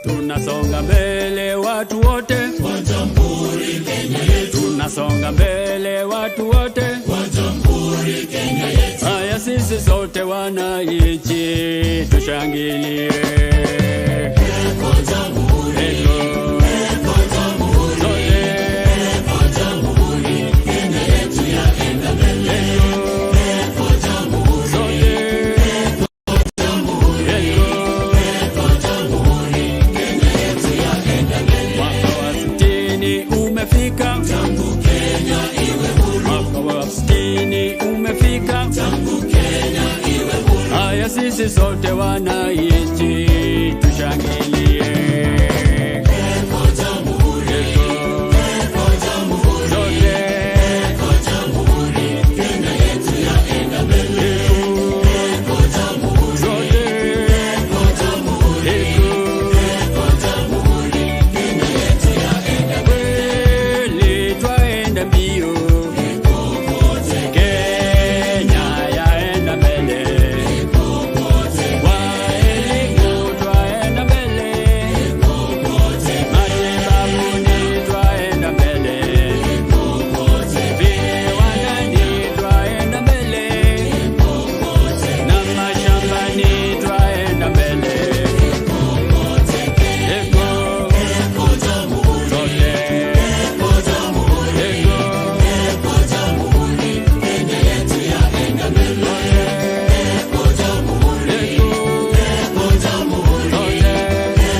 Tunasonga mbele watu wote wa Jamhuri Kenya yetu. Tunasonga mbele watu wote wa Jamhuri Kenya yetu. Haya sisi sote wananchi tushangilie. Eko Jamhuri, eko Jamhuri, eko Jamhuri Kenya yetu yaenda mbele. Eko Jamhuri, eko Jamhuri, eko Jamhuri Kenya yetu yaenda mbele. Mwaka wa 60 umefika, tangu Kenya iwe huru. mwaka wa 60 umefika, tangu Kenya iwe huru. haya sisi sote wananchi tushangilie. Eko Jamhuri, eko Jamhuri, eko Jamhuri Kenya yetu yaenda mbele. Eko Jamhuri, eko Jamhuri, eko Jamhuri Kenya yetu yaenda mbele. Kweli twaenda mbio, Kokote, Kenya yaenda mbele. kokote, Kwa elimu twaenda mbele, kokote, matibabuni twaenda mbele, kokote, viwandani twaenda mbele, kokote, na mashambani twaenda mbele. kokote, Eko eko Jamhuri, sote, eko Jamhuri, eko eko Jamhuri Kenya yetu yaenda mbele. Eko Jamhuri, eko Jamhuri, sote.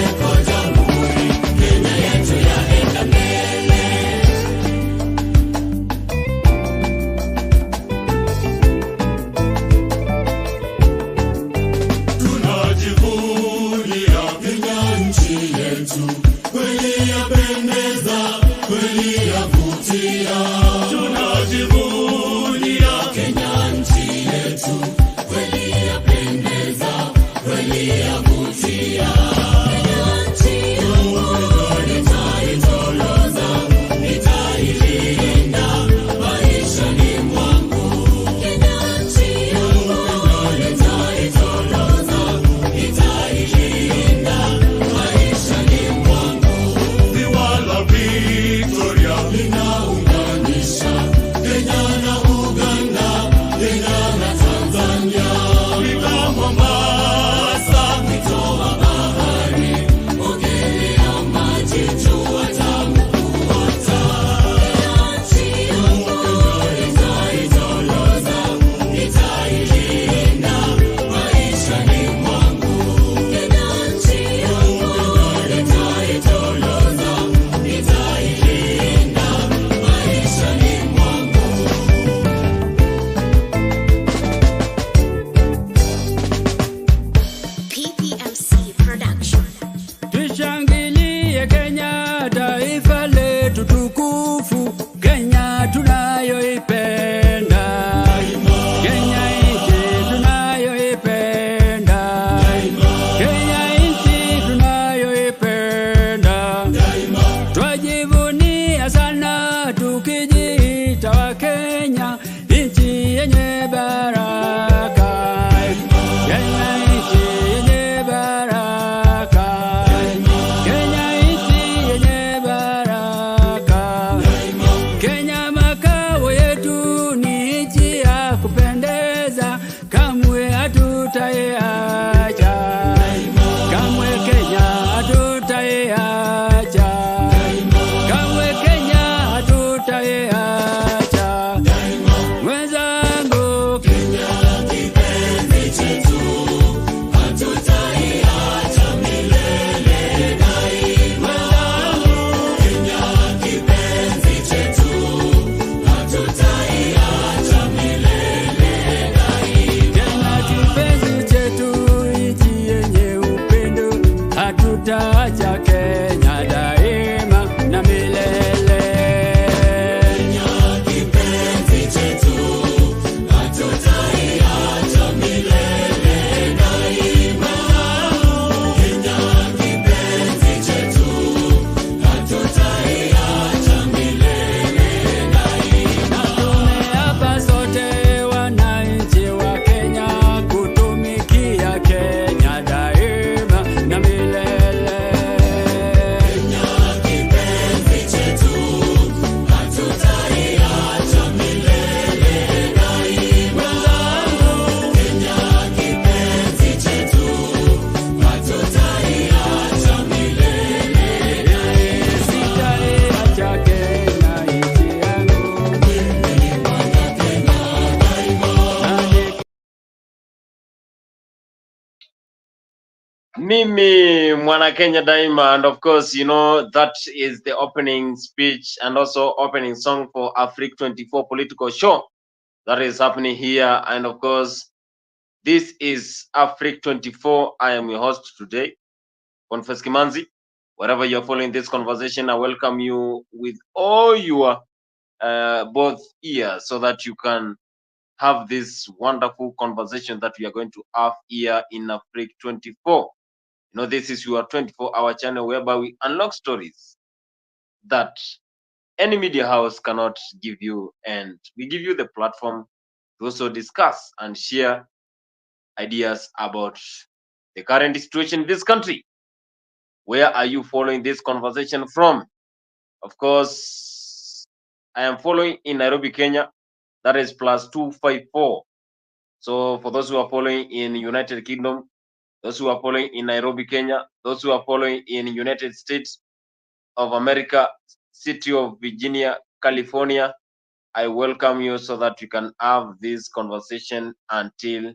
eko Jamhuri Kenya yetu yaenda mbele. Tunajivunia Kenya nchi yetu, kweli yapendeza, kweli yavutia. Tunajivunia Kenya nchi yetu, kweli yapendeza, kweli yavutia. Kenya nchi yangu, nitaitoloza, nitailinda maishani mwangu. Kenya nchi yangu, nitaitoloza, nitailinda maishani mwangu. Ziwa la Victoria linaunganisha Kenya na Uganda, Kenya na Tanzania. Fika Mombasa, mito wa bahari, ogelea maji, jua tamu kuota. Kenya nchi yangu, nitaitoloza, nitailinda maishani mwangu. Kenya nchi yangu, nitaitoloza, nitailinda maishani mwangu. PPMC Production. Tushangilie Kenya, taifa letu tukufu, Kenya tunayoipenda, Kenya nchi tunayoipenda, Kenya nchi tunayoipenda. Twajivunia sana tukijiita wa Kenya, nchi yenye baraka. Kenya nchi yenye baraka, Kenya nchi yenye baraka. Kenya makao yetu ni nchi ya kupendeza, kamwe hatutaiacha, kamwe Kenya hatutaiacha, kamwe Kenya hatutaiacha. Mwenzangu, Kenya kipenzi chetu, hatutaiacha milele daima. Kenya kipenzi chetu, hatutaiacha milele daima. Kenya kipenzi chetu, nchi yenye upendo, hatutaacha Kenya daima na milele. Kenya kipenzi chetu, hatutaiacha milele daima. Kenya kipenzi chetu, hatutaiacha milele daima. Tumeapa sote wananchi wa Kenya kutumikia Kenya daima na milele. Mimi Mwana Kenya Daima, and of course, you know, that is the opening speech and also opening song for Afrique 24 political show that is happening here. And of course, this is Afrique 24. I am your host today, Confess Kimanzi. Wherever you're following this conversation, I welcome you with all your both ears so that you can have this wonderful conversation that we are going to have here in Afrique 24. You know, this is your 24-hour channel whereby we unlock stories that any media house cannot give you, and we give you the platform to also discuss and share ideas about the current situation in this country. Where are you following this conversation from? Of course, I am following in Nairobi, Kenya. That is +254. So for those who are following in United Kingdom, those who are following in Nairobi, Kenya, those who are following in United States of America, city of Virginia, California, I welcome you so that we can have this conversation until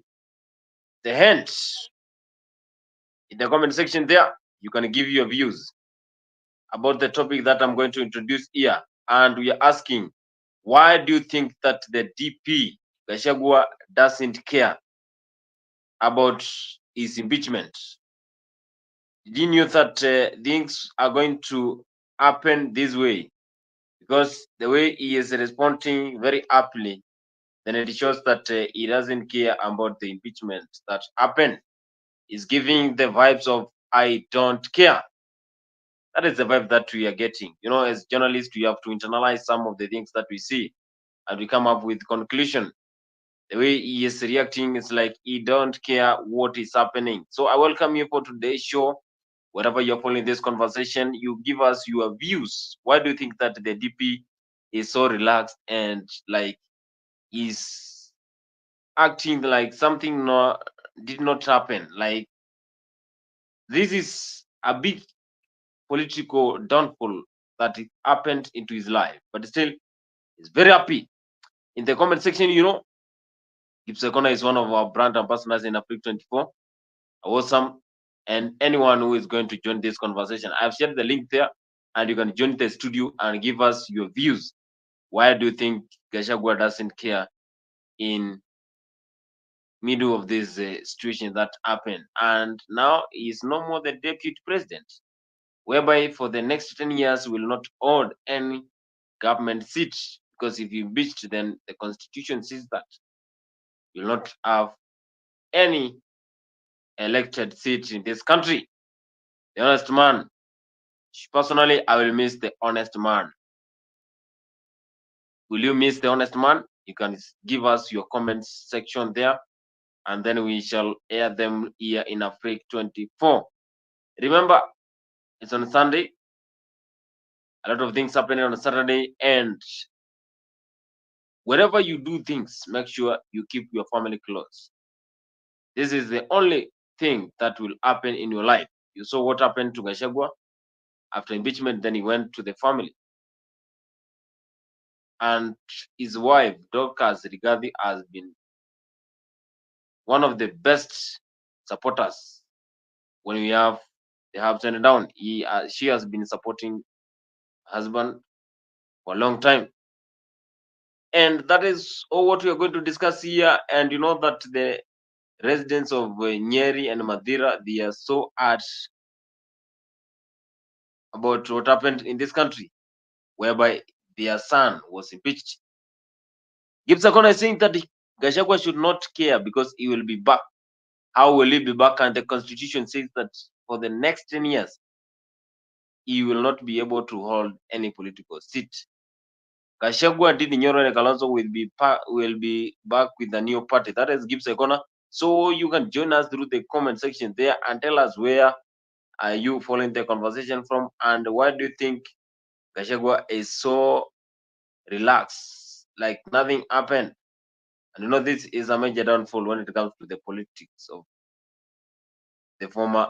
the end. In the comment section there, you can give your views about the topic that I'm going to introduce here. And we are asking, why do you think that the DP, Gachagua, doesn't care about his impeachment? Did you know that things are going to happen this way? Because the way he is responding very aptly, then it shows that he doesn't care about the impeachment that happened. He's giving the vibes of I don't care. That is the vibe that we are getting. You know, as journalists, we have to internalize some of the things that we see and we come up with conclusion. The way he is reacting is like he don't care what is happening. So I welcome you for today's show. Wherever you're following this conversation, you give us your views. Why do you think that the DP is so relaxed and like is acting like something did not happen? Like this is a big political downfall that it happened into his life, but still he's very happy. In the comment section, you know, Gipsakona is one of our brand ambassadors in Africa 24. Awesome. And anyone who is going to join this conversation, I've shared the link there, and you can join the studio and give us your views. Why do you think Gachagua doesn't care in middle of this situation that happened? And now he is no more the deputy president, whereby for the next 10 years will not hold any government seat, because if you impeached, then the constitution says that you will not have any elected seat in this country. The honest man, personally, I will miss the honest man. Will you miss the honest man? You can give us your comments section there, and then we shall air them here in Afrique 24. Remember, it's on Sunday. A lot of things happening on a Saturday, and wherever you do things, make sure you keep your family close. This is the only thing that will happen in your life. You saw what happened to Gachagua after impeachment, then he went to the family. And his wife, Dorcas Rigathi, has been one of the best supporters when we have the ups and down. She has been supporting husband for a long time. And that is all what we are going to discuss here. And you know that the residents of Nyeri and Madira, they are so hurt about what happened in this country, whereby their son was impeached. Gipsakona is saying that Gachagua should not care because he will be back. How will he be back? And the constitution says that for the next 10 years, he will not be able to hold any political seat. Gachagua did Nyoro and Kalonzo will be back with the new party. That is Gipsakona. So you can join us through the comment section there and tell us where are you following the conversation from, and why do you think Gachagua is so relaxed, like nothing happened? And you know, this is a major downfall when it comes to the politics of the former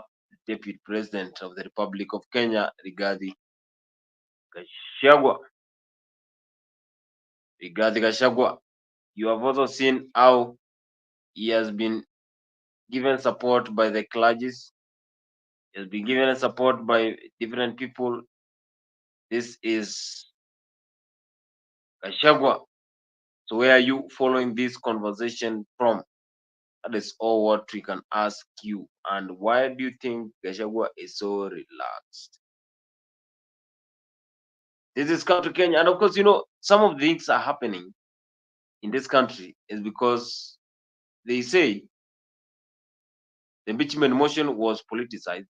deputy president of the Republic of Kenya, Rigathi Gachagua. Rigathi Gachagua. You have also seen how he has been given support by the clergies, He has been given support by different people. This is Gachagua. So where are you following this conversation from? That is all what we can ask you. And why do you think Gachagua is so relaxed? This is country Kenya. And of course, some of the things are happening in this country is because they say the impeachment motion was politicized.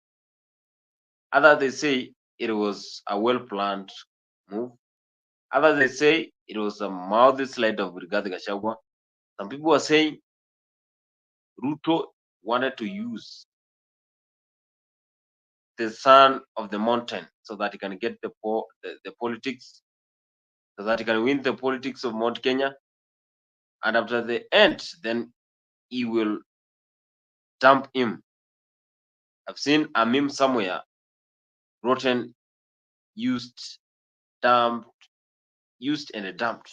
Others they say it was a well-planned move. Others they say it was a mouthy slide of Rigathi Gachagua. Some people are saying Ruto wanted to use the son of the mountain so that he can get the politics, so that he can win the politics of Mount Kenya. And after the end, then he will dump him. I've seen a meme somewhere, rotten, used, dumped, used and dumped.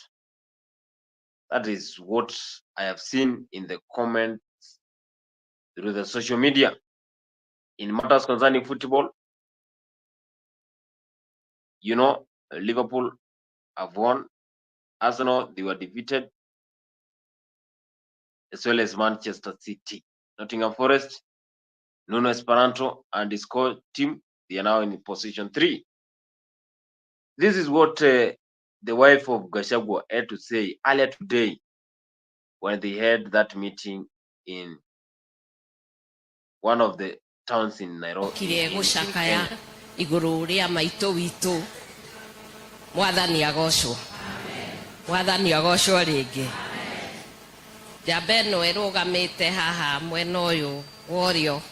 That is what I have seen in the comments through the social media. In matters concerning football, Liverpool have won. Arsenal, they were defeated, as well as Manchester City. Nottingham Forest, Nuno Esperanto and his core team, they are now in position 3. This is what the wife of Gachagua had to say earlier today when they had that meeting in one of the towns in Nairobi. Iguru ria maito witu mwathani agocwo mwathani agocwo ringi jambe no irugamite haha mwena uyu worio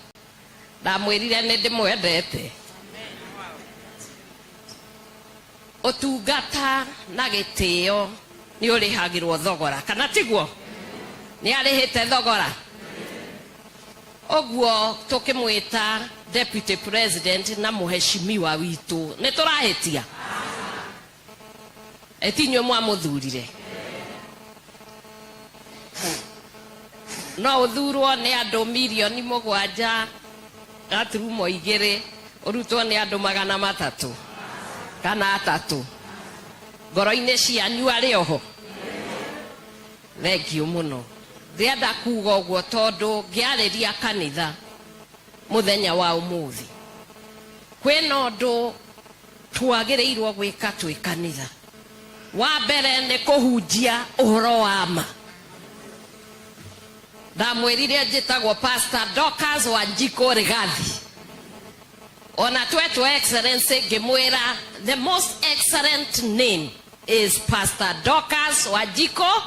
ndamwirire ni ndimwendete utungata na gitio ni urihagirwo thogora kana tiguo ni arihite thogora oguo tukimwita Deputy President na muheshimiwa witu ni turahitia etinyo mwamuthurire no uthurwo ni andu milioni 7 gaturumo 2 urutwo ni andu 300 kana 3 ngoro-ini cianyu ari oho thengio muno ndienda kuga uguo tondu ngiariria kanitha muthenya wa umuthi kwina undu twagirirwo gwika twi kanitha wa mbere ni kuhunjia uhoro wa ma ndamwirire njitagwo Pastor Dorcas Wanjiko Rigathi ona twetu excellency ngimwira the most excellent name is Pastor Dorcas Wanjiko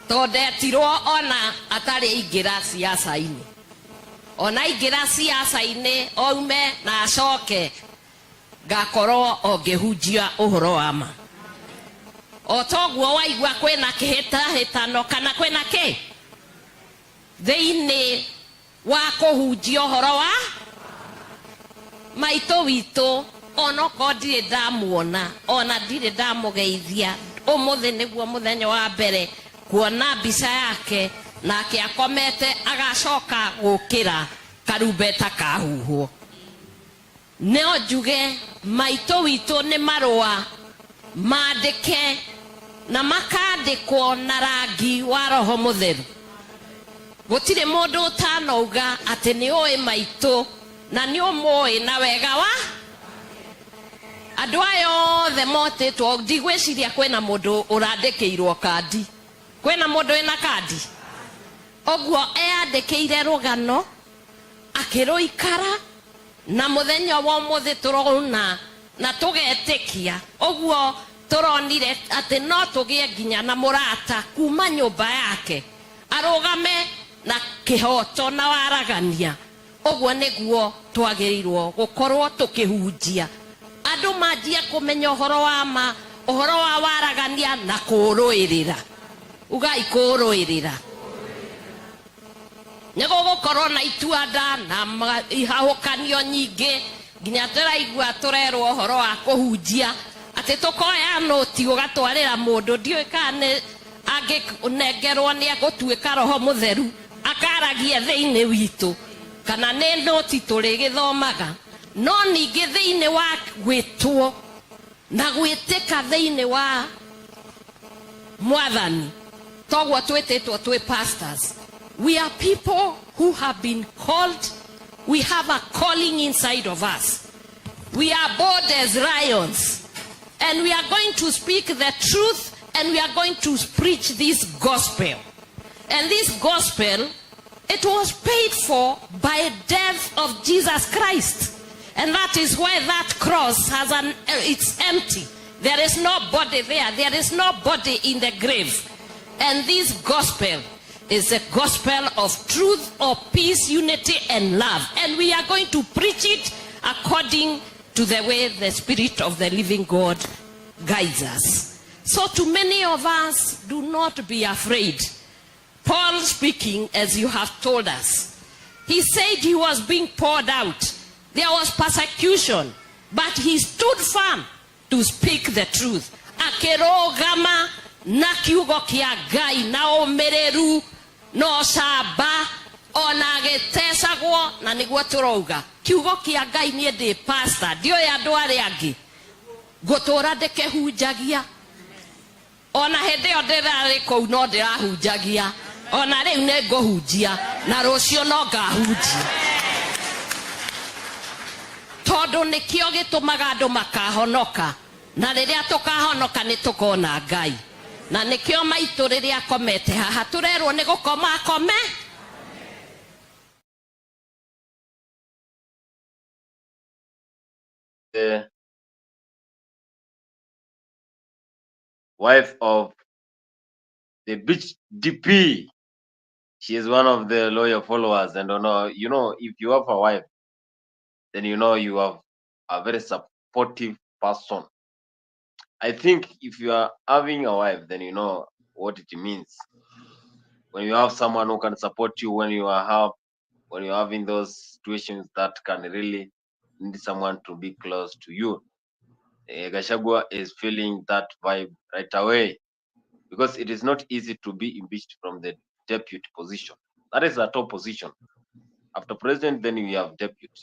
tondetirwo ona atari ingira siasa-ini ona ingira siasa-ini oume na acoke ngakorwo ongihunjia uhoro wa ma otoguo waigua kwina kihitahitano kana kwina ki thiini wa kuhunjia uhoro wa maito witu onoko ndire ndamuona ona ndire ndamugeithia umuthi niguo muthenya wa mbere kuona mbica yake nake akomete agacoka gukira karumbeta kahuhwo neo njuge maito witu ni marua mandike na makandikwo na rangi wa roho mutheru gutire mundu utanauga ati ni oi maito na ni umoi na wega wa andu ayo othe motitwo ndigwiciria kwina mundu urandikiirwo kandi kwina mundu ina kandi oguo eandikiire rugano akiruikara na muthenya wa muthi turona na tugetikia oguo turonire ati no tugie nginya na murata kuma nyumba yake arugame na kihoto na waragania oguo niguo twagirirwo gukorwo tukihunjia andu manjia kumenya uhoro wa ma uhoro wa waragania na kuruirira ugai kuruirira nego gukorwo na ituanda na ihahukanio nyingi nginya turaigua turerwo uhoro wa kuhunjia ati tukoya noti ugatwarira mundu ndiukane anginengerwo ni agutuika roho mutheru akaragia thiini witu kana nä noti tå rä gä thomaga no ningä thä inä wa gwä two na gwä tä ka thä inä wa mwathani toguo twä tä two twä pastors. We are people who have been called. We have a calling inside of us. We are bold as lions, and we are going to speak the truth, and we are going to preach this gospel. And this gospel, it was paid for by death of Jesus Christ. And that is why that cross has it's empty. There is no body there. There is no body in the grave. And this gospel is the gospel of truth, of peace, unity, and love. And we are going to preach it according to the way the Spirit of the living God guides us. So to many of us, do not be afraid. Paul speaking, as you have told us, he said he was being poured out. There was persecution, but he stood firm to speak the truth. Akirogama na kiugo kia Ngai na umireru no camba ona agitecagwo na niguo turauga kiugo kia Ngai nie ndi pastor ndioya andu ari angi ngutura ndikihunjagia ona hindi yo ndirari kou no ndirahunjagia ona riu ni nguhunjia na rucio no ngahunjia tondu nikio gitumaga andu makahonoka na riria tukahonoka ni tukona Ngai na nikio maitu riria akomete haha turerwo ni gukoma akome. The wife of the beach DP, she is one of the lawyer followers, and if you have a wife, then you have a very supportive person. I think if you are having a wife, then you know what it means. When you have someone who can support you when you're having those situations that can really need someone to be close to you. Gachagua is feeling that vibe right away because it is not easy to be impeached from the deputy position. That is a top position. After president, then you have deputy.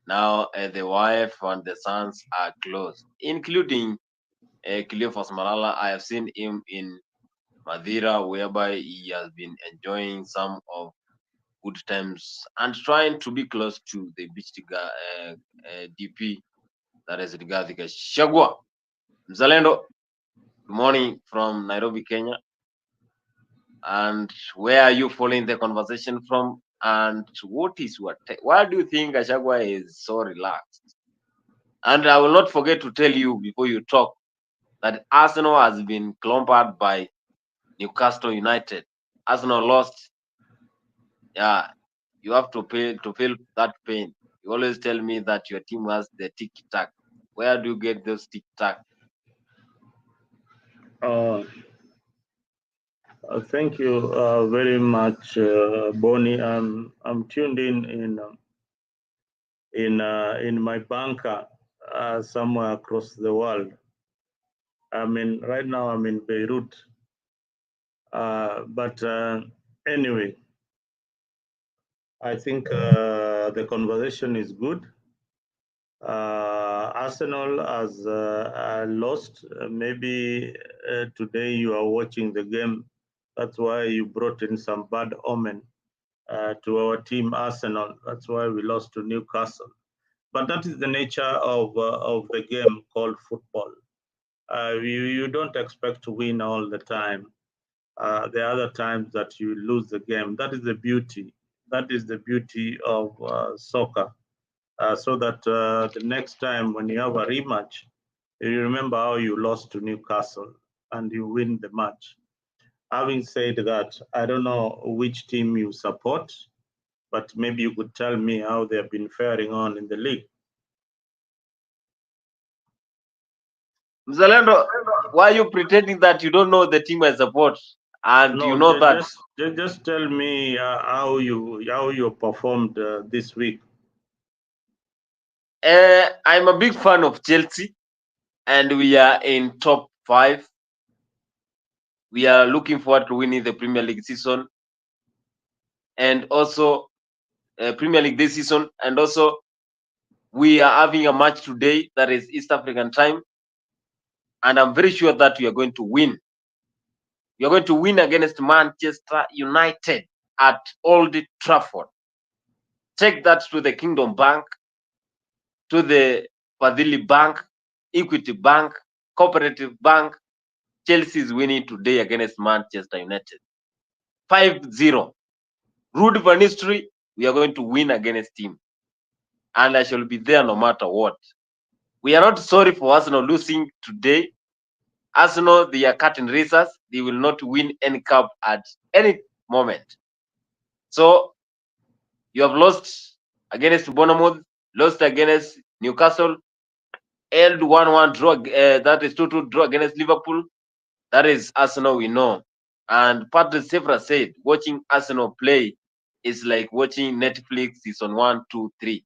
Now the wife and the sons are close, including Cleophas Malala. I have seen him in Madeira, whereby he has been enjoying some of good times and trying to be close to the beach DP, that is Rigathi Gachagua. Mzalendo, good morning from Nairobi, Kenya. And where are you following the conversation from? And why do you think Gachagua is so relaxed? And I will not forget to tell you before you talk that Arsenal has been clobbered by Newcastle United. Arsenal lost. Yeah, you have to feel that pain. You always tell me that your team has the tick-tack. Where do you get those tick-tack? Thank you very much, Bonnie. I'm tuned in my bunker somewhere across the world. Right now I'm in Beirut. But anyway, I think the conversation is good. Arsenal has lost. Maybe today you are watching the game. That's why you brought in some bad omen to our team, Arsenal. That's why we lost to Newcastle. But that is the nature of the game called football. You don't expect to win all the time. There are other times that you lose the game. That is the beauty. That is the beauty of soccer. So that the next time when you have a rematch, you remember how you lost to Newcastle and you win the match. Having said that, I don't know which team you support, but maybe you could tell me how they've been faring on in the league. Mzalendo, why are you pretending that you don't know the team I support? And you know that. Just tell me how you performed this week. I'm a big fan of Chelsea, and we are in top 5. We are looking forward to winning the Premier League season. And also, Premier League this season, and also we are having a match today that is East African time, and I'm very sure that we are going to win. We are going to win against Manchester United at Old Trafford. Take that to the Kingdom Bank, to the Fadhili Bank, Equity Bank, Cooperative Bank. Chelsea is winning today against Manchester United. 5-0. Rude Van Nistelrooy, we are going to win against him. And I shall be there no matter what. We are not sorry for Arsenal losing today. Arsenal, they are curtain racers. They will not win any cup at any moment. So you have lost against Bournemouth, lost against Newcastle, held 1-1 draw. That is 2-2 draw against Liverpool. That is Arsenal we know. And Patrick Sefra said, watching Arsenal play is like watching Netflix season 1, 2, 3.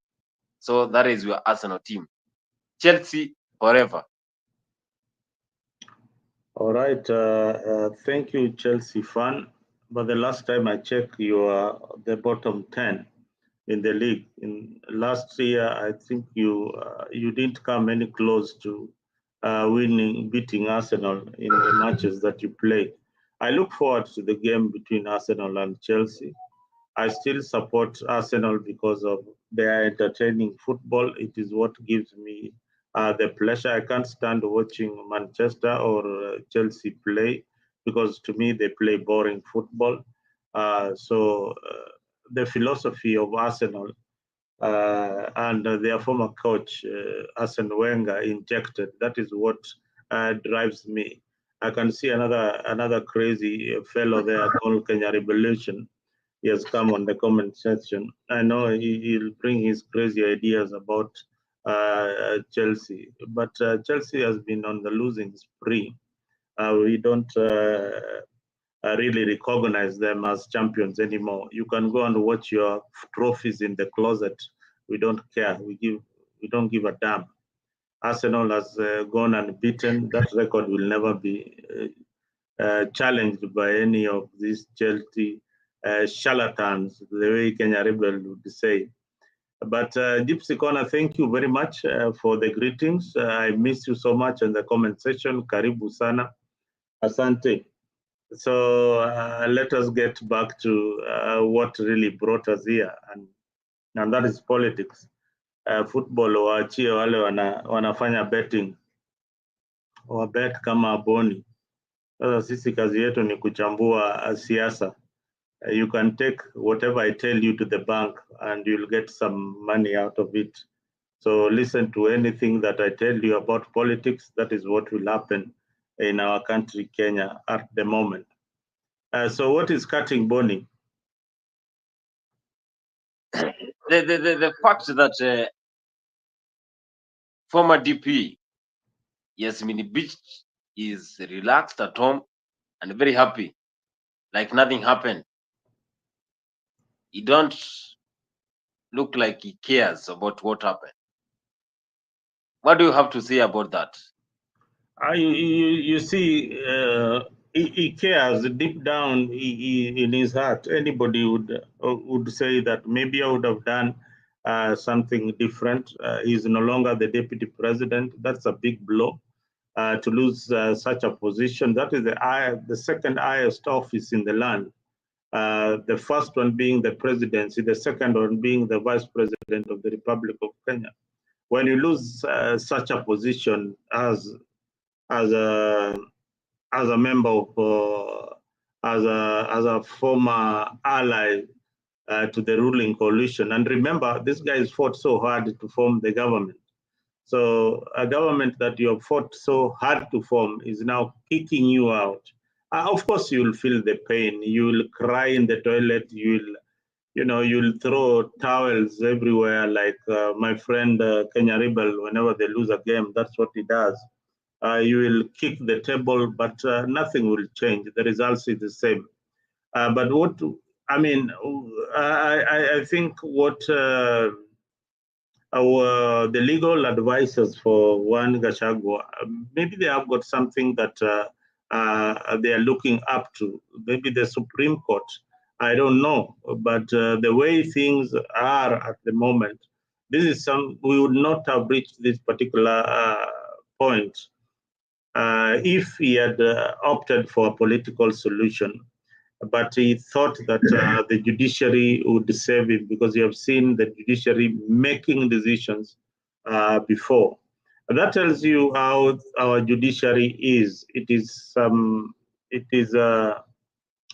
So that is your Arsenal team. Chelsea forever. All right. Thank you, Chelsea fan. But the last time I checked, you are the bottom 10 in the league. In last year, I think you didn't come any close to beating Arsenal in the matches that you played. I look forward to the game between Arsenal and Chelsea. I still support Arsenal because of their entertaining football. It is what gives me the pleasure. I can't stand watching Manchester or Chelsea play because to me they play boring football. So the philosophy of Arsenal and their former coach, Arsene Wenger, injected. That is what drives me. I can see another crazy fellow there called Kenya Revolution. He has come on the comment section. I know he'll bring his crazy ideas about Chelsea, but Chelsea has been on the losing spree. We don't really recognize them as champions anymore. You can go and watch your trophies in the closet. We don't care. We don't give a damn. Arsenal has gone unbeaten. That record will never be challenged by any of these Chelsea charlatans, the way Kenya Rebel would say. But Gypsy Corner, thank you very much for the greetings. I miss you so much in the comment section. Karibu sana. Asante. So let us get back to what really brought us here, and that is politics. Football waachie wale wanafanya betting, wabet kama boni. Sasa sisi kazi yetu ni kuchambua siasa. You can take whatever I tell you to the bank and you'll get some money out of it. So listen to anything that I tell you about politics. That is what will happen in our country, Kenya, at the moment. So what is cutting Boni? The fact that former DP Yasmin Impeached is relaxed at home and very happy, like nothing happened. He don't look like he cares about what happened. What do you have to say about that? You see, he cares deep down in his heart. Anybody would say that maybe I would have done something different. He's no longer the deputy president. That's a big blow. To lose such a position. That is the second highest office in the land. The first one being the presidency, the second one being the vice president of the Republic of Kenya. When you lose such a position as a member of as a former ally to the ruling coalition, and remember, this guy has fought so hard to form the government. So a government that you have fought so hard to form is now kicking you out. Of course, you'll feel the pain. You'll cry in the toilet. You'll throw towels everywhere. Like my friend Kenya Rebel, whenever they lose a game, that's what he does. You will kick the table, but nothing will change. The results is the same. But what I mean, I think what. The legal advisors for one Gachagua, maybe they have got something that they are looking up to. Maybe the Supreme Court I don't know, but the way things are at the moment, this is we would not have reached this particular point if he had opted for a political solution. But he thought that the judiciary would save him, because you have seen the judiciary making decisions before. And that tells you how our judiciary is. It is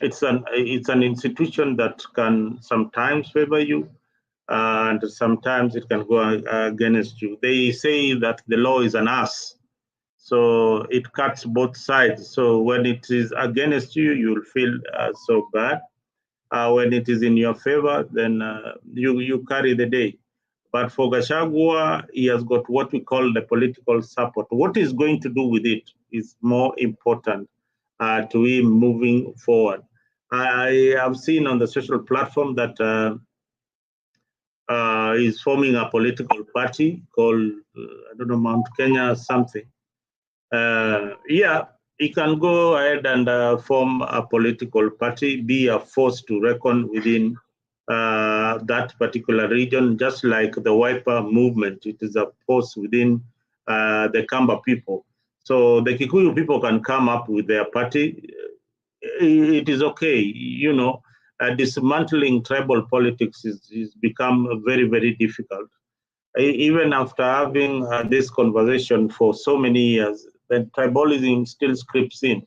it's an institution that can sometimes favor you, and sometimes it can go against you. They say that the law is an ass, so it cuts both sides. So when it is against you, you'll feel so bad. When it is in your favor, then you carry the day. But for Gachagua, he has got what we call the political support. What he's going to do with it is more important to him moving forward. I have seen on the social platform that he's forming a political party called, I don't know, Mount Kenya something. Yeah, he can go ahead and form a political party, be a force to reckon within that particular region, just like the Wiper movement. It is a force within the Kamba people. So the Kikuyu people can come up with their party. It is okay, you know. Dismantling tribal politics is become very, very difficult. Even after having this conversation for so many years, the tribalism still creeps in.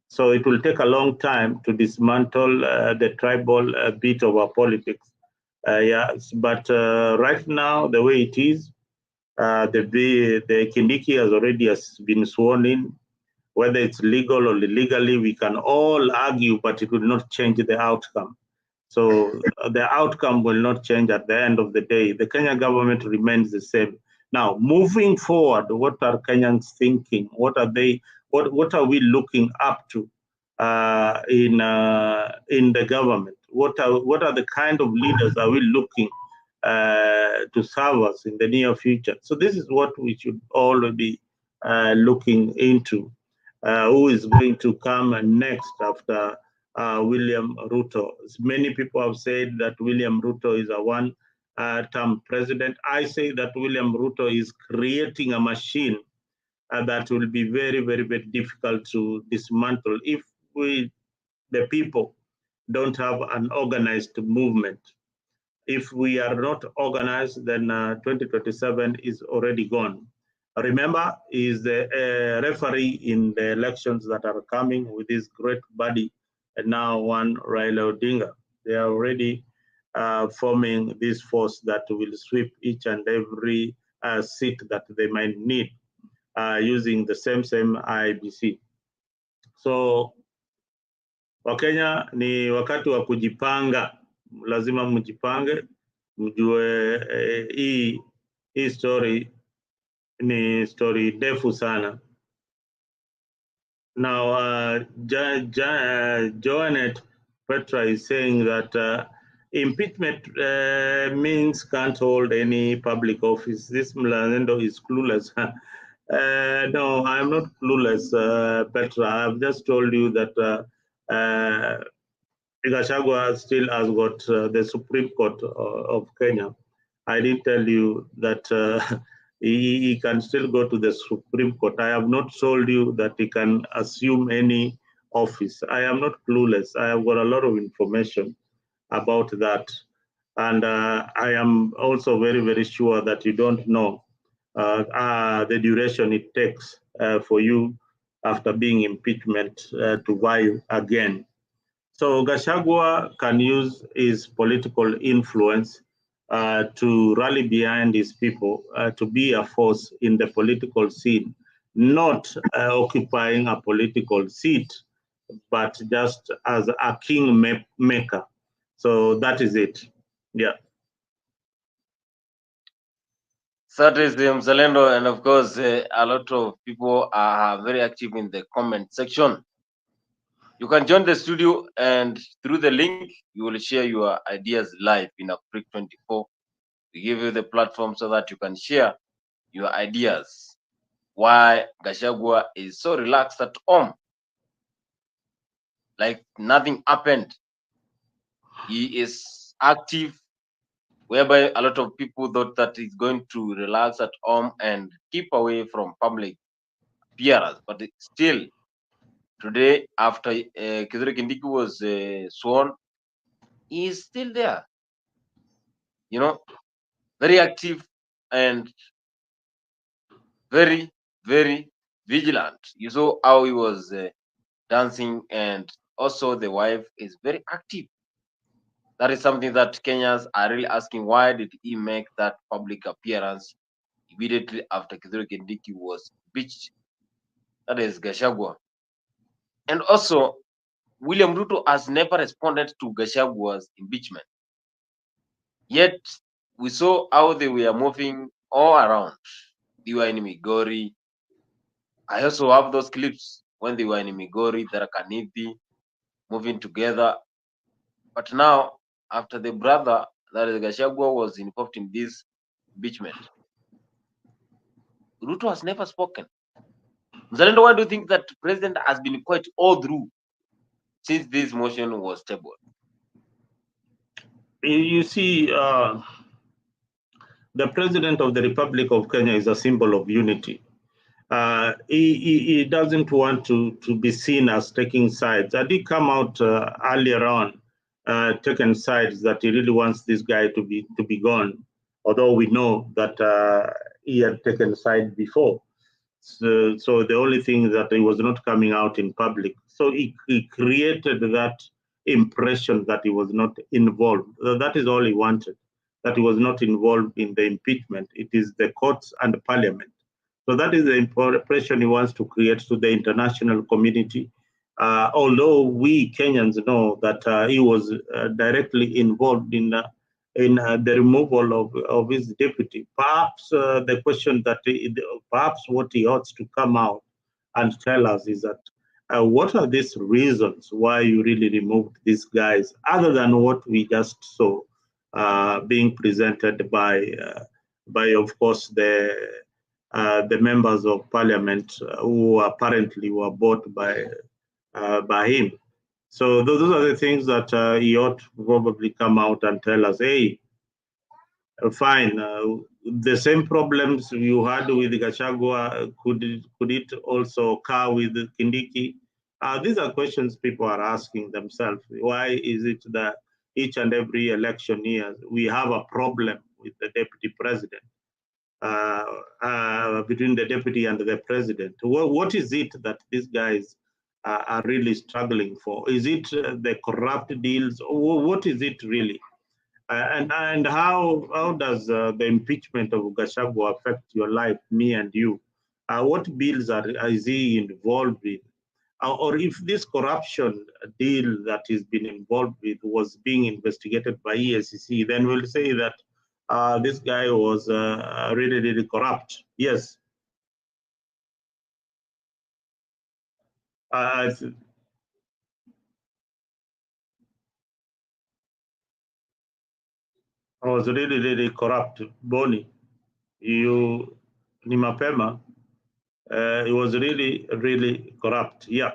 So it will take a long time to dismantle the tribal bit of our politics. Yes, but right now, the way it is, the Kindiki has already been sworn in. Whether it's legal or illegally, we can all argue, but it will not change the outcome. So the outcome will not change at the end of the day. The Kenya government remains the same. Now, moving forward, what are Kenyans thinking? What are they? What are we looking up to in the government? What are the kind of leaders are we looking to serve us in the near future? So this is what we should all be looking into. Who is going to come next after William Ruto? Many people have said that William Ruto is a one-term president. I say that William Ruto is creating a machine that will be very, very, very difficult to dismantle if we, the people, don't have an organized movement. If we are not organized, then 2027 is already gone. Remember, he is the referee in the elections that are coming with his great buddy, and now one Raila Odinga. They are already forming this force that will sweep each and every seat that they might need using the same IBC. So Wakenya, ni wakati wa kujipanga, lazima mjipange, mjue hii story ni story ndefu sana. Now, Joanet Petra is saying that impeachment means can't hold any public office. This Mlalendo is clueless. No, I'm not clueless, Petra. I've just told you that Gachagua still has got the Supreme Court of Kenya. I didn't tell you that he can still go to the Supreme Court. I have not told you that he can assume any office. I am not clueless. I have got a lot of information about that. And I am also very, very sure that you don't know the duration it takes for you after being impeachment to vie again. So Gachagua can use his political influence to rally behind his people, to be a force in the political scene, not occupying a political seat, but just as a king maker. So that is it. Yeah. That is the Mzalendo, and of course, a lot of people are very active in the comment section. You can join the studio, and through the link, you will share your ideas live in Africa 24. We give you the platform so that you can share your ideas. Why Gachagua is so relaxed at home, like nothing happened. He is active, whereby a lot of people thought that he's going to relax at home and keep away from public appearance. But still, today, after Kithure Kindiki was sworn, he is still there. You know, very active and very, very vigilant. You saw how he was dancing, and also the wife is very active. That is something that Kenyans are really asking. Why did he make that public appearance immediately after Kithure Kindiki was impeached? That is Gachagua. And also, William Ruto has never responded to Gachagua's impeachment. Yet, we saw how they were moving all around. They were in Migori. I also have those clips when they were in Migori, Tharaka-Nithi, moving together. But now, after the brother, that is Gachagua, was involved in this impeachment, Ruto has never spoken. Mzalendo, why do you think that president has been quite all through since this motion was tabled? You see, the president of the Republic of Kenya is a symbol of unity. He doesn't want to be seen as taking sides. I did come out earlier on, taking sides that he really wants this guy to be gone, although we know that he had taken side before. So the only thing that he was not coming out in public. So he created that impression that he was not involved. That is all he wanted, that he was not involved in the impeachment. It is the courts and the parliament. So that is the impression he wants to create to the international community. Although we Kenyans know that he was directly involved in the removal of his deputy. Perhaps the question that perhaps what he ought to come out and tell us is that what are these reasons why you really removed these guys, other than what we just saw being presented by of course, the members of parliament who apparently were bought by him. So those are the things that he ought to probably come out and tell us, hey, fine, the same problems you had with Gachagua, could it also occur with Kindiki? These are questions people are asking themselves. Why is it that each and every election year we have a problem with the deputy president? Between the deputy and the president. What is it that these guys are really struggling for? Is it the corrupt deals? Or what is it really? And how does the impeachment of Gachagua affect your life, me and you? What bills is he involved in? Or if this corruption deal that he's been involved with was being investigated by EACC, then we'll say that this guy was really, really corrupt. Yes. I was really, really corrupt. Boni, you ni mapema. It was really, really corrupt. Yeah.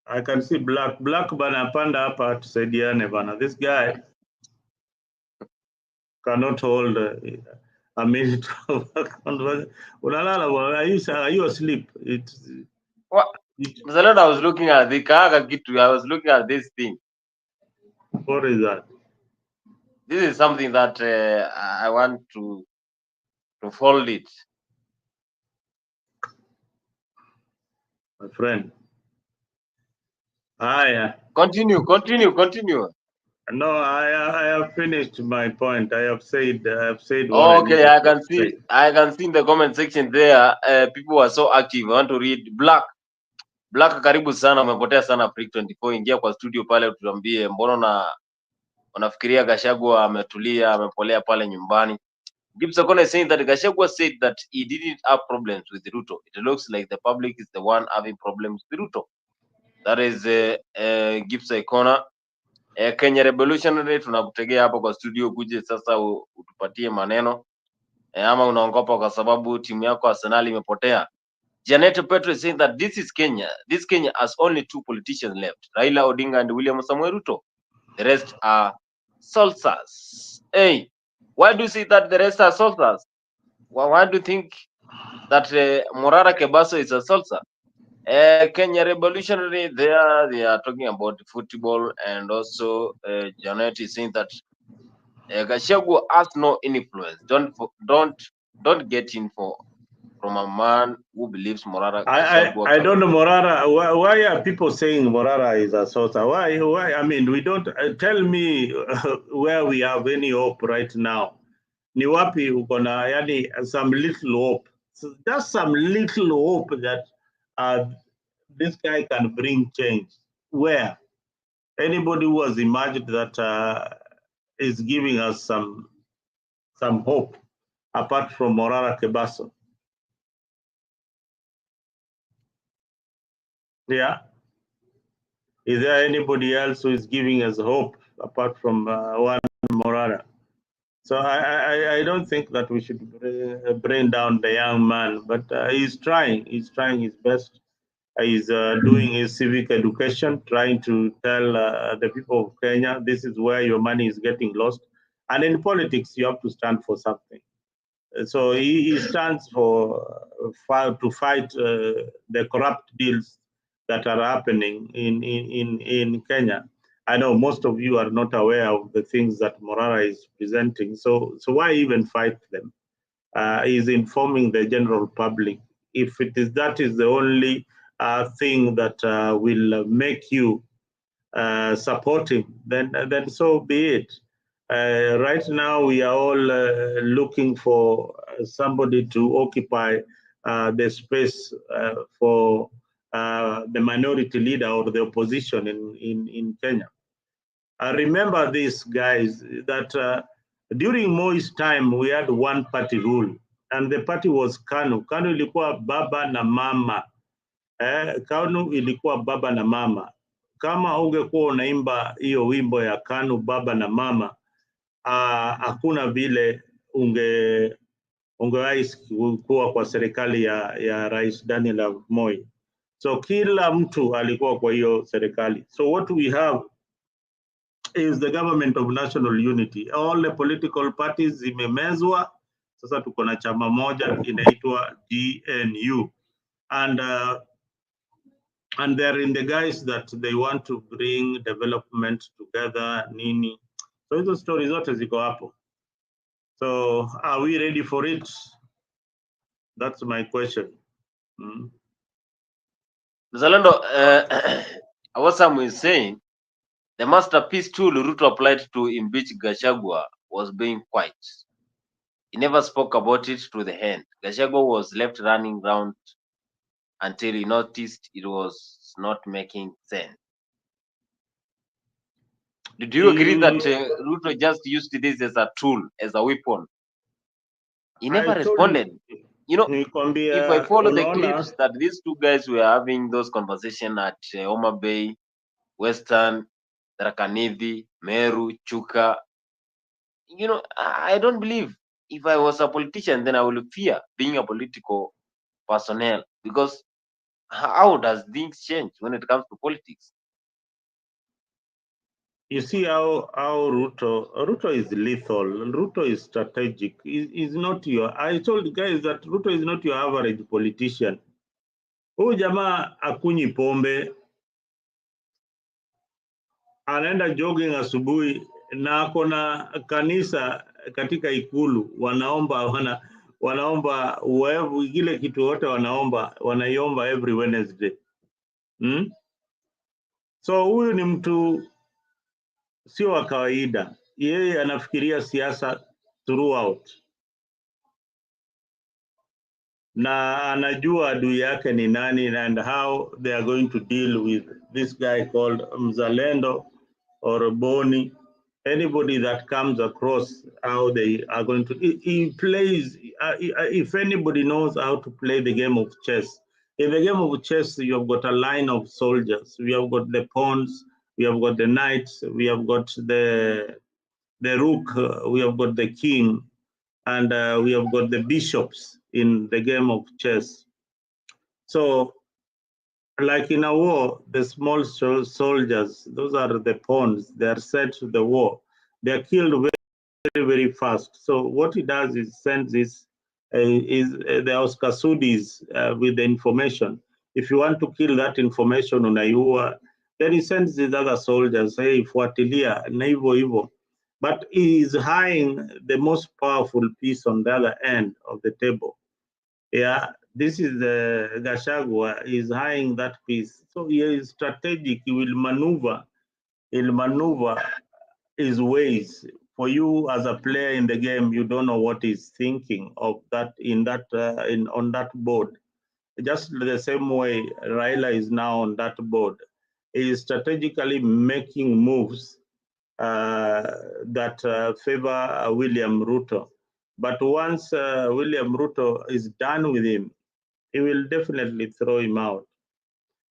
I can see black bana panda hapa tusaidiane bana. This guy cannot hold a minute of conversation. Are you asleep? What? Mzalendo, I was looking at the Kaga Gitu. I was looking at this thing. What is that? This is something that I want to fold it. My friend. Yeah. Continue. No, I have finished my point. I have said what Okay, I can see. I can see in the comment section there. People are so active. I want to read Black. Karibu sana, umepotea sana Freak 24. Ingia kwa studio pale utuambie mbona unafikiria Gachagua ametulia, amepolea pale nyumbani. Gibson Kone is saying that Gachagua said that he didn't have problems with Ruto. It looks like the public is the one having problems with Ruto. That is Gibson Kona. Kenya Revolutionary, tunakutegea hapo kwa studio kuje sasa utupatie maneno ama unaongopa kwa sababu timu yako Arsenal imepotea. Janet Petro is saying that this is Kenya. This Kenya has only two politicians left, Raila Odinga and William Samuel Ruto. The rest are soldiers. Hey, why do you say that the rest are soldiers? Why do you think that Morara Kebaso is a soldier? Kenya Revolutionary, they are talking about football, and also Janet is saying that Gachagua has no influence. Don't get info from a man who believes Morara Gachagua I don't can. know Morara. Why are people saying Morara is a sorcerer? Why? I mean, we don't tell me where we have any hope right now. Ni wapi uko na yani some little hope. So just some little hope that this guy can bring change. Where? Anybody who has imagined that is giving us some hope apart from Morara Kebaso. Yeah. Is there anybody else who is giving us hope apart from one Morara? So I don't think that we should bring down the young man, but he's trying. He's trying his best. He's doing his civic education, trying to tell the people of Kenya, this is where your money is getting lost. And in politics, you have to stand for something. So he stands to fight the corrupt deals that are happening in Kenya. I know most of you are not aware of the things that Morara is presenting. So why even fight them? He's informing the general public. If that is the only thing that will make you support him, then so be it. Right now, we are all looking for somebody to occupy the space for the minority leader or the opposition in Kenya. I remember this, guys, that during Moi's time, we had one party rule, and the party was KANU. KANU ilikuwa baba na mama. KANU ilikuwa baba na mama. Kama ungekuwa unaimba hiyo wimbo ya KANU baba na mama, hakuna vile ungewahi kuwa kwa serikali ya Rais Daniel Moi. So kila mtu alikuwa kwa hiyo serikali. So what we have is the government of national unity. All the political parties zimemezwa. Sasa tuko na chama moja inaitwa GNU. And they're in the guise that they want to bring development together, nini. So hizo stories zote ziko hapo. So are we ready for it? That's my question. Zalando, what Sam is saying, the masterpiece tool Ruto applied to impeach Gachagua was being quiet. He never spoke about it to the end. Gachagua was left running round until he noticed it was not making sense. Do you agree that Ruto just used this as a tool, as a weapon? He never responded. You know, if I follow the clips that these two guys were having those conversations at Homa Bay, Western, Tharaka-Nithi, Meru, Chuka, you know, I don't believe if I was a politician, then I would fear being a political personnel, because how does things change when it comes to politics? You see how Ruto is lethal. Ruto is strategic. He's not I told you guys that Ruto is not your average politician. Huyu jamaa akunywi pombe, anaenda jogging asubuhi na akona kanisa katika ikulu, wanaomba kile kitu wote wanaiomba every Wednesday. So huyu ni mtu sio wa kawaida. Yeye anafikiria siasa throughout, na anajua adui yake ni nani and how they are going to deal with this guy called Mzalendo or Boni. Anybody that comes across, how they are going to, he plays, if anybody knows how to play the game of chess. In the game of chess, you have got a line of soldiers. We have got the pawns, we have got the knights, we have got the rook, we have got the king, and we have got the bishops in the game of chess. So, like in a war, the small soldiers, those are the pawns, they are sent to the war. They are killed very, very fast. So what he does is sends the Oscar Sudis with the information. If you want to kill that information on Ayua, then he sends these other soldiers, hey, fuatilia, na hivyo hivyo. But he is hiding the most powerful piece on the other end of the table. Yeah, this is the Gachagua is hiding that piece. So he is strategic. He will maneuver. He'll maneuver his ways. For you as a player in the game, you don't know what he's thinking of that on that board. Just the same way Raila is now on that board. He is strategically making moves that favor William Ruto. But once William Ruto is done with him, he will definitely throw him out.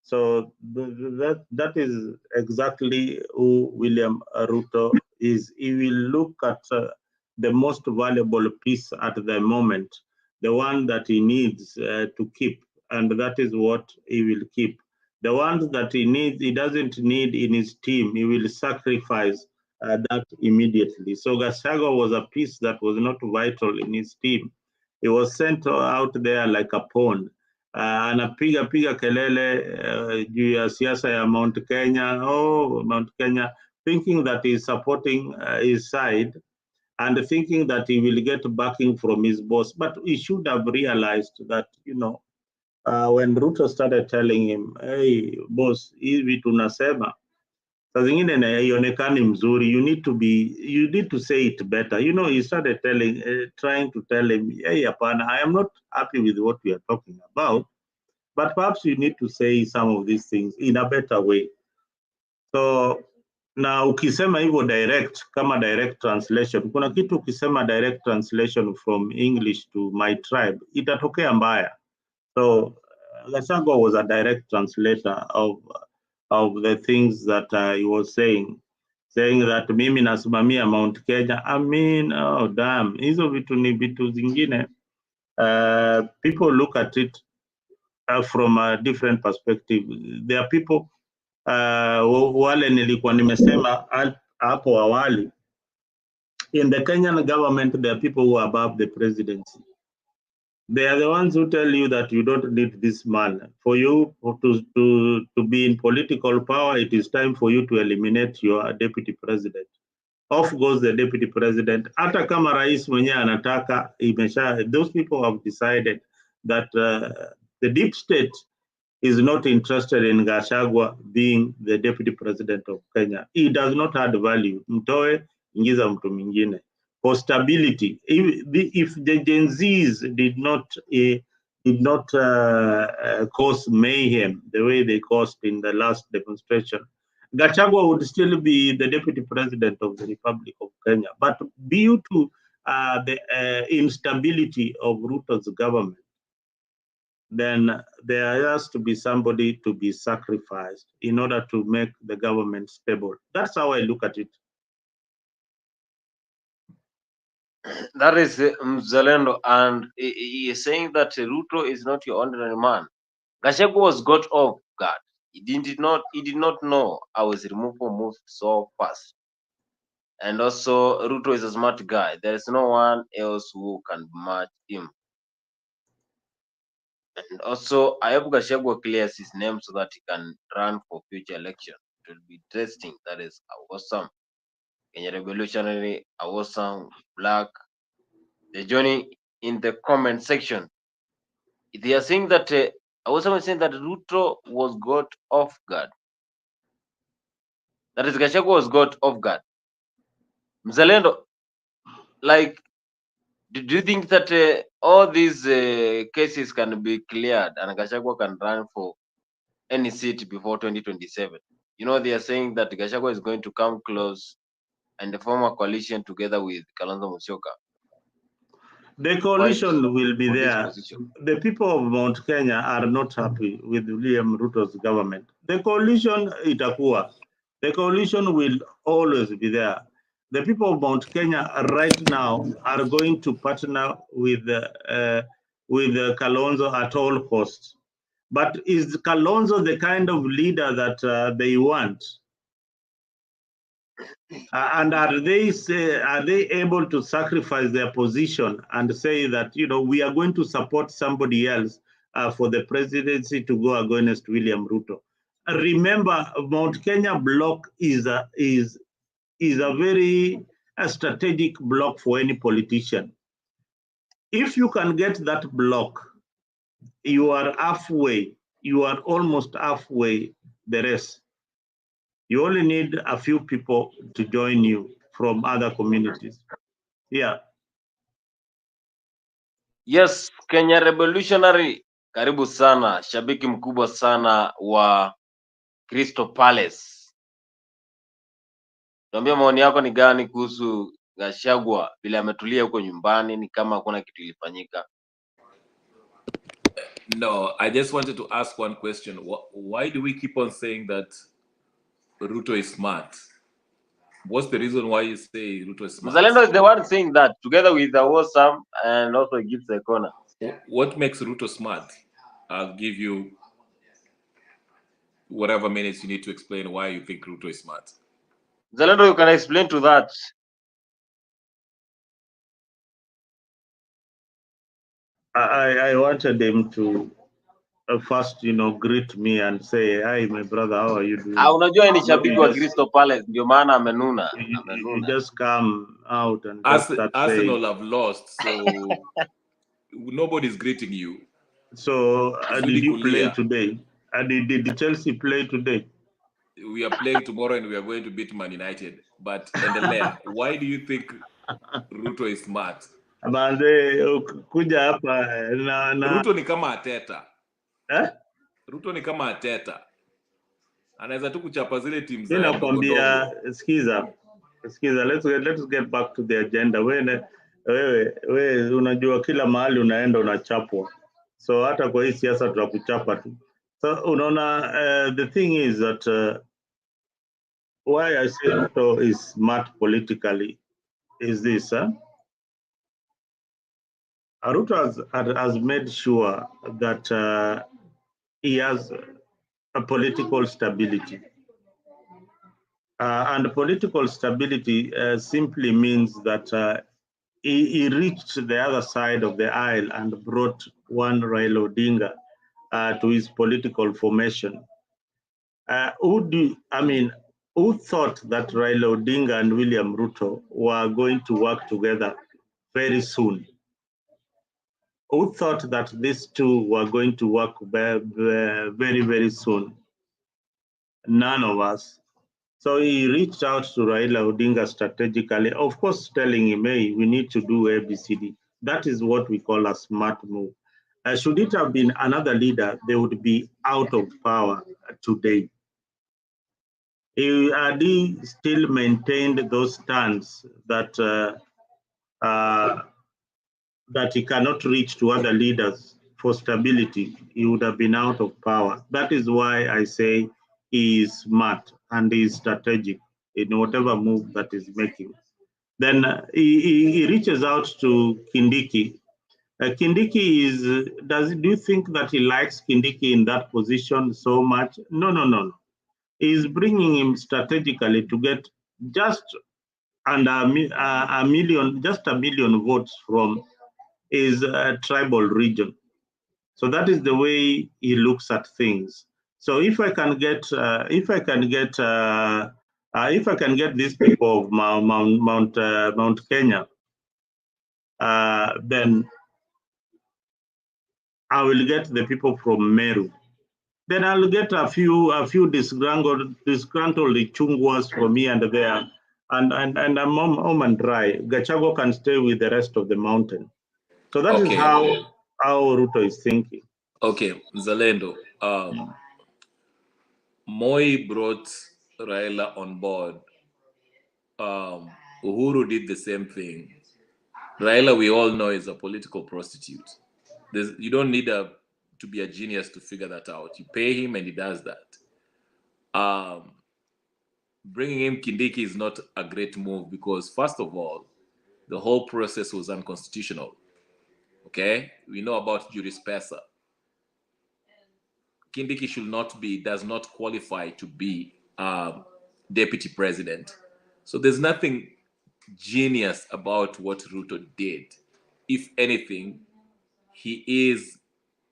So that is exactly who William Ruto is. He will look at the most valuable piece at the moment, the one that he needs to keep, and that is what he will keep. The ones that he doesn't need in his team, he will sacrifice that immediately. So Gachagua was a piece that was not vital in his team. He was sent out there like a pawn. Anapiga piga kelele juu ya siasa ya Mount Kenya, Mount Kenya, thinking that he's supporting his side and thinking that he will get backing from his boss. But he should have realized that, when Ruto started telling him, hey, boss, hivi tunasema, saa zingine haionekani mzuri, you need to say it better. He started trying to tell him, hey, hapana, I am not happy with what we are talking about, but perhaps you need to say some of these things in a better way. So na ukisema hivyo direct, kama direct translation, kuna kitu ukisema direct translation from English to my tribe, itatokea mbaya. So Gachagua was a direct translator of the things that he was saying that mimi nasimamia Mount Kenya. I mean, oh damn, hizo vitu ni vitu zingine. People look at it from a different perspective. There are people wale nilikuwa nimesema hapo awali. In the Kenyan government, there are people who are above the presidency. They are the ones who tell you that you don't need this man. For you to be in political power, it is time for you to eliminate your deputy president. Off goes the deputy president. Hata kama rais mwenyewe anataka, those people have decided that the deep state is not interested in Gachagua being the deputy president of Kenya. He does not add value. Mtoe, ingiza mtu mwingine. For stability, if the Gen Zs did not cause mayhem the way they caused in the last demonstration, Gachagua would still be the deputy president of the Republic of Kenya. But due to the instability of Ruto's government, then there has to be somebody to be sacrificed in order to make the government stable. That's how I look at it. That is Mzalendo, and he is saying that Ruto is not your ordinary man. Gachagua was got off guard. He did not know I was removed so fast. And also, Ruto is a smart guy. There is no one else who can match him. And also, I hope Gachagua clears his name so that he can run for future election. It will be interesting. That is awesome. Kenya Revolutionary, awesome, Black. The journey in the comment section. They are saying that awesome is saying that Ruto was got off guard. That is Gachagua was got off guard. Mzalendo, like, do you think that all these cases can be cleared and Gachagua can run for any seat before 2027? They are saying that Gachagua is going to come close and form a coalition together with Kalonzo Musyoka. The coalition will be there. The people of Mount Kenya are not happy with William Ruto's government. The coalition itakuwa. The coalition will always be there. The people of Mount Kenya right now are going to partner with Kalonzo at all costs. But is Kalonzo the kind of leader that they want? And are they able to sacrifice their position and say that, you know, we are going to support somebody else for the presidency to go against William Ruto? Remember, Mount Kenya block is a very strategic block for any politician. If you can get that block, you are halfway. You are almost halfway the race. You only need a few people to join you from other communities. Yeah. Yes, Kenya Revolutionary, karibu sana, shabiki mkubwa sana wa Crystal Palace. Tuambie maoni yako ni gani kuhusu Gachagua vile ametulia huko nyumbani, ni kama hakuna kitu ilifanyika. No, I just wanted to ask one question. Why do we keep on saying that Ruto is smart? What's the reason why you say Ruto is smart? Mzalendo is the one saying that, together with the Awesome and also Gibbs Ekona. What makes Ruto smart? I'll give you whatever minutes you need to explain why you think Ruto is smart. Mzalendo, you can explain to that. I wanted him to first, you know, greet me and say, hi, my brother, how are you doing? Unajua ni shabiki wa Crystal Palace, ndio maana amenuna. You just come out and just start Arsenal saying. have lost, so nobody's greeting you. So did you play today? Did Chelsea play today? We are playing tomorrow and we are going to beat Man United. But endelea, why do you think Ruto is smart? Kuja hapa na Ruto ni kama Ateta. Eh? Ruto ni kama Ateta. Anaweza tu kuchapa zile timu za ninakwambia, sikiza, let's get back to the agenda. Wewe unajua kila mahali unaenda unachapwa, so hata kwa hii siasa tutakuchapa tu. So unaona, the thing is that why I say Ruto is smart politically is this, Ruto has made sure that he has a political stability. And political stability simply means that he reached the other side of the aisle and brought one Raila Odinga to his political formation. Who thought that Raila Odinga and William Ruto were going to work together very soon? Who thought that these two were going to work very, very soon? None of us. So he reached out to Raila Odinga strategically, of course, telling him, hey, we need to do ABCD. That is what we call a smart move. Should it have been another leader, they would be out of power today. Had he still maintained those stands that that he cannot reach to other leaders for stability, he would have been out of power. That is why I say he is smart and he is strategic in whatever move that he's making. Then he reaches out to Kindiki. Kindiki do you think that he likes Kindiki in that position so much? No. He's bringing him strategically to get just under a million votes from his tribal region. So that is the way he looks at things. So if I can get these people of Mount Kenya, then I will get the people from Meru. Then I'll get a few disgruntled Chungwas from here and there, and I'm home and dry. Gachagua can stay with the rest of the mountain. So that is how Ruto is thinking. Okay, Zalendo. Moi brought Raila on board. Uhuru did the same thing. Raila, we all know, is a political prostitute. You don't need to be a genius to figure that out. You pay him and he does that. Bringing in Kindiki is not a great move because, first of all, the whole process was unconstitutional. Okay? We know about juris pesa. Kindiki does not qualify to be deputy president. So there's nothing genius about what Ruto did. If anything, he is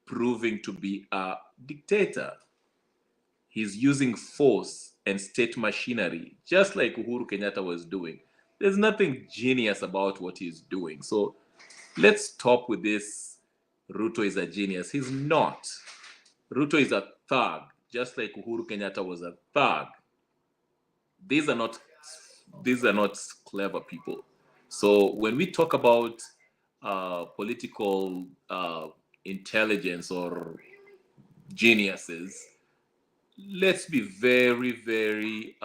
proving to be a dictator. He's using force and state machinery, just like Uhuru Kenyatta was doing. There's nothing genius about what he's doing. So let's stop with this. Ruto is a genius. He's not. Ruto is a thug, just like Uhuru Kenyatta was a thug. These are not clever people. So when we talk about political intelligence or geniuses, let's be very, very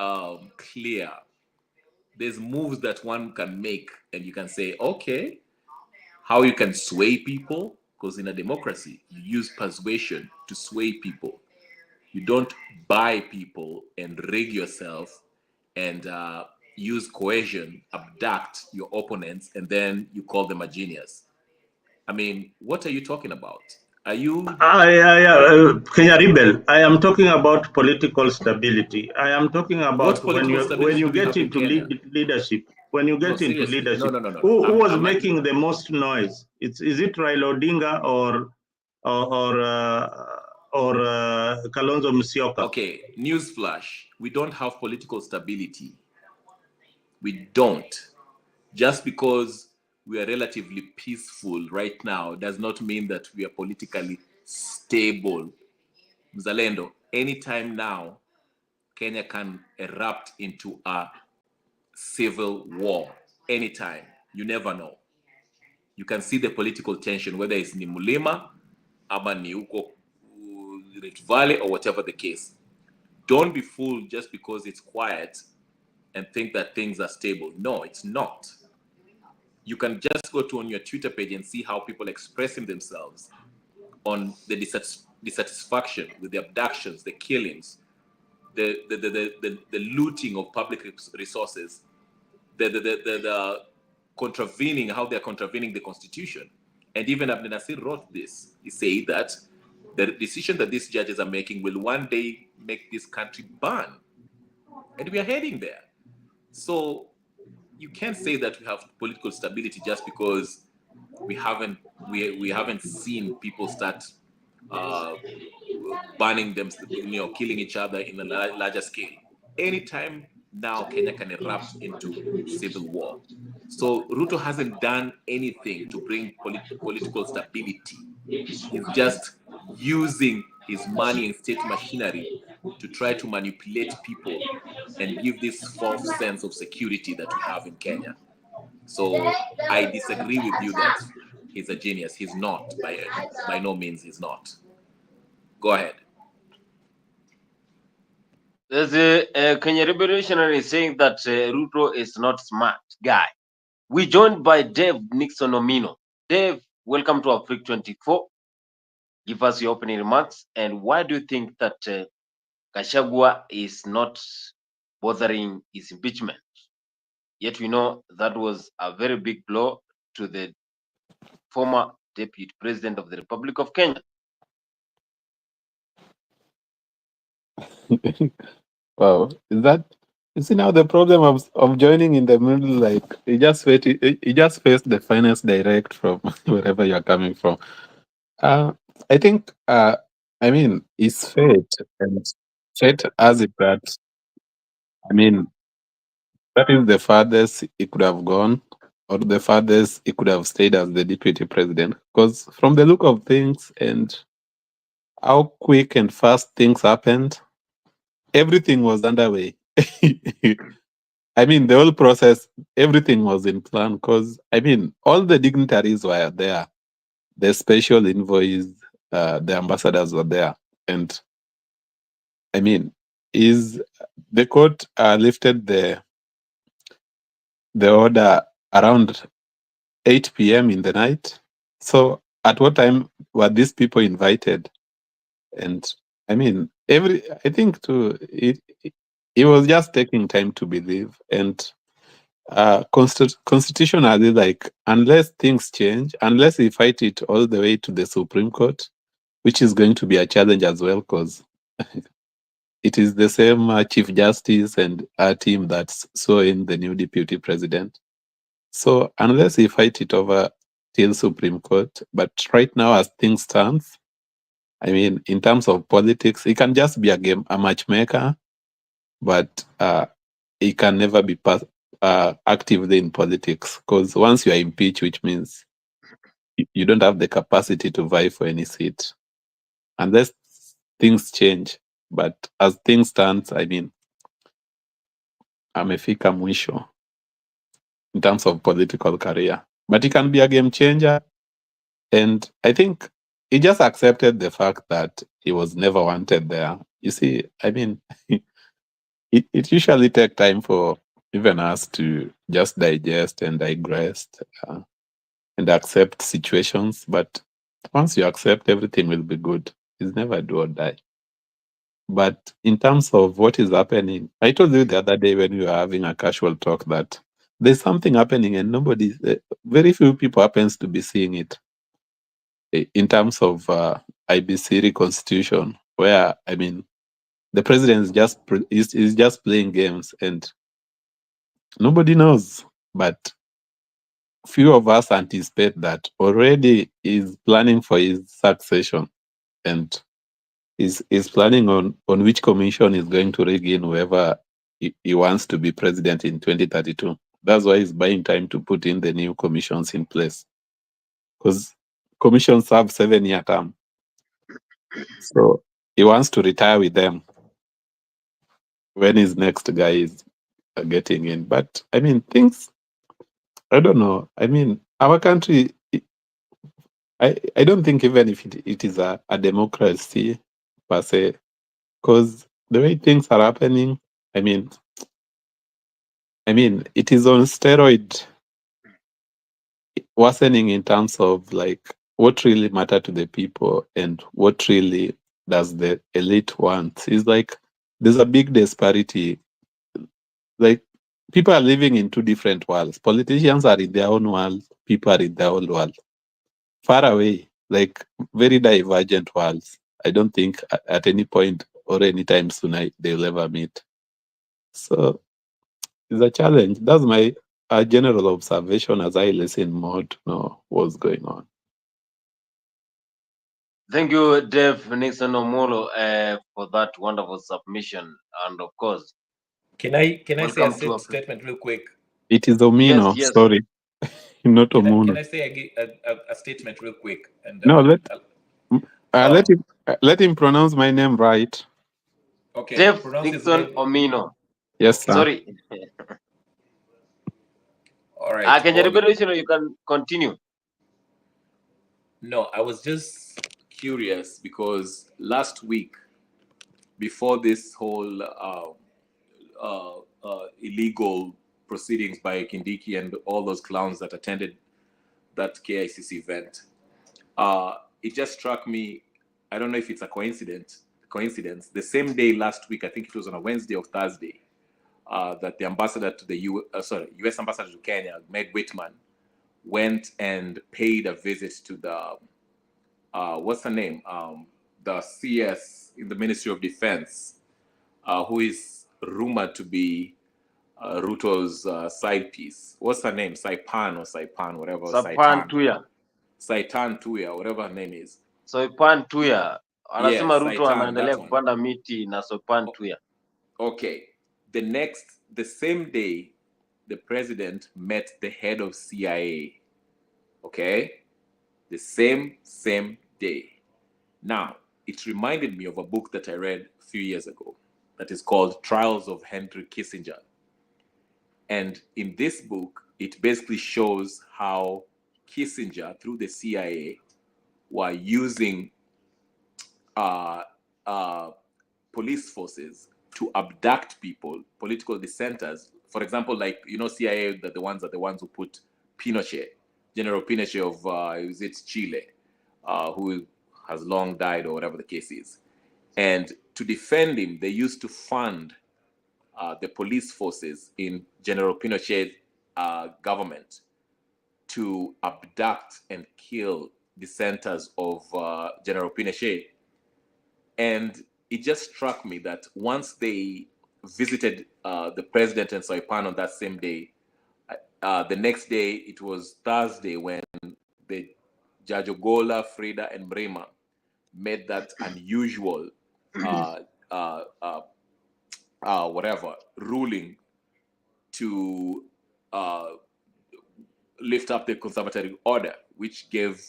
clear. There's moves that one can make, and you can say, okay, how you can sway people, because in a democracy, you use persuasion to sway people. You don't buy people and rig yourself and use coercion, abduct your opponents, and then you call them a genius. I mean, what are you talking about? Are you? Kenya Rebel, I am talking about political stability. I am talking about when you get into leadership. When you get into leadership, no. Who was making the most noise? Is it Raila Odinga or Kalonzo Musyoka? Okay, newsflash: we don't have political stability. We don't. Just because we are relatively peaceful right now does not mean that we are politically stable. Mzalendo, anytime now, Kenya can erupt into a civil war. Anytime. You never know. You can see the political tension, whether it's ni Mulima, ama ni uko Rift Valley, or whatever the case. Don't be fooled just because it's quiet and think that things are stable. No, it's not. You can just go on your Twitter page and see how people expressing themselves on the dissatisfaction with the abductions, the killings, the looting of public resources, the contravening, how they're contravening the constitution. And even Abdel Nasir wrote this. He said that the decision that these judges are making will one day make this country burn. And we are heading there. So you can't say that we have political stability just because we haven't seen people start burning them, killing each other in a larger scale. Anytime now, Kenya can erupt into civil war. So Ruto hasn't done anything to bring political stability. He's just using his money and state machinery to try to manipulate people and give this false sense of security that we have in Kenya. So I disagree with you that he's a genius. He's not. By no means, he's not. Go ahead. There's a Kenya revolutionary saying that Ruto is not smart guy. We joined by Dave Nixon Omino. Dave, welcome to Africa 24. Give us your opening remarks. And why do you think that Gachagua is not bothering his impeachment? Yet we know that was a very big blow to the former deputy president of the Republic of Kenya. Wow, you see now the problem of joining in the middle, like you just face the finance direct from wherever you're coming from. I think I mean it's fate, and fate has it that I mean that is the farthest it could have gone, or the farthest it could have stayed as the deputy president. Because from the look of things and how quick and fast things happened, everything was underway. I mean, the whole process, everything was in plan because, I mean, all the dignitaries were there. The special envoys, the ambassadors were there. And, I mean, the court lifted the order around 8 p.m. in the night. So at what time were these people invited? And, I mean, I think too, it was just taking time to believe. And constitutionally, like, unless things change, unless we fight it all the way to the Supreme Court, which is going to be a challenge as well because it is the same Chief Justice and our team that's in the new Deputy President. So unless he fight it over till Supreme Court, but right now as things stand, I mean, in terms of politics, he can just be a matchmaker, but he can never be actively in politics because once you are impeached, which means you don't have the capacity to vie for any seat unless things change. But as things stand, I mean, amefika mwisho in terms of political career. But he can be a game changer. And I think he just accepted the fact that he was never wanted there. You see, I mean, it usually takes time for even us to just digest and digress and accept situations. But once you accept, everything will be good. It's never do or die. But in terms of what is happening, I told you the other day when we were having a casual talk that there's something happening and very few people happens to be seeing it in terms of IBC reconstitution, where, I mean, the president is just playing games and nobody knows. But few of us anticipate that already is planning for his succession and is planning on which commission is going to rig in whoever he wants to be president in 2032. That's why he's buying time to put in the new commissions in place, because commissions have 7-year term. So he wants to retire with them when his next guy is getting in. But I mean, I don't know. I mean, our country, I don't think even if it is a democracy per se, because the way things are happening, I mean, it is on steroid worsening in terms of like what really matter to the people and what really does the elite want. It's like there's a big disparity. Like people are living in two different worlds. Politicians are in their own world, people are in their own world. Far away, like very divergent worlds. I don't think at any point or any time soon they'll ever meet. So it's a challenge. That's my general observation as I listen more to know what's going on. Thank you, Dave Nixon Omolo, for that wonderful submission. And of course, Can I say a welcome to statement real quick? It is Omino, Yes. sorry, not Can Omuno. I say a statement real quick? And No, let him pronounce my name right. okay, Dave pronounce his Nixon name. Omino. Yes, sir. Sorry. All right. Can you can continue. No, I was just curious because last week, before this whole illegal proceedings by Kindiki and all those clowns that attended that KICC event, it just struck me. I don't know if it's a coincidence. The same day last week, I think it was on a Wednesday or Thursday, that the ambassador to the U.S. ambassador to Kenya, Meg Whitman, went and paid a visit to the what's her name? The CS in the Ministry of Defense, who is rumored to be Ruto's side piece. What's her name? Saipan, whatever. Saipan Tuya. Saipan Tuya, whatever her name is. Saipan Tuya. Anasema Yes, Ruto anaendelea kupanda miti na Saipan Tuya. Okay. The same day, the president met the head of CIA. Okay? The same day. Now, it reminded me of a book that I read a few years ago that is called Trials of Henry Kissinger. And in this book, it basically shows how Kissinger, through the CIA, were using police forces to abduct people, political dissenters. For example, like, CIA, the ones who put Pinochet, General Pinochet of, Chile, who has long died or whatever the case is. And to defend him, they used to fund the police forces in General Pinochet's government to abduct and kill dissenters of General Pinochet. And it just struck me that once they visited the president and Saipan on that same day, the next day, it was Thursday, when the Jajogola, Frida, and Mrema made that unusual whatever ruling to lift up the conservative order, which gave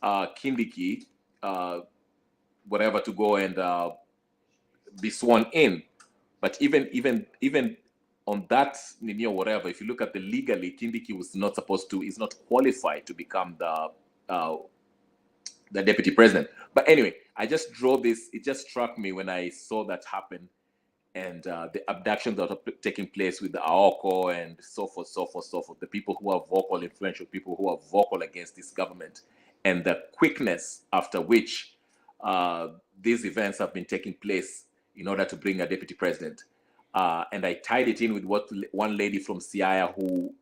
Kindiki whatever to go and be sworn in. But even on that nini or whatever, if you look at the legally, Kindiki was not supposed to, is not qualified to become the deputy president. But anyway, I just draw this. It just struck me when I saw that happen, and the abductions that are taking place with the Aoko and so forth, so forth, so forth. The people who are vocal, influential people who are vocal against this government, and the quickness after which these events have been taking place in order to bring a deputy president. And I tied it in with what one lady from Siaya who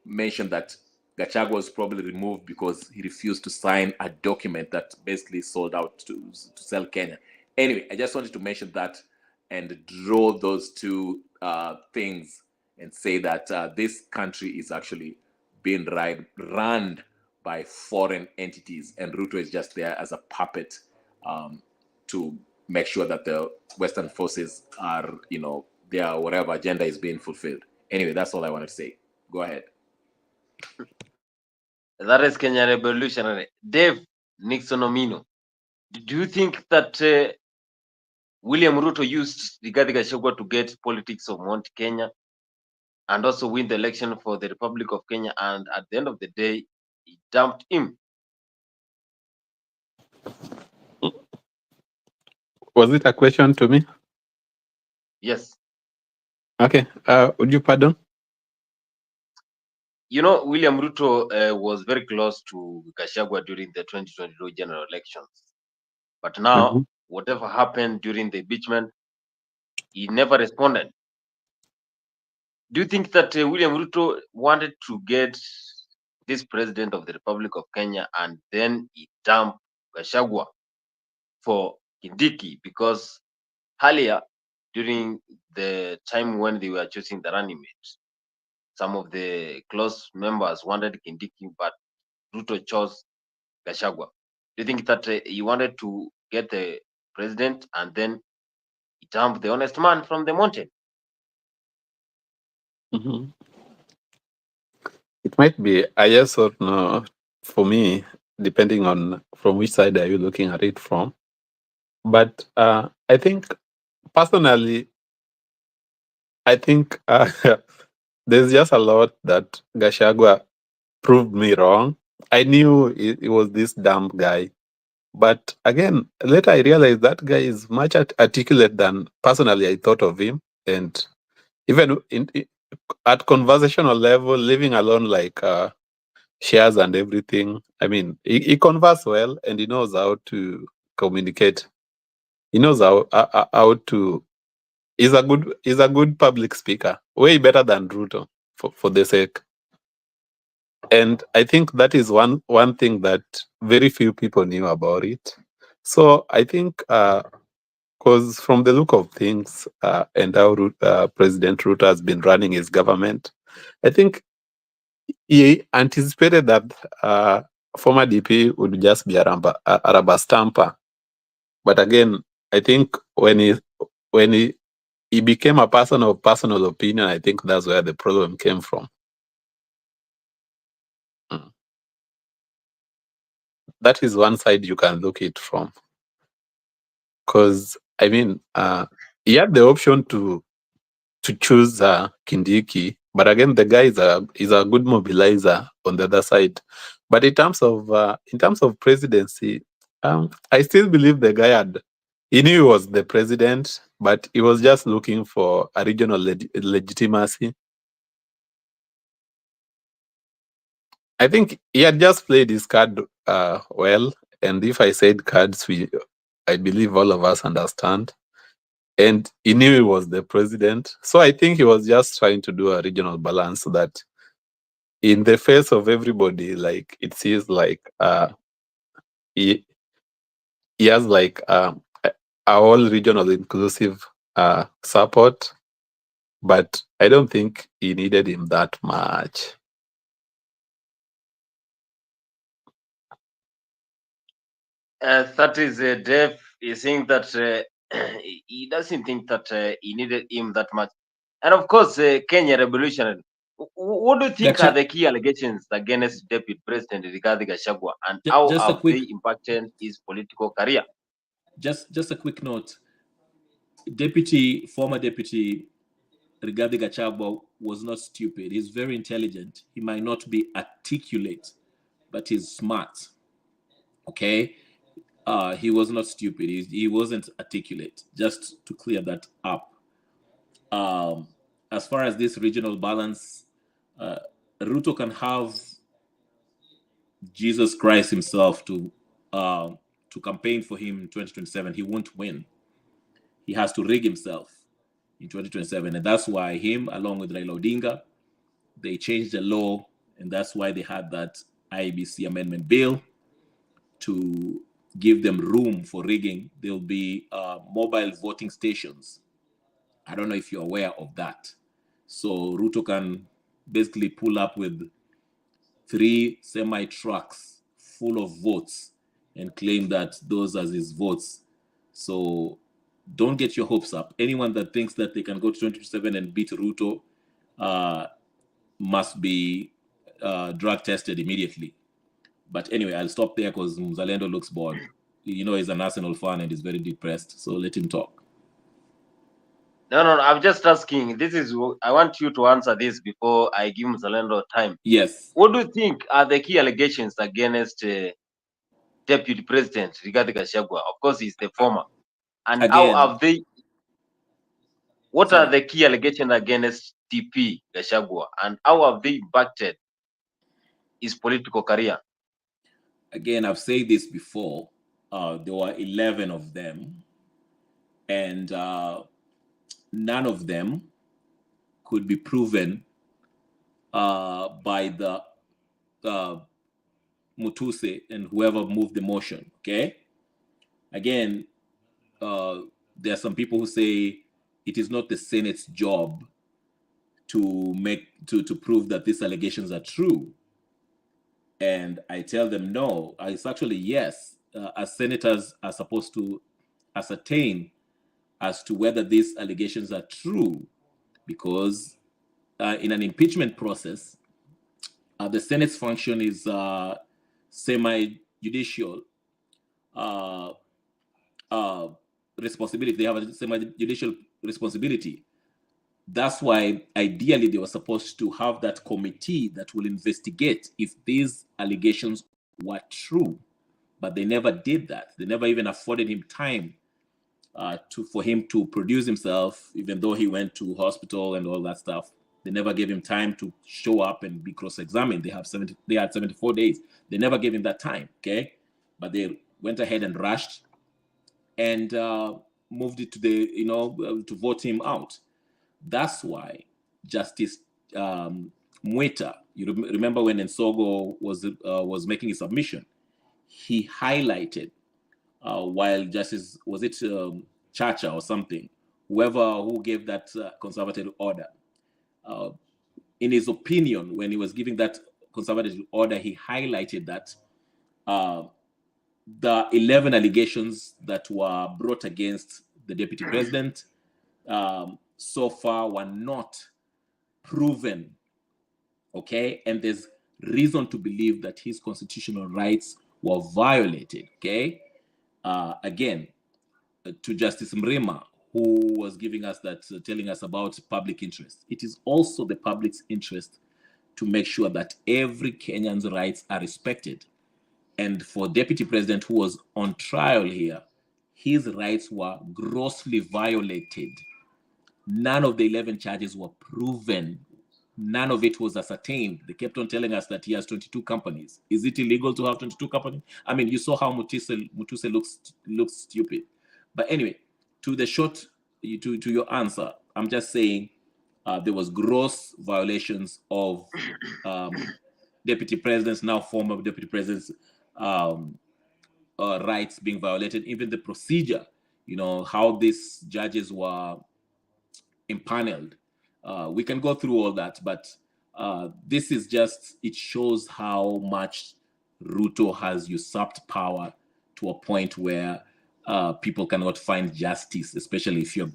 mentioned that Gachagua was probably removed because he refused to sign a document that basically sold out to sell Kenya. Anyway, I just wanted to mention that and draw those two things and say that this country is actually being run by foreign entities, and Ruto is just there as a puppet to make sure that the Western forces are, their whatever agenda is being fulfilled. Anyway, that's all I wanted to say. Go ahead. That is Kenya revolutionary. Dave Nixon Omino, do you think that William Ruto used Rigathi Gachagua to get politics of Mount Kenya and also win the election for the Republic of Kenya, and at the end of the day, he dumped him? Was it a question to me? Yes. Okay. Would you pardon? William Ruto was very close to Gachagua during the 2022 general elections. But now, whatever happened during the impeachment, he never responded. Do you think that William Ruto wanted to get this president of the Republic of Kenya and then he dumped Gachagua for Kindiki? Because earlier, during the time when they were choosing the running mate, some of the close members wanted Kindiki, but Ruto chose Gachagua. Do you think that he wanted to get the president and then he dumped the honest man from the mountain? It might be a yes or no for me, depending on from which side are you looking at it from. But I think personally, there's just a lot that Gachagua proved me wrong. I knew he was this dumb guy. But again, later I realized that guy is much articulate than personally I thought of him. And even at conversational level, living alone like shares and everything. I mean, he converses well and he knows how to communicate. He knows how to. He's a good public speaker, way better than Ruto for the sake. And I think that is one thing that very few people knew about it. So I think, because from the look of things and how President Ruto has been running his government, I think he anticipated that former DP would just be a rubber stamper. But again, I think when he became a person of personal opinion, I think that's where the problem came from. That is one side you can look it from. Because, I mean, he had the option to choose Kindiki, but again, the guy is a good mobilizer on the other side. But in terms of presidency, I still believe the guy he knew he was the president, but he was just looking for a regional legitimacy. I think he had just played his card well, and if I said cards, I believe all of us understand. And he knew he was the president. So I think he was just trying to do a regional balance so that in the face of everybody, like it seems like he has like a whole regional inclusive support, but I don't think he needed him that much. That is Dave is saying that he doesn't think that he needed him that much. And of course, Kenya revolutionary. What do you think are the key allegations against Deputy President Rigathi Gachagua, and how Just a have quick, they impacted his political career? just a quick note. Former deputy Rigathi Gachagua was not stupid. He's very intelligent. He might not be articulate, but he's smart. Okay, he was not stupid. He wasn't articulate. Just to clear that up. As far as this regional balance, Ruto can have Jesus Christ himself to campaign for him in 2027. He won't win. He has to rig himself in 2027, and that's why him, along with Raila Odinga, they changed the law, and that's why they had that IEBC amendment bill to give them room for rigging. There'll be mobile voting stations. I don't know if you're aware of that. So Ruto can basically pull up with 3 semi-trucks full of votes and claim that those are his votes. So don't get your hopes up. Anyone that thinks that they can go to 2027 and beat Ruto must be drug tested immediately. But anyway, I'll stop there because Mzalendo looks bored. You know, he's an Arsenal fan and he's very depressed. So let him talk. No, I'm just asking. I want you to answer this before I give Mzalendo time. Yes. What do you think are the key allegations against Deputy President Rigathi Gachagua? Of course, he's the former. And Again, how have they? What sorry. are the key allegations against DP Gachagua, and how have they impacted his political career? Again, I've said this before. There were 11 of them, and none of them could be proven by the Mutuse and whoever moved the motion. Okay. Again, there are some people who say it is not the Senate's job to prove that these allegations are true. And I tell them no. It's actually yes. As senators are supposed to ascertain as to whether these allegations are true, because in an impeachment process, the Senate's function is semi-judicial responsibility. They have a semi-judicial responsibility. That's why ideally they were supposed to have that committee that will investigate if these allegations were true, but they never did that. They never even afforded him time for him to produce himself, even though he went to hospital and all that stuff. They never gave him time to show up and be cross-examined. They had 74 days. They never gave him that time, okay? But they went ahead and rushed and moved it to to vote him out. That's why Justice Mwita, you remember when Nsogo was making his submission, he highlighted while Justice, was it Chacha or something, who gave that conservative order, in his opinion, when he was giving that conservative order, he highlighted that the 11 allegations that were brought against the deputy president so far were not proven, okay? And there's reason to believe that his constitutional rights were violated, okay? Again, to Justice Mrema, who was giving us that, telling us about public interest. It is also the public's interest to make sure that every Kenyan's rights are respected. And for Deputy President who was on trial here, his rights were grossly violated. None of the 11 charges were proven. None of it was ascertained. They kept on telling us that he has 22 companies. Is it illegal to have 22 companies? I mean, you saw how Mutuse looks stupid. But anyway, to your answer, I'm just saying there was gross violations of deputy presidents, now former deputy presidents, rights being violated, even the procedure, how these judges were impaneled. We can go through all that, but this is just, it shows how much Ruto has usurped power to a point where people cannot find justice, especially if you're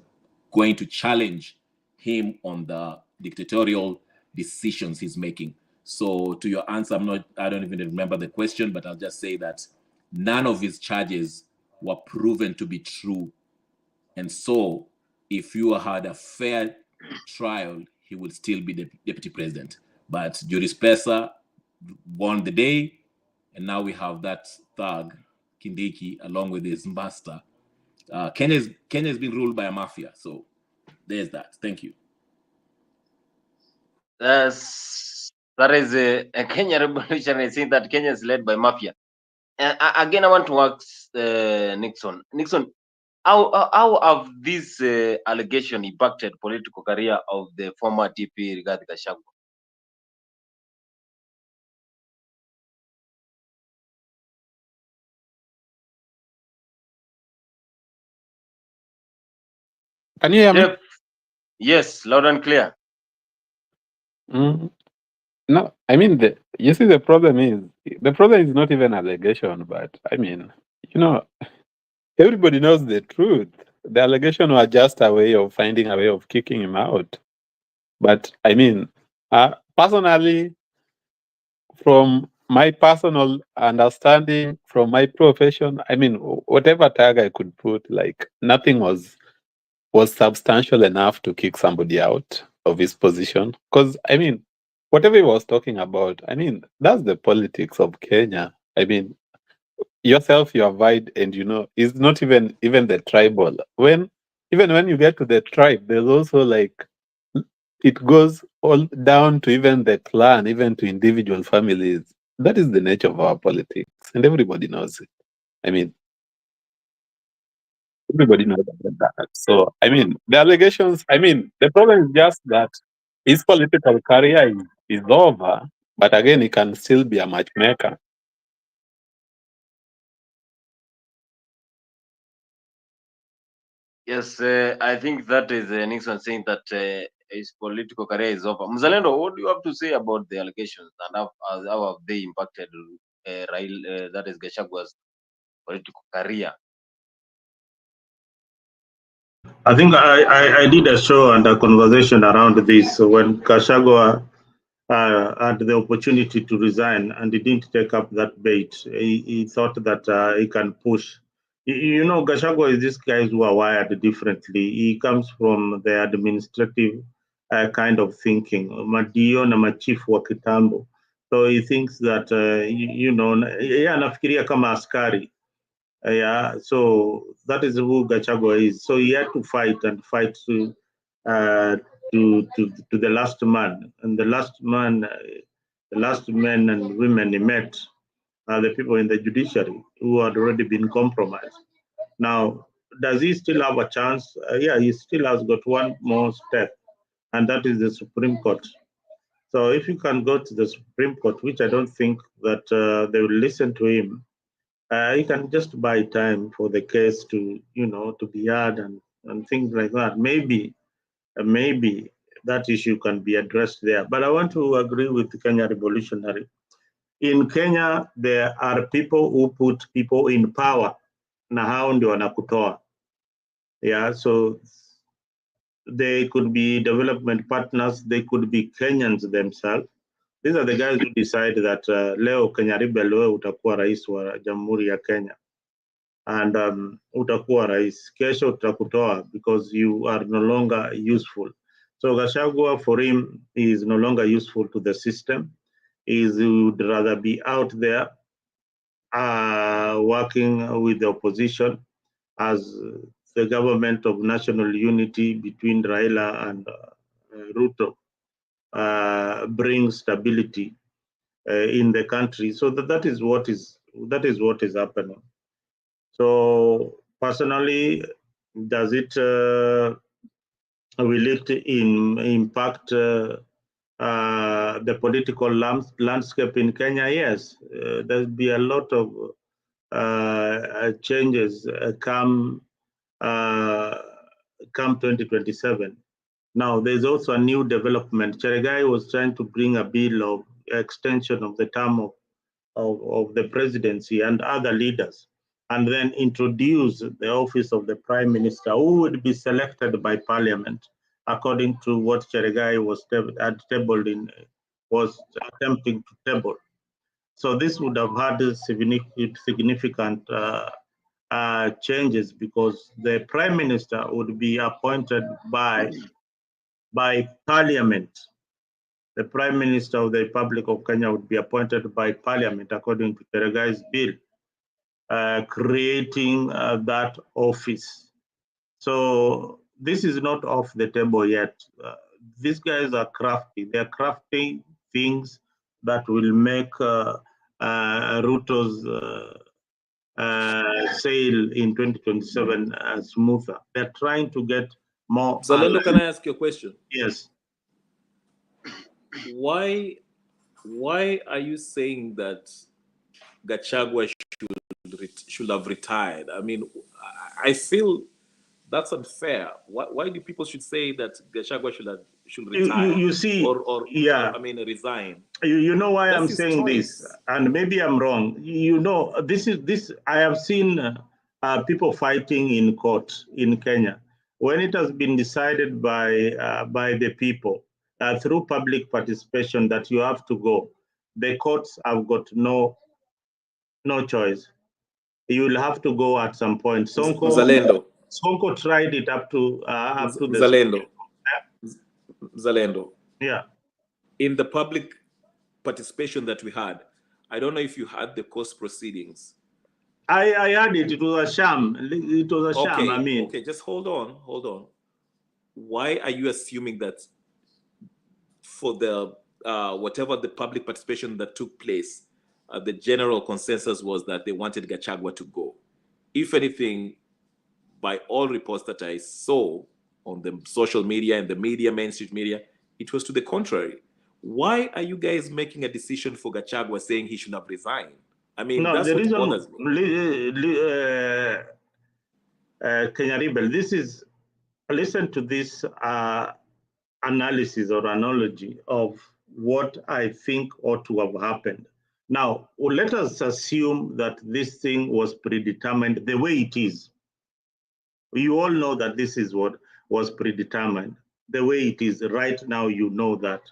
going to challenge him on the dictatorial decisions he's making. So to your answer, I don't even remember the question, but I'll just say that none of his charges were proven to be true. And so if you had a fair trial, he would still be the deputy president. But Juris Pesa won the day, and now we have that thug, Kindiki, along with his master. Kenya's been ruled by a mafia, so there's that. Thank you. That is a Kenya revolutionary saying that Kenya is led by mafia. Again, I want to ask Nixon. Nixon, how have this allegation impacted political career of the former TP Rigathi Gachagua? Can you hear me? Jeff, yes, loud and clear. No, I mean, you see, the problem is not even allegation, but I mean, everybody knows the truth. The allegation was just a way of finding a way of kicking him out. But I mean, personally, from my personal understanding, from my profession, I mean, whatever tag I could put, like nothing was substantial enough to kick somebody out of his position. Because I mean, whatever he was talking about, I mean, that's the politics of Kenya. I mean, yourself, you avoid, and it's not even the tribal. Even when you get to the tribe, there's also like, it goes all down to even the clan, even to individual families. That is the nature of our politics, and everybody knows it. I mean, everybody knows that. So, I mean, the allegations, I mean, the problem is just that his political career is over, but again, he can still be a matchmaker. Yes, I think that is Nixon saying that his political career is over. Mzalendo, what do you have to say about the allegations and how have they impacted that is Gachagua's political career? I think I did a show and a conversation around this when Gachagua had the opportunity to resign and he didn't take up that bait. He thought that he can push. Gachagua is these guys who are wired differently. He comes from the administrative kind of thinking, madio na machifu wa kitambo. So he thinks that, anafikiria kama askari. Yeah, so that is who Gachagua is. So he had to fight and fight to the last man, and the last men and women he met are the people in the judiciary who had already been compromised. Now, does he still have a chance? Yeah, he still has got one more step, and that is the Supreme Court. So if you can go to the Supreme Court, which I don't think that they will listen to him, you can just buy time for the case to be heard and things like that. Maybe that issue can be addressed there. But I want to agree with the Kenya Revolutionary. In Kenya, there are people who put people in power na hao ndio wanakutoa. Yeah, so they could be development partners, they could be Kenyans themselves. These are the guys who decide that leo Kenya Rebel utakuwa rais wa Jamhuri ya Kenya. And utakuwa rais, kesho tutakutoa because you are no longer useful. So Gachagua, for him, is no longer useful to the system. He would rather be out there working with the opposition as the government of national unity between Raila and Ruto brings stability in the country. So that is what is happening. So personally, does it will it impact the political landscape in Kenya? Yes, there'll be a lot of changes come 2027. Now, there's also a new development. Cheregai was trying to bring a bill of extension of the term of the presidency and other leaders, and then introduce the office of the prime minister, who would be selected by parliament, according to what Cheregai was attempting to table. So this would have had significant changes, because the prime minister would be appointed by parliament. The prime minister of the Republic of Kenya would be appointed by parliament, according to Cheregai's bill, creating that office. So this is not off the table yet. These guys are crafty. They're crafting things that will make Ruto's sail in 2027 smoother. They're trying to get more. Zalendo, can I ask you a question? Yes. Why are you saying that Gachagua should have retired? I mean, I feel that's unfair. Why do people should say that Gachagua should retire? You see, or yeah, I mean, resign. You know why That's I'm his saying choice. this, and maybe I'm wrong. You know, this. I have seen people fighting in court in Kenya when it has been decided by the people through public participation that you have to go. The courts have got no choice. You will have to go at some point. Zalendo tried it up to the Zalendo. Zalendo. Yeah. In the public participation that we had, I don't know if you had the court proceedings. I had it. It was a sham. It was a sham. I mean, okay, just hold on. Why are you assuming that for the whatever the public participation that took place, the general consensus was that they wanted Gachagua to go? If anything, by all reports that I saw on the social media and the mainstream media, it was to the contrary. Why are you guys making a decision for Gachagua, saying he should have resigned? I mean, no, that's the what reason, bothers me. Kenya Rebel, listen to this analysis or analogy of what I think ought to have happened. Now, let us assume that this thing was predetermined the way it is. You all know that this is what was predetermined. The way it is right now, you know that.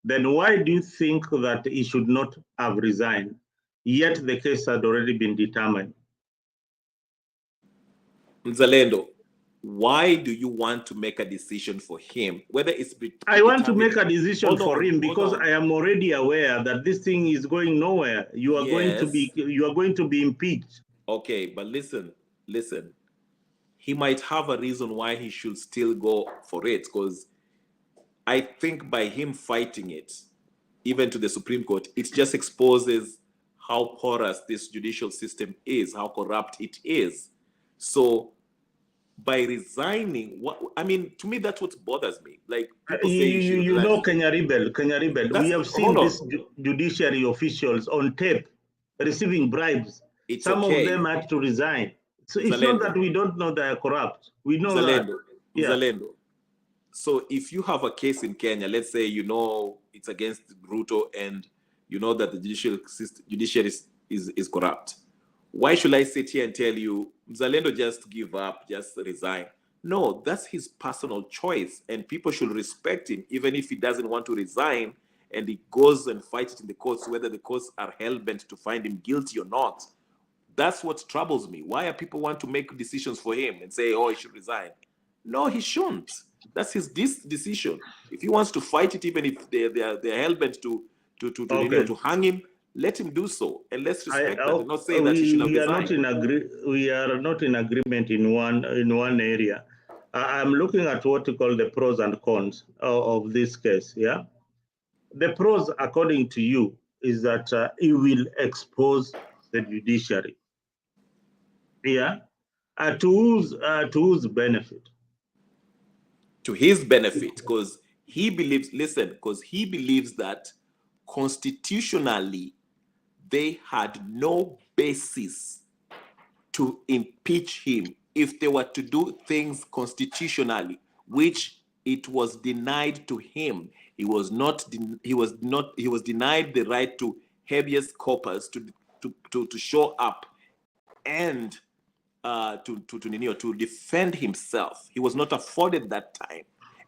Then why do you think that he should not have resigned? Yet the case had already been determined. Zalendo, why do you want to make a decision for him? Whether it's I want to make a decision for him because I am already aware that this thing is going nowhere. You are going to be impeached. Okay, but listen. He might have a reason why he should still go for it, because I think by him fighting it, even to the Supreme Court, it just exposes how porous this judicial system is, how corrupt it is. So by resigning, to me, that's what bothers me. Like, people say you know, Kenya Rebel, we have seen these judiciary officials on tape receiving bribes. Some of them had to resign. So it's Zalendo. Not that we don't know they are corrupt. We know Zalendo. that. Yeah. Zalendo. So if you have a case in Kenya, let's say it's against Ruto and you know that the judiciary is corrupt, why should I sit here and tell you, Zalendo, just give up, just resign? No, that's his personal choice, and people should respect him, even if he doesn't want to resign and he goes and fights it in the courts, whether the courts are hell-bent to find him guilty or not. That's what troubles me. Why are people want to make decisions for him and say, oh, he should resign? No, he shouldn't. That's his decision. If he wants to fight it, even if they're hell-bent to hang him, let him do so, and let's respect that and not say that he should have resigned. We are not in agreement in one area. I'm looking at what you call the pros and cons of this case. Yeah, the pros, according to you, is that it will expose the judiciary. Yeah, to whose benefit? to his benefit, because he believes, because he believes that constitutionally they had no basis to impeach him if they were to do things constitutionally, which it was denied to him. He was denied the right to habeas corpus to show up and to defend himself. He was not afforded that time,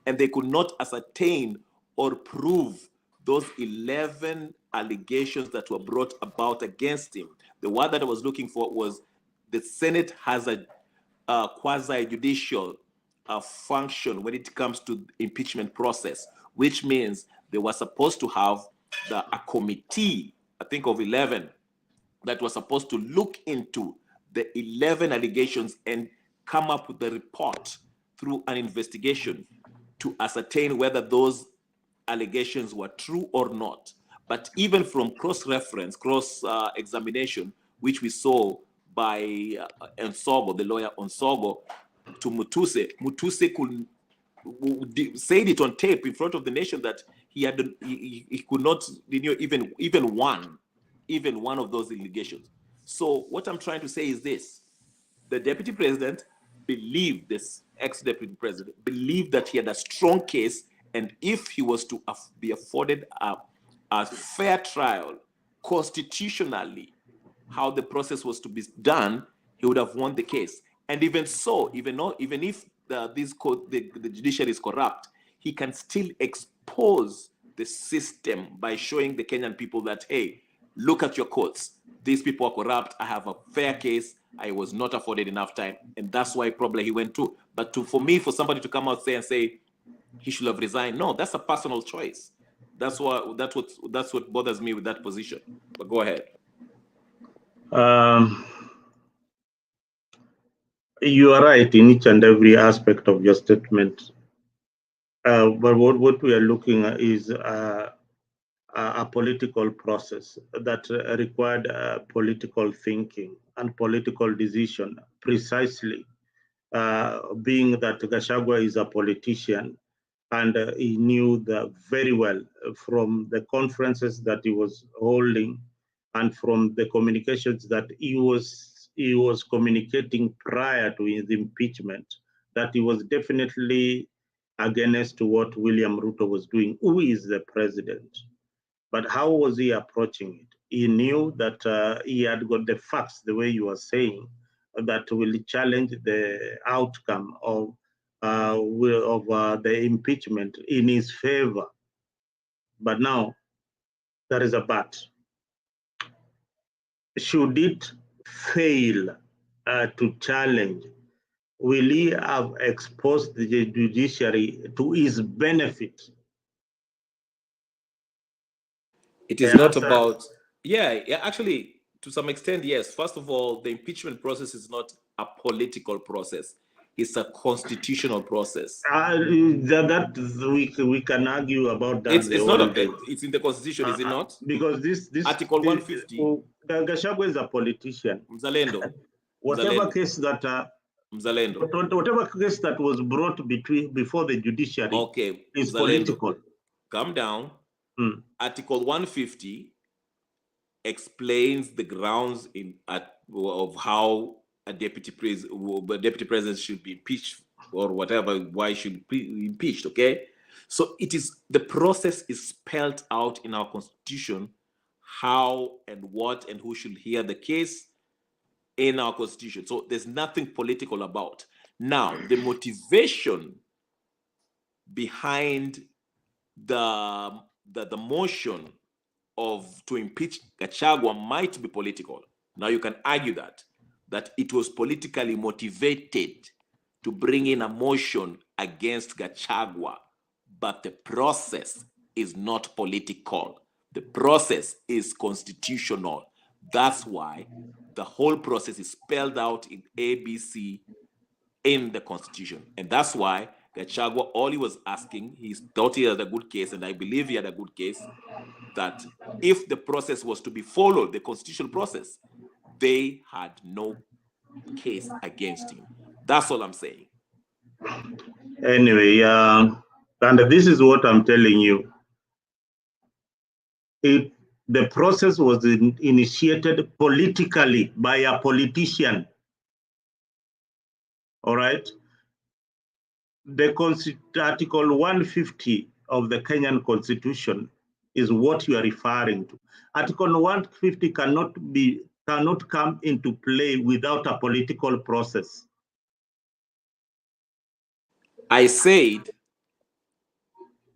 and they could not ascertain or prove those 11 allegations that were brought about against him. The word that I was looking for was the Senate has a quasi-judicial function when it comes to impeachment process, which means they were supposed to have a committee, I think of 11, that was supposed to look into the 11 allegations and come up with a report through an investigation to ascertain whether those allegations were true or not. But even from cross-reference, cross-examination, which we saw by Onsogo, the lawyer Onsogo, to Mutuse said it on tape in front of the nation that he could not even one of those allegations. So what I'm trying to say is this: the deputy president believed, this ex-deputy president believed that he had a strong case, and if he was to be afforded a fair trial constitutionally, how the process was to be done, he would have won the case. And even so, even if the judiciary is corrupt, he can still expose the system by showing the Kenyan people that, hey, look at your courts. These people are corrupt. I have a fair case. I was not afforded enough time. And that's why probably he went to. But for somebody to come out there and say he should have resigned, no, that's a personal choice. That's what bothers me with that position. But go ahead. You are right in each and every aspect of your statement. But what we are looking at is a political process that required political thinking and political decision, precisely being that Gachagua is a politician, and he knew that very well from the conferences that he was holding and from the communications that he was communicating prior to his impeachment, that he was definitely against what William Ruto was doing, who is the president. But how was he approaching it? He knew that he had got the facts, the way you are saying, that will challenge the outcome of the impeachment in his favor. But now there is a but. Should it fail to challenge, will he have exposed the judiciary to his benefit? It is not about, actually, to some extent, yes. First of all, the impeachment process is not a political process. It's a constitutional process. We can argue about that. It's in the constitution, is it not? Because this Article 150. Gachagua is a politician. Mzalendo. Whatever case that whatever case that was brought before the judiciary is political. Calm down. Article 150 explains the grounds of how a deputy president should be impeached, or whatever, why he should be impeached. Okay, so the process is spelled out in our constitution, how and what and who should hear the case in our constitution. So there's nothing political about. Now, the motivation behind the motion to impeach Gachagua might be political. Now you can argue that it was politically motivated to bring in a motion against Gachagua, but the process is not political. The process is constitutional. That's why the whole process is spelled out in ABC in the constitution. And that's why Gachagua, all he was asking, he thought he had a good case, and I believe he had a good case, that if the process was to be followed, the constitutional process, they had no case against him. That's all I'm saying. Anyway, and this is what I'm telling you. The process was initiated politically by a politician. All right. The Article 150 of the Kenyan Constitution is what you are referring to. Article 150 cannot come into play without a political process. I said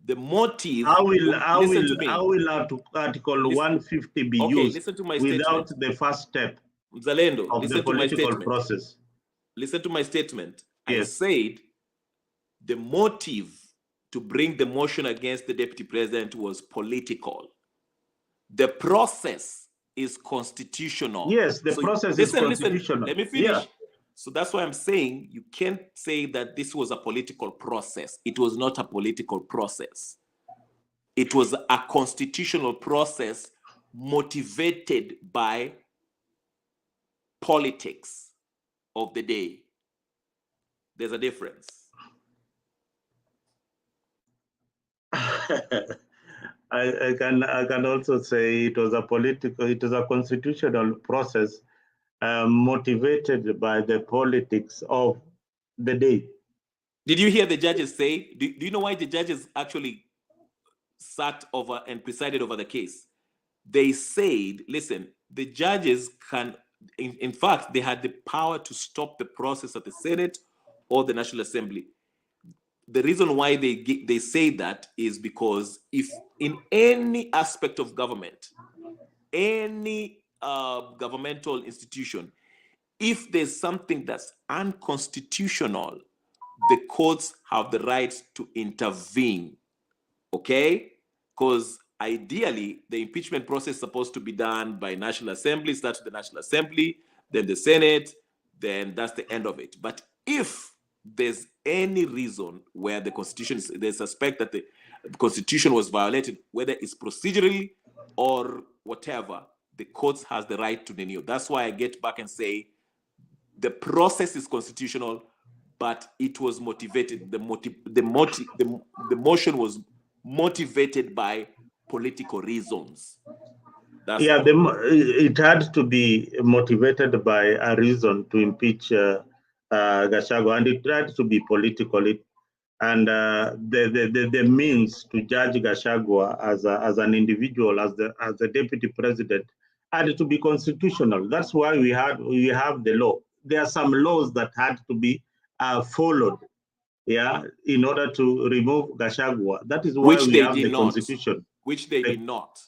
the motive. How will Article Listen. 150 be used listen to my without statement. the first step Mzalendo, of the political process? Listen to my statement. Yes. I said the motive to bring the motion against the deputy president was political. The process is constitutional. Yes, the process is constitutional. Let me finish. Yeah. So that's why I'm saying you can't say that this was a political process. It was not a political process. It was a constitutional process motivated by politics of the day. There's a difference. I can also say it was a constitutional process motivated by the politics of the day. Did you hear the judges say? Do you know why the judges actually sat over and presided over the case? They said, listen, the judges can, in fact, they had the power to stop the process at the Senate or the National Assembly. The reason why they say that is because if in any aspect of government, any governmental institution, if there's something that's unconstitutional, the courts have the right to intervene, okay? Because ideally, the impeachment process is supposed to be done by National Assembly, starts with the National Assembly, then the Senate, then that's the end of it. But if there's any reason where the Constitution, they suspect that the Constitution was violated, whether it's procedurally or whatever, the courts has the right to renew. That's why I get back and say the process is constitutional, but it was motivated. The motion was motivated by political reasons. That's it had to be motivated by a reason to impeach Gachagua, and it had to be political. And the means to judge Gachagua as an individual, as the deputy president, had to be constitutional. That's why we have the law. There are some laws that had to be followed, in order to remove Gachagua. That is why we have the Constitution. Which they did not.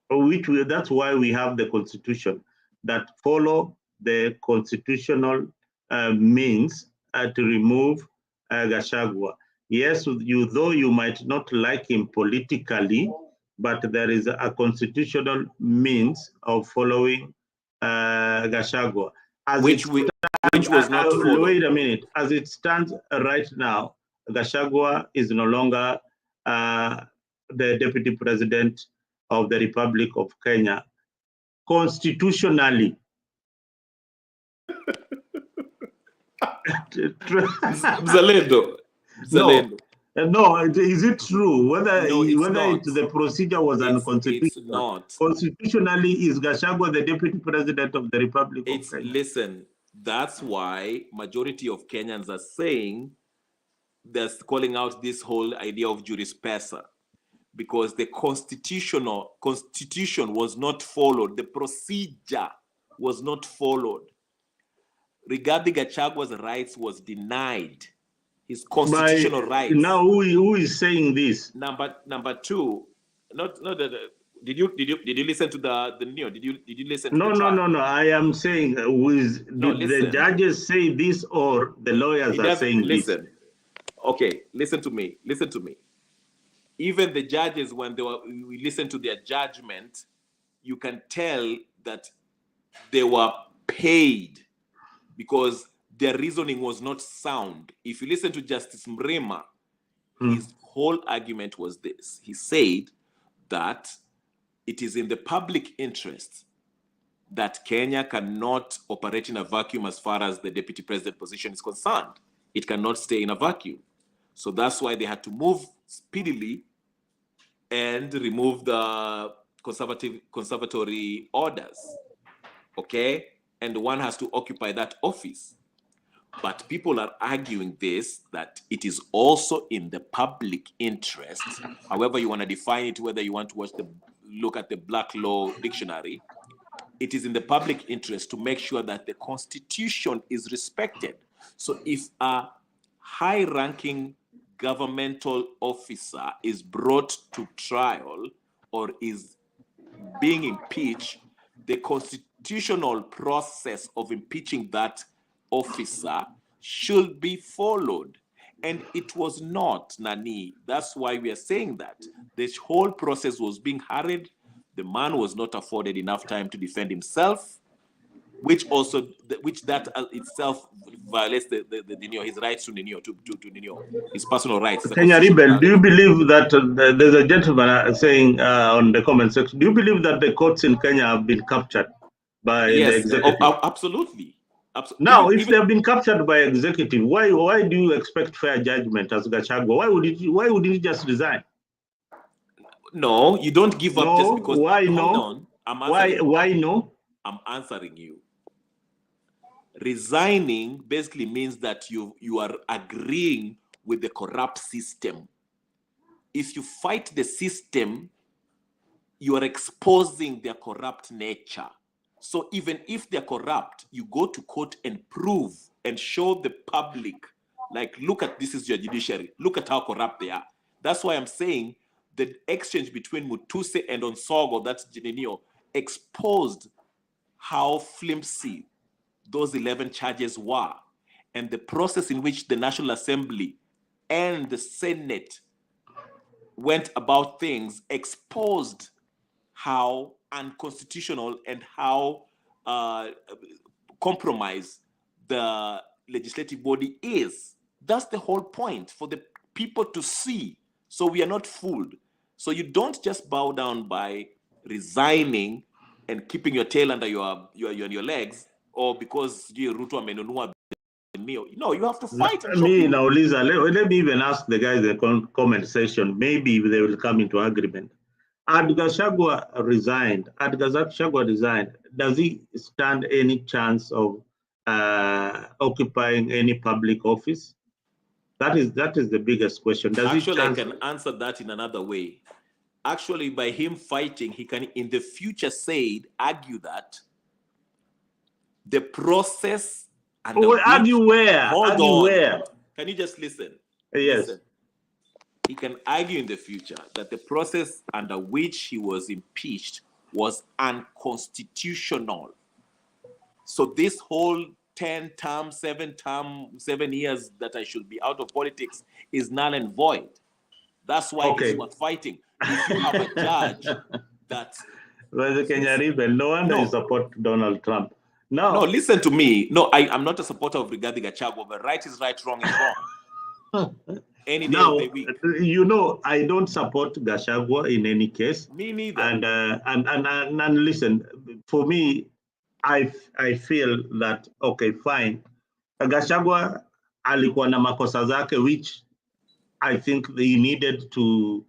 That's why we have the Constitution that follow the constitutional means to remove Gachagua. Yes, though you might not like him politically, but there is a constitutional means of following Gachagua. Which was not followed. Wait a minute. As it stands right now, Gachagua is no longer the deputy president of the Republic of Kenya. Constitutionally. Zalendo. No, is it true? Whether the procedure was unconstitutional? It's not. Constitutionally, is Gachagua the deputy president of the Republic of Kenya? Listen, that's why majority of Kenyans are saying, they're calling out this whole idea of juris persa, because the constitution was not followed. The procedure was not followed. Regarding Gachagua's rights was denied. His constitutional rights. Now, who is saying this? Number two, not that. Did you listen to the news? Did you listen? No. I am saying, the judges say this or the lawyers are saying this? Okay, listen to me. Even the judges, when we listen to their judgment, you can tell that they were paid because their reasoning was not sound. If you listen to Justice Mrema, his whole argument was this. He said that it is in the public interest that Kenya cannot operate in a vacuum as far as the deputy president position is concerned. It cannot stay in a vacuum. So that's why they had to move speedily and remove the conservatory orders. Okay? And one has to occupy that office. But people are arguing this, that it is also in the public interest, however you want to define it, whether you want to look at the Black Law Dictionary, it is in the public interest to make sure that the Constitution is respected. So if a high-ranking governmental officer is brought to trial or is being impeached, the constitutional process of impeaching that officer should be followed. And it was not, Nani. That's why we are saying that. This whole process was being hurried. The man was not afforded enough time to defend himself, which that itself violates his rights to his personal rights. Kenya Rebel, do you believe that there's a gentleman saying on the comment section, do you believe that the courts in Kenya have been captured by the executive? Absolutely. Now, if they have been captured by executive, why do you expect fair judgment as Gachagua? Why would he just resign? No, you don't give up just because. Why no? Why no? I'm answering you. Resigning basically means that you are agreeing with the corrupt system. If you fight the system, you are exposing their corrupt nature. So even if they're corrupt, you go to court and prove and show the public, like, look at, this is your judiciary. Look at how corrupt they are. That's why I'm saying the exchange between Mutuse and Onsogo, that's Jinenio, exposed how flimsy those 11 charges were. And the process in which the National Assembly and the Senate went about things exposed how unconstitutional and how compromised the legislative body is. That's the whole point, for the people to see. So we are not fooled. So you don't just bow down by resigning and keeping your tail under your legs, or because Ruto amenunua. No, you have to fight. Now, Lisa, let me even ask the guys in the comment section. Maybe they will come into agreement. Had Gachagua resigned, does he stand any chance of occupying any public office? That is the biggest question. Actually, I can answer that in another way. Actually, by him fighting, he can in the future argue that the process and argue where? Can you just listen? Yes. Listen. He can argue in the future that the process under which he was impeached was unconstitutional. So this whole 10-term, 7 years that I should be out of politics is null and void. That's why he's not fighting. If you have a judge that... Well, the Kenya Rebel, no wonder you support Donald Trump. No, listen to me. No, I'm not a supporter of Rigathi Gachagua, but right is right, wrong is wrong. Any day of the week. You know, I don't support Gachagua in any case. Me neither. And listen, for me, I feel that, okay, fine. Gachagua alikuwa na makosa zake, which I think he needed to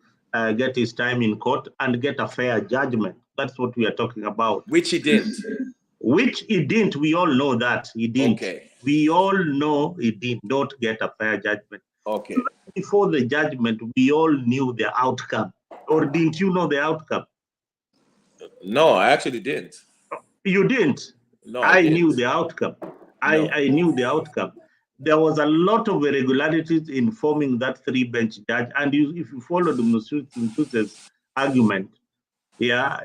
get his time in court and get a fair judgment. That's what we are talking about. Which he didn't. Which he didn't. We all know that he didn't. Okay. We all know he did not get a fair judgment. Okay. Before the judgment, we all knew the outcome. Or didn't you know the outcome? No, I actually didn't. You didn't? No, I knew the outcome. No. I knew the outcome. There was a lot of irregularities in forming that 3-bench judge. And if you follow the Mutuse's argument, but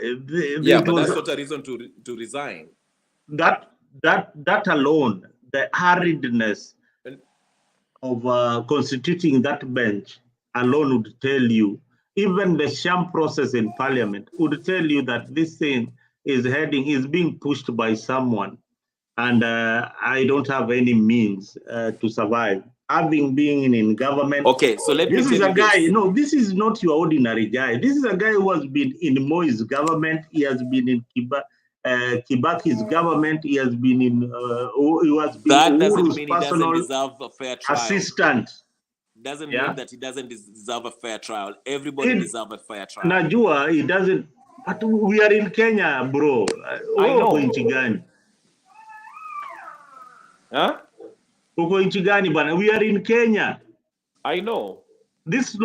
that's not a reason to resign. That alone, the hurriedness of constituting that bench alone would tell you, even the sham process in parliament would tell you that this thing is being pushed by someone, and I don't have any means to survive. Having been in government. Okay, so this is a guy, this is not your ordinary guy. This is a guy who has been in Moi's government. He has been in Kibaki's government. He has been in. He has been That doesn't Uhuru's mean he doesn't personal deserve a fair trial. assistant. Doesn't Yeah? mean that he doesn't deserve a fair trial. Everybody deserves a fair trial. Najua, he doesn't. But we are in Kenya, bro. I know. Uko nchi gani? Huh? Uko nchi gani bana? We are in Kenya. I know. These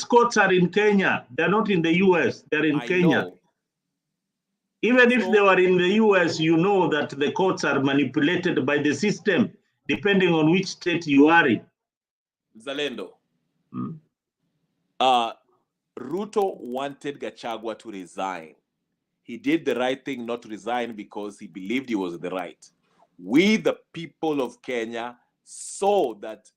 courts are in Kenya. They're not in the US. They're in Kenya. Know. Even if they were in the US, you know that the courts are manipulated by the system, depending on which state you are in. Zalendo. Ruto wanted Gachagua to resign. He did the right thing not to resign because he believed he was the right. We, the people of Kenya, saw that,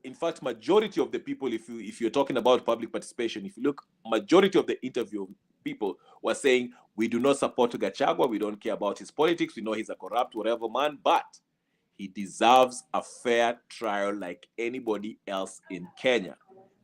in fact, majority of the people, if you're talking about public participation, if you look, majority of the interview people were saying, we do not support Gachagua, we don't care about his politics, we know he's a corrupt whatever man, but he deserves a fair trial like anybody else in Kenya.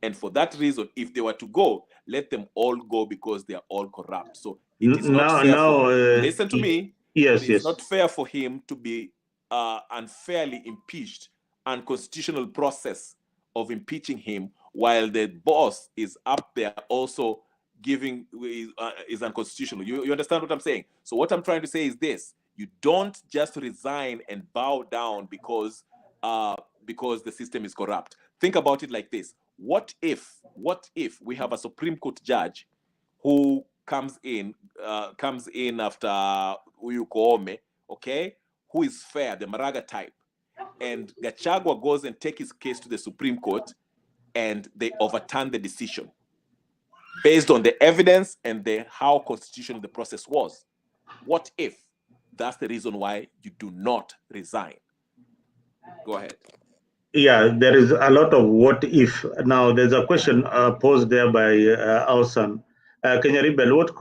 And for that reason, if they were to go, let them all go because they are all corrupt. So it is not fair. Listen to me. Yes, it's not fair for him to be unfairly impeached, unconstitutional process of impeaching him while the boss is up there also giving is unconstitutional. You understand what I'm saying? So what I'm trying to say is this: you don't just resign and bow down because the system is corrupt. Think about it like this: what if we have a Supreme Court judge who comes in after Uyu Koome, okay, who is fair, the Maraga type, and Gachagua goes and takes his case to the Supreme Court, and they overturn the decision based on the evidence and how constitutional the process was. What if? That's the reason why you do not resign. Go ahead. Yeah, there is a lot of what if. Now, there's a question posed there by Alsan. Kenya Rebel, what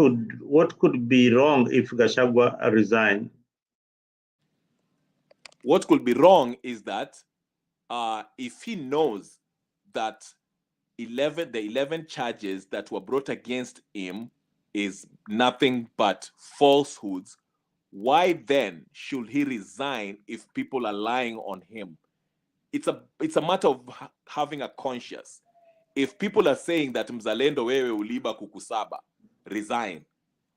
could be wrong if Gachagua resigned? What could be wrong is that if he knows that the 11 charges that were brought against him is nothing but falsehoods, why then should he resign if people are lying on him? It's a matter of having a conscience. If people are saying that Mzalendo wewe uliba kuku saba, resign,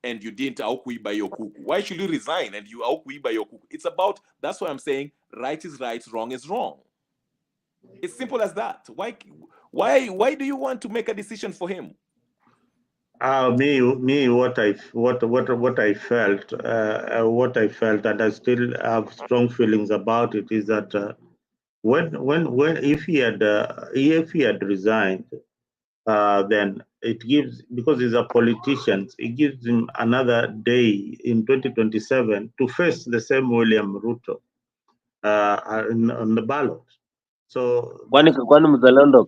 and you didn't aukuiba your kuku, why should you resign and you aukuiba your kuku? It's about, that's why I'm saying right is right, wrong is wrong. It's simple as that. Why do you want to make a decision for him? What I felt, and I still have strong feelings about it, is that if he had resigned, then it gives, because he's a politician, it gives him another day in 2027 to face the same William Ruto on the ballot. So kwani Mzalendo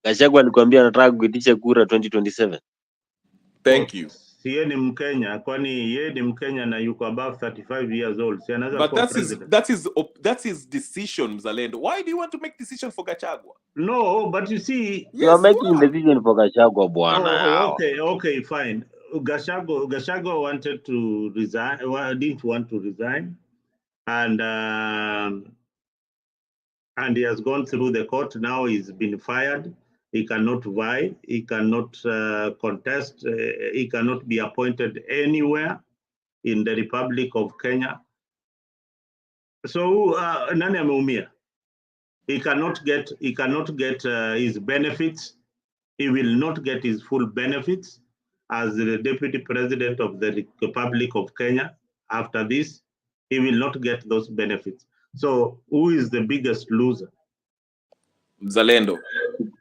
Gachagua alikwambia anataka kuitisha kura 2027? Thank you. Yeye ni Mkenya, kwani yeye ni Mkenya na yuko above 35 years old. Si anaweza But kuwa president. that's his decision, Mzalendo. Why do you want to make decision for Gachagua? No, but you see, You are making decision for Gachagua, bwana. Okay, fine. Gachagua wanted to resign. Didn't want to resign, and he has gone through the court. Now he's been fired. He cannot vie. He cannot contest. He cannot be appointed anywhere in the Republic of Kenya. So nani ameumia? He cannot get his benefits. He will not get his full benefits as the Deputy President of the Republic of Kenya. After this, he will not get those benefits. So who is the biggest loser? Mzalendo.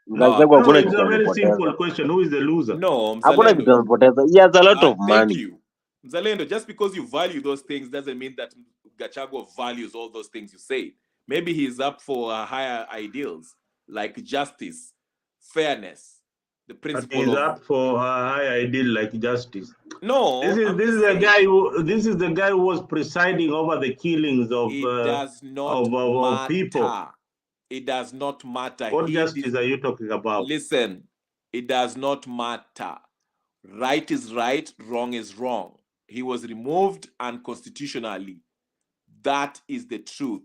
No, it's a very simple question. Who is the loser? No, Mzalendo. He has a lot of money. Thank you. Mzalendo, just because you value those things doesn't mean that Gachagua values all those things you say. Maybe he's up for higher ideals like justice, fairness, the principle. He's up for a higher ideal like justice. No, this is the guy who was presiding over the killings of people. It does not matter. What justice are you talking about? Listen, it does not matter. Right is right, wrong is wrong. He was removed unconstitutionally. That is the truth.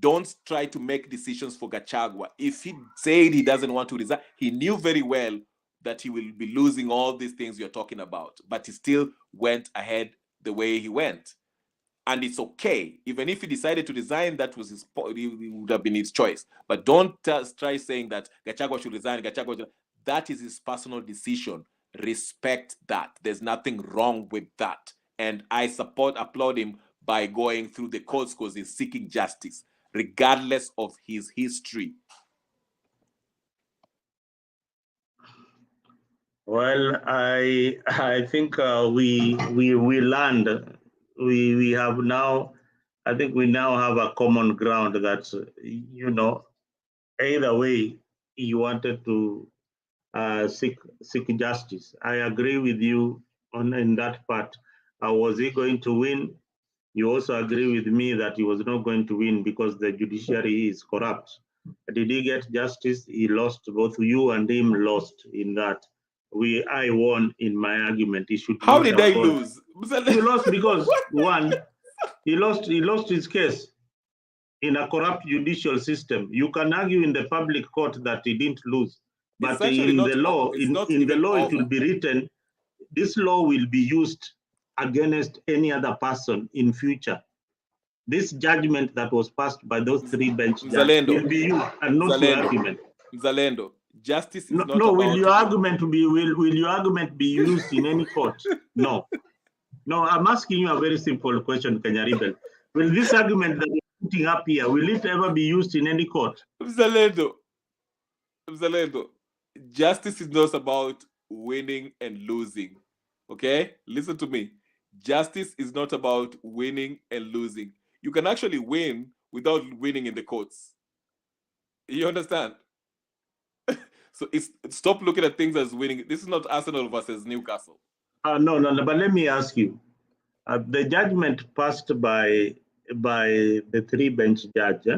Don't try to make decisions for Gachagua. If he said he doesn't want to resign, he knew very well that he will be losing all these things you're talking about, but he still went ahead the way he went. And it's okay. Even if he decided to resign, that was it would have been his choice. But don't try saying that Gachagua should resign. That is his personal decision. Respect that. There's nothing wrong with that. And I applaud him by going through the courts because he's seeking justice, regardless of his history. Well, I think we learned. We have now. I think we now have a common ground that either way he wanted to seek justice. I agree with you in that part. Was he going to win? You also agree with me that he was not going to win because the judiciary is corrupt. Did he get justice? He lost. Both you and him lost in that. I won in my argument. He should. How did I lose? You lost because one, he lost his case in a corrupt judicial system. You can argue in the public court that he didn't lose, but in the law, it will be written, this law will be used against any other person in future. This judgment that was passed by those three bench judges will be used and not the argument. Zalendo, justice is not about... Will your argument be used in any court? No. No, I'm asking you a very simple question, Kenyaribel. Will this argument that you're putting up here, will it ever be used in any court? Zalendo, justice is not about winning and losing. Okay? Listen to me. Justice is not about winning and losing. You can actually win without winning in the courts. You understand? So stop looking at things as winning. This is not Arsenal versus Newcastle. No, but let me ask you. The judgment passed by the three bench judge,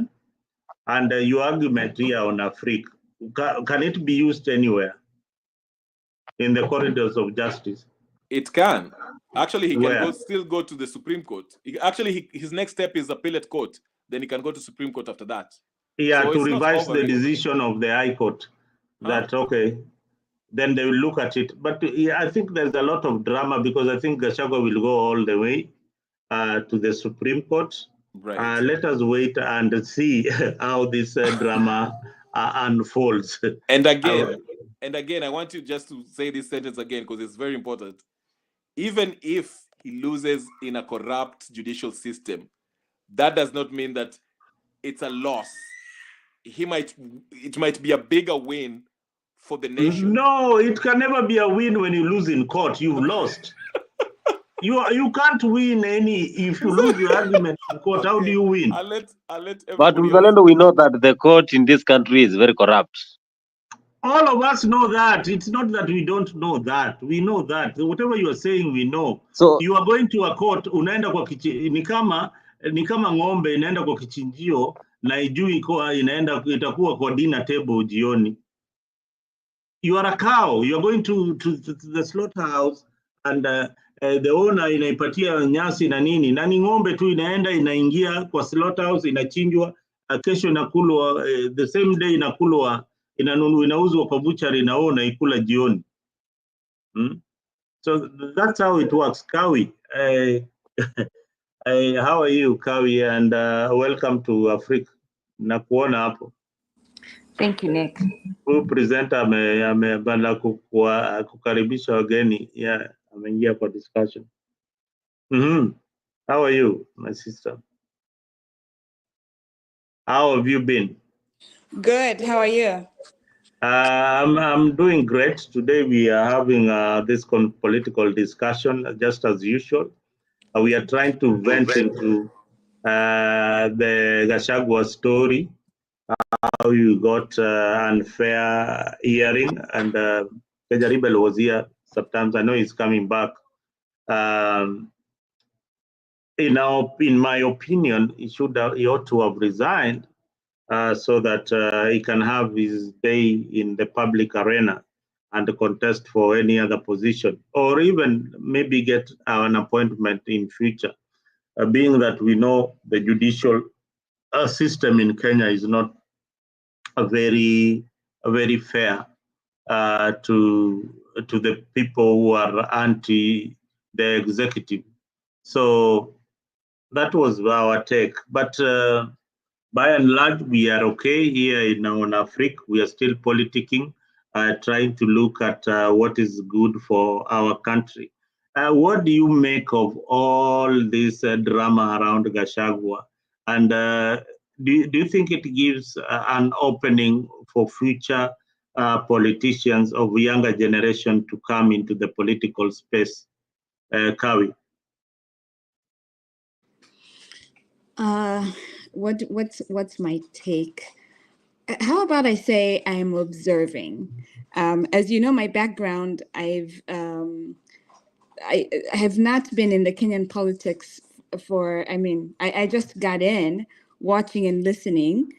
and your argument here on Afrique, can it be used anywhere in the corridors of justice? It can. Actually, he can still go to the Supreme Court. His next step is appellate court. Then he can go to Supreme Court after that. Yeah, so to revise the decision of the High Court. That, okay, then they will look at it. But I think there's a lot of drama because I think Gachagua will go all the way to the Supreme Court. Right. Let us wait and see how this drama unfolds. And again, I want you just to say this sentence again because it's very important. Even if he loses in a corrupt judicial system, that does not mean that it's a loss. It might be a bigger win for the nation. No, it can never be a win when you lose in court. You've lost. You can't win if you lose your argument in court. How do you win? I'll let but Mzalendo, we know that the court in this country is very corrupt. All of us know that. It's not that we don't know that. We know that. Whatever you are saying, we know. So you are going to a court, unaenda kwa ni kama ng'ombe inaenda kwa kichinjio na ijui kwa itakuwa kwa dinner table jioni. You are a cow. You are going to the slaughterhouse and the owner inaipatia nyasi na nini. Na ni ng'ombe tu inaingia kwa slaughterhouse inachinjwa, kesho inakulwa, the same day inakulwa, inauzwa kwa butchery na wewe unaikula jioni. So that's how it works. Kawi, how are you, Kawi, and welcome to Africa. Nakuona hapo. Thank you, Nick. Huyu presenter amebanda kukaribisha wageni. Yeah, ameingia kwa discussion. How are you, my sister? How have you been? Good. How are you? I'm doing great. Today we are having this political discussion, just as usual. We are trying to vent into the Gachagua story, how you got unfair hearing, and Kenyaribel was here sometimes. I know he's coming back. In my opinion, he ought to have resigned so that he can have his day in the public arena. and contest for any other position, or even maybe get an appointment in future, being that we know the judicial system in Kenya is not a very fair to the people who are anti the executive. So that was our take. But by and large, we are okay here in Africa. We are still politicking, trying to look at what is good for our country. What do you make of all this drama around Gachagua? And do you think it gives an opening for future politicians of younger generation to come into the political space? Kawi? What's my take? How about I say I'm observing? As you know, my background, I have not been in the Kenyan politics for. I mean, I just got in, watching and listening.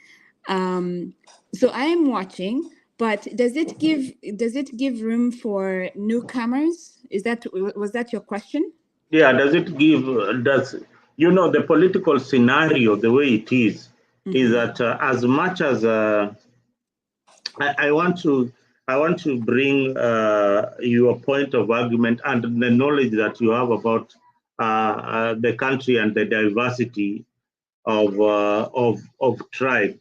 So I am watching, but does it give room for newcomers? Was that your question? Yeah, does the political scenario, the way it is that as much as I want to bring your point of argument and the knowledge that you have about the country and the diversity of tribe.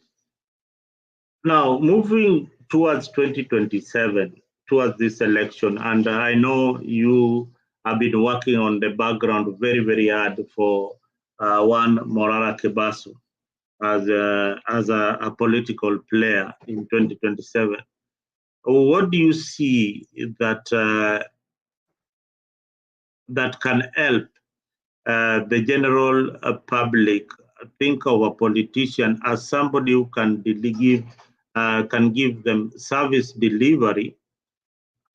Now, moving towards 2027, towards this election, and I know you have been working on the background very, very hard for one Morara Kebasu as a political player in 2027. What do you see that that can help the general public think of a politician as somebody who can give them service delivery,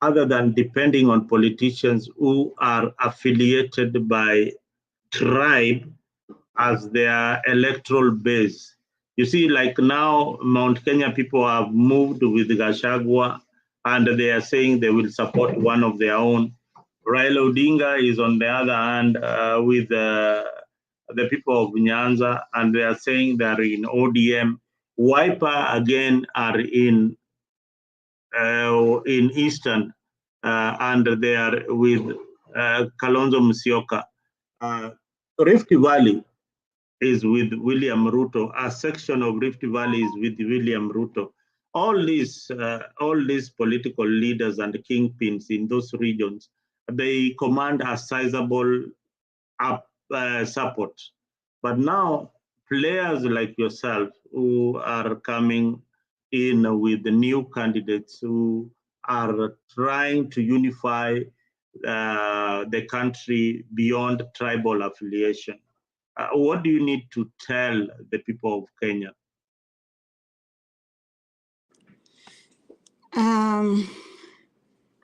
other than depending on politicians who are affiliated by tribe as their electoral base? You see, like now, Mount Kenya people have moved with Gachagua, and they are saying they will support one of their own. Raila Odinga is on the other hand with the people of Nyanza, and they are saying they are in ODM. Wiper again are in Eastern, and they are with Kalonzo Musyoka. Rift Valley is with William Ruto. A section of Rift Valley is with William Ruto. All these political leaders and kingpins in those regions, they command a sizable support. But now, players like yourself who are coming in with the new candidates who are trying to unify the country beyond tribal affiliation. What do you need to tell the people of Kenya?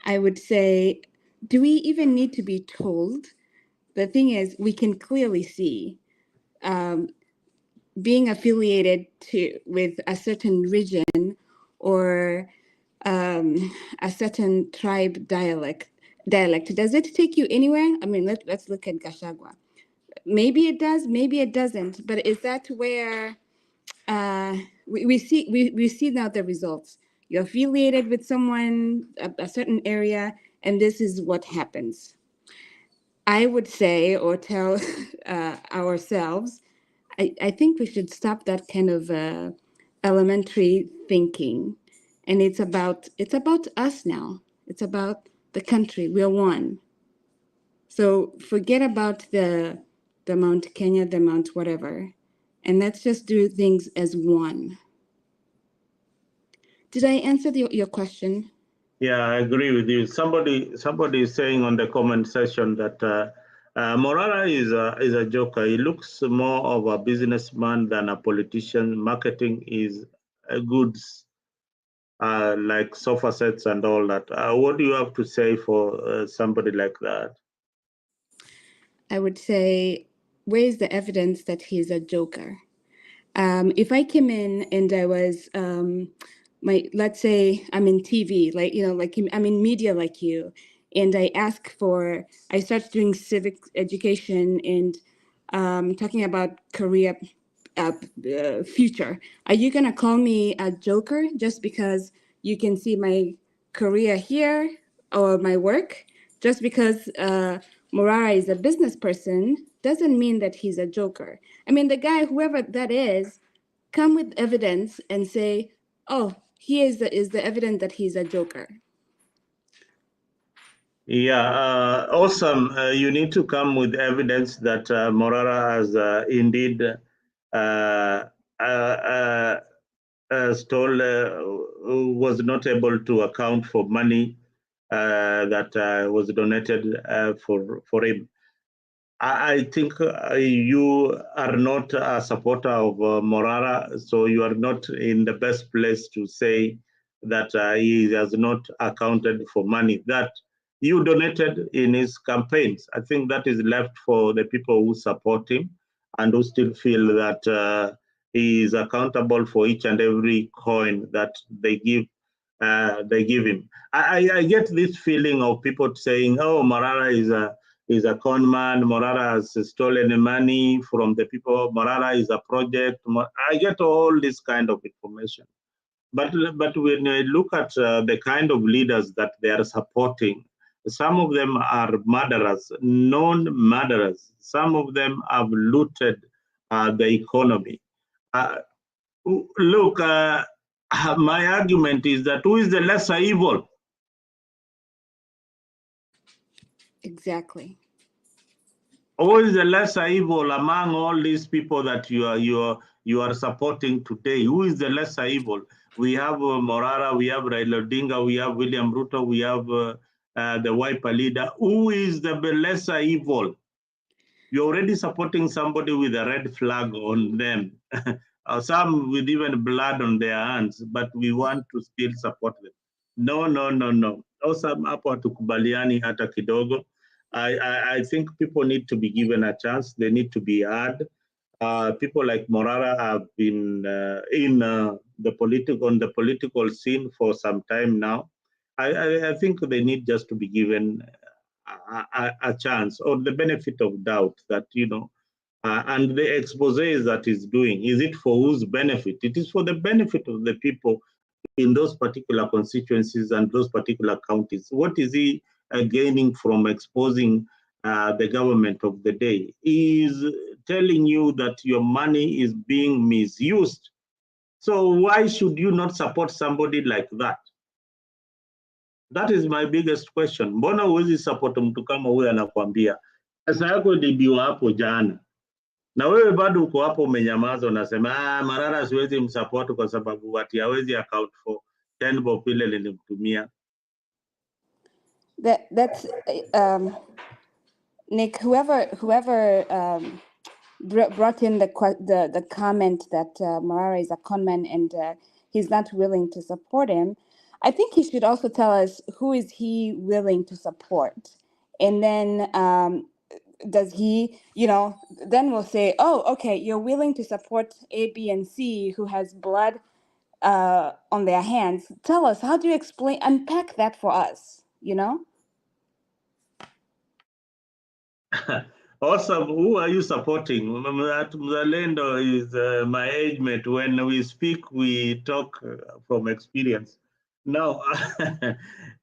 I would say, do we even need to be told? The thing is, we can clearly see being affiliated with a certain region or a certain tribe dialect. Does it take you anywhere? I mean, let's look at Gachagua. Maybe it does, maybe it doesn't. But is that where we see now the results? You're affiliated with someone, a certain area, and this is what happens. I would say, or tell ourselves, I think we should stop that kind of elementary thinking, and it's about us now. It's about the country. We're one. So forget about the Mount Kenya, the Mount whatever, and let's just do things as one. Did I answer your question? Yeah, I agree with you. Somebody is saying on the comment section that Morara is a joker. He looks more of a businessman than a politician. Marketing is goods like sofa sets and all that. What do you have to say for somebody like that? I would say, where's the evidence that he's a joker? If I came in and I was let's say I'm in TV, like, like I'm in media like you, and I start doing civic education and talking about career future. Are you gonna call me a joker just because you can see my career here or my work? Just because Morara is a business person doesn't mean that he's a joker. I mean, the guy, whoever that is, come with evidence and say, oh, here is the evidence that he's a joker. Yeah, awesome. You need to come with evidence that Morara has indeed stole, was not able to account for money that was donated for him. I think you are not a supporter of Morara, so you are not in the best place to say that he has not accounted for money that you donated in his campaigns. I think that is left for the people who support him and who still feel that he is accountable for each and every coin that they give him. I get this feeling of people saying, "Oh, Morara is a con man. Morara has stolen the money from the people. Morara is a project." I get all this kind of information. But when I look at the kind of leaders that they are supporting, some of them are murderers, known murderers. Some of them have looted the economy. Look, my argument is that who is the lesser evil? Exactly. Who is the lesser evil among all these people that you are supporting today? Who is the lesser evil? We have Morara, we have Raila Odinga, we have William Ruto, we have the Wiper leader. Who is the lesser evil? You're already supporting somebody with a red flag on them. Some with even blood on their hands, but we want to still support them. No, no, no, no. Also, hapo hatukubaliani hata kidogo. I think people need to be given a chance. They need to be heard. People like Morara have been on the political scene for some time now. I think they need just to be given a chance or the benefit of doubt that, and the expose that he's doing, is it for whose benefit? It is for the benefit of the people in those particular constituencies and those particular counties. What is he gaining from exposing the government of the day? He is telling you that your money is being misused. So why should you not support somebody like that? That is my biggest question. Mbona huwezi support mtu kama huyo anakwambia pesa yako ilibiwa hapo jana, na wewe bado uko hapo umenyamaza, unasema Marara siwezi msupport kwa sababu ati hawezi account for 10 bob ile nilimtumia. That's Nick. Whoever brought in the comment that Morara is a conman and he's not willing to support him. I think he should also tell us who is he willing to support, and then does he, then we'll say, oh, okay, you're willing to support A, B, and C who has blood on their hands. Tell us, how do you unpack that for us, Awesome. Who are you supporting? Mzalendo is my age mate. When we speak, we talk from experience. Now,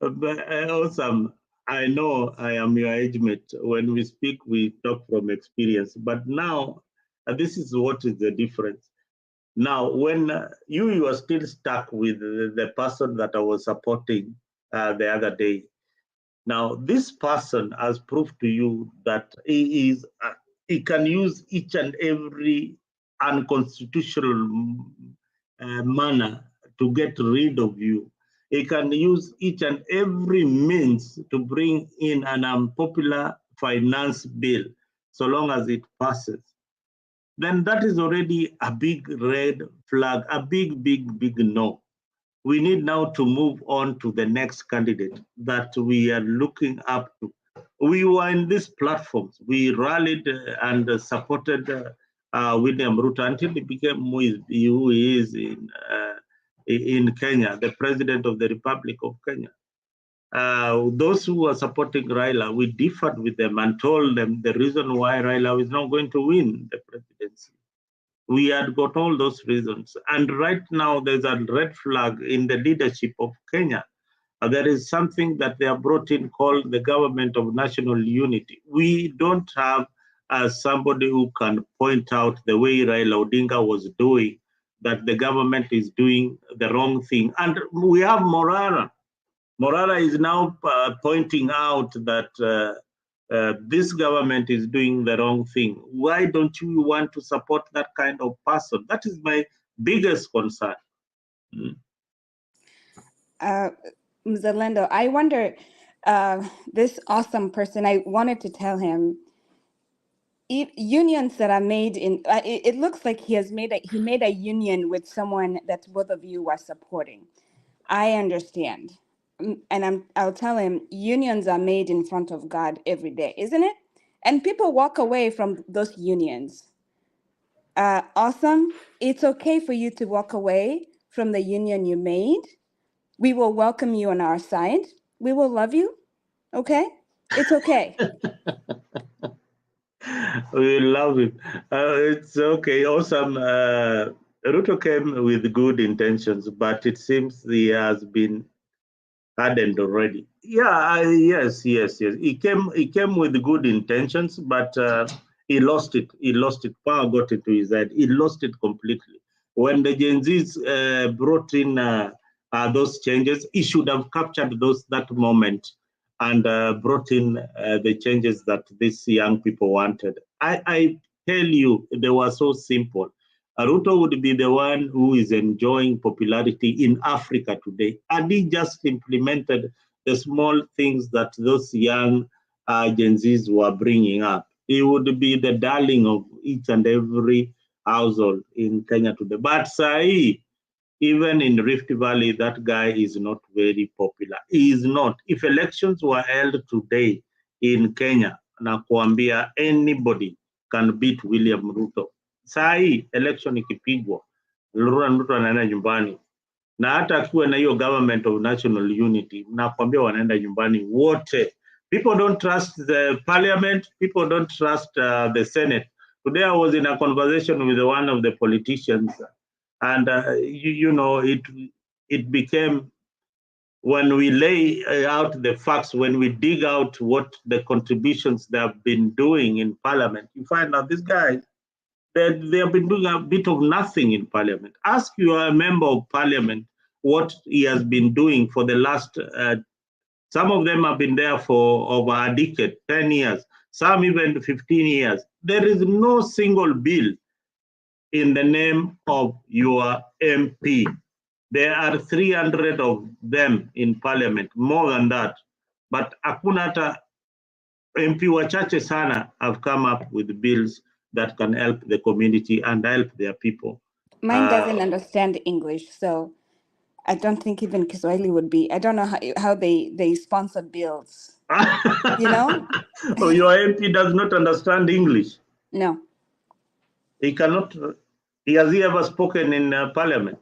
awesome. I know I am your age mate. When we speak, we talk from experience. But now, this is what is the difference. Now, when you are still stuck with the person that I was supporting the other day. Now, this person has proved to you that he can use each and every unconstitutional manner to get rid of you. He can use each and every means to bring in an unpopular finance bill, so long as it passes. Then that is already a big red flag, a big, big, big no. We need now to move on to the next candidate that we are looking up to. We were in these platforms. We rallied and supported William Ruto until he became who he is in Kenya, the president of the Republic of Kenya. Those who were supporting Raila, we differed with them and told them the reason why Raila is not going to win the presidency. We had got all those reasons. And right now, there's a red flag in the leadership of Kenya. There is something that they have brought in called the government of national unity. We don't have somebody who can point out the way Raila Odinga was doing, that the government is doing the wrong thing. And we have Morara. Morara is now pointing out that this government is doing the wrong thing. Why don't you want to support that kind of person? That is my biggest concern. Mzalendo, I wonder, this awesome person, I wanted to tell him, unions that are made in, it looks like he made a union with someone that both of you are supporting. I understand. And I'll tell him, unions are made in front of God every day, isn't it? And people walk away from those unions. Awesome. It's okay for you to walk away from the union you made. We will welcome you on our side. We will love you. Okay? It's okay. We love it. It's okay. Awesome. Ruto came with good intentions, but it seems he has been hardened already. Yeah, yes. He came with good intentions, but he lost it. Power got into his head. He lost it completely. When the Gen Zs brought in those changes, he should have captured that moment and brought in the changes that these young people wanted. I tell you, they were so simple. Ruto would be the one who is enjoying popularity in Africa today. And he just implemented the small things that those young Gen Zs were bringing up. He would be the darling of each and every household in Kenya today. But Sai, even in Rift Valley, that guy is not very popular. He is not. If elections were held today in Kenya, nakuambia anybody can beat William Ruto. Saa hii election ikipigwa, Ruto anaenda nyumbani, na hata akiwa na hiyo government of national unity, nakwambia wanaenda nyumbani wote. People don't trust the parliament. People don't trust the Senate. Today I was in a conversation with one of the politicians, and you know, it became, when we lay out the facts, when we dig out what the contributions they have been doing in parliament, you find out these guys, they have been doing a bit of nothing in parliament. Ask your member of parliament what he has been doing for the last, some of them have been there for over a decade, 10 years, some even 15 years. There is no single bill in the name of your MP. There are 300 of them in parliament, more than that. But hakuna hata MP wachache sana have come up with bills that can help the community and help their people. Mine doesn't understand English, so I don't think even Kiswahili would be. I don't know how they sponsor bills. You know? Oh, your MP does not understand English. No. He cannot. Has he ever spoken in parliament?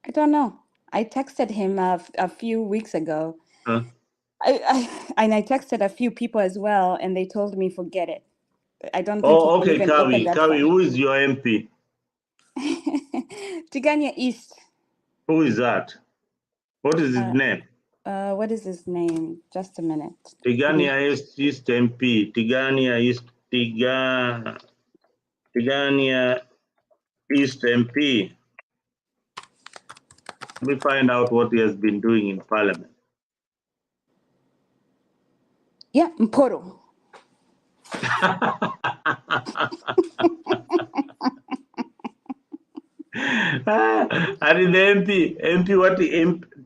I don't know. I texted him a few weeks ago. Huh? I texted a few people as well, and they told me forget it. I don't think Oh, he can okay, even open that Kawi, file. who is your MP? Tigania East. Who is that? What is his name? What is his name? Just a minute. Tigania East MP. Tigania East MP. Let me find out what he has been doing in parliament. Yeah, Mporo. And in the MP what?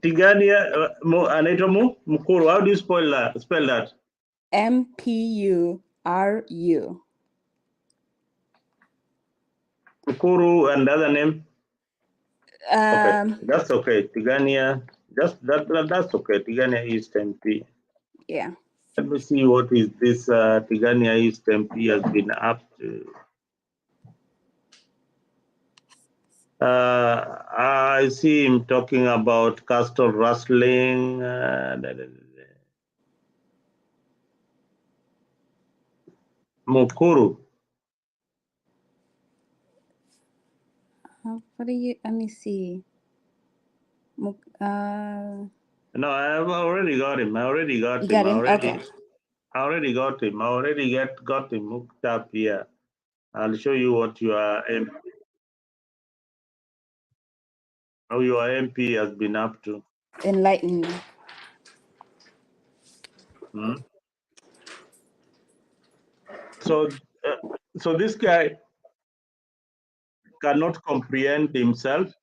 Tigania anaitwa Mkuru. How do you spell that? Mpuru. Mkuru, and the other name? Okay, that's okay. Tigania, that's okay. Tigania East MP. Yeah. Let me see what is this Tigania East MP has been up to. I see him talking about castle rustling. Mukuru. What are you? Let me see. No, I've already got him. I already got You him. got him? Okay. I already got him. I already got him hooked up here. I'll show you what how your MP has been up to. Enlighten me. Hmm? So, so this guy cannot comprehend himself.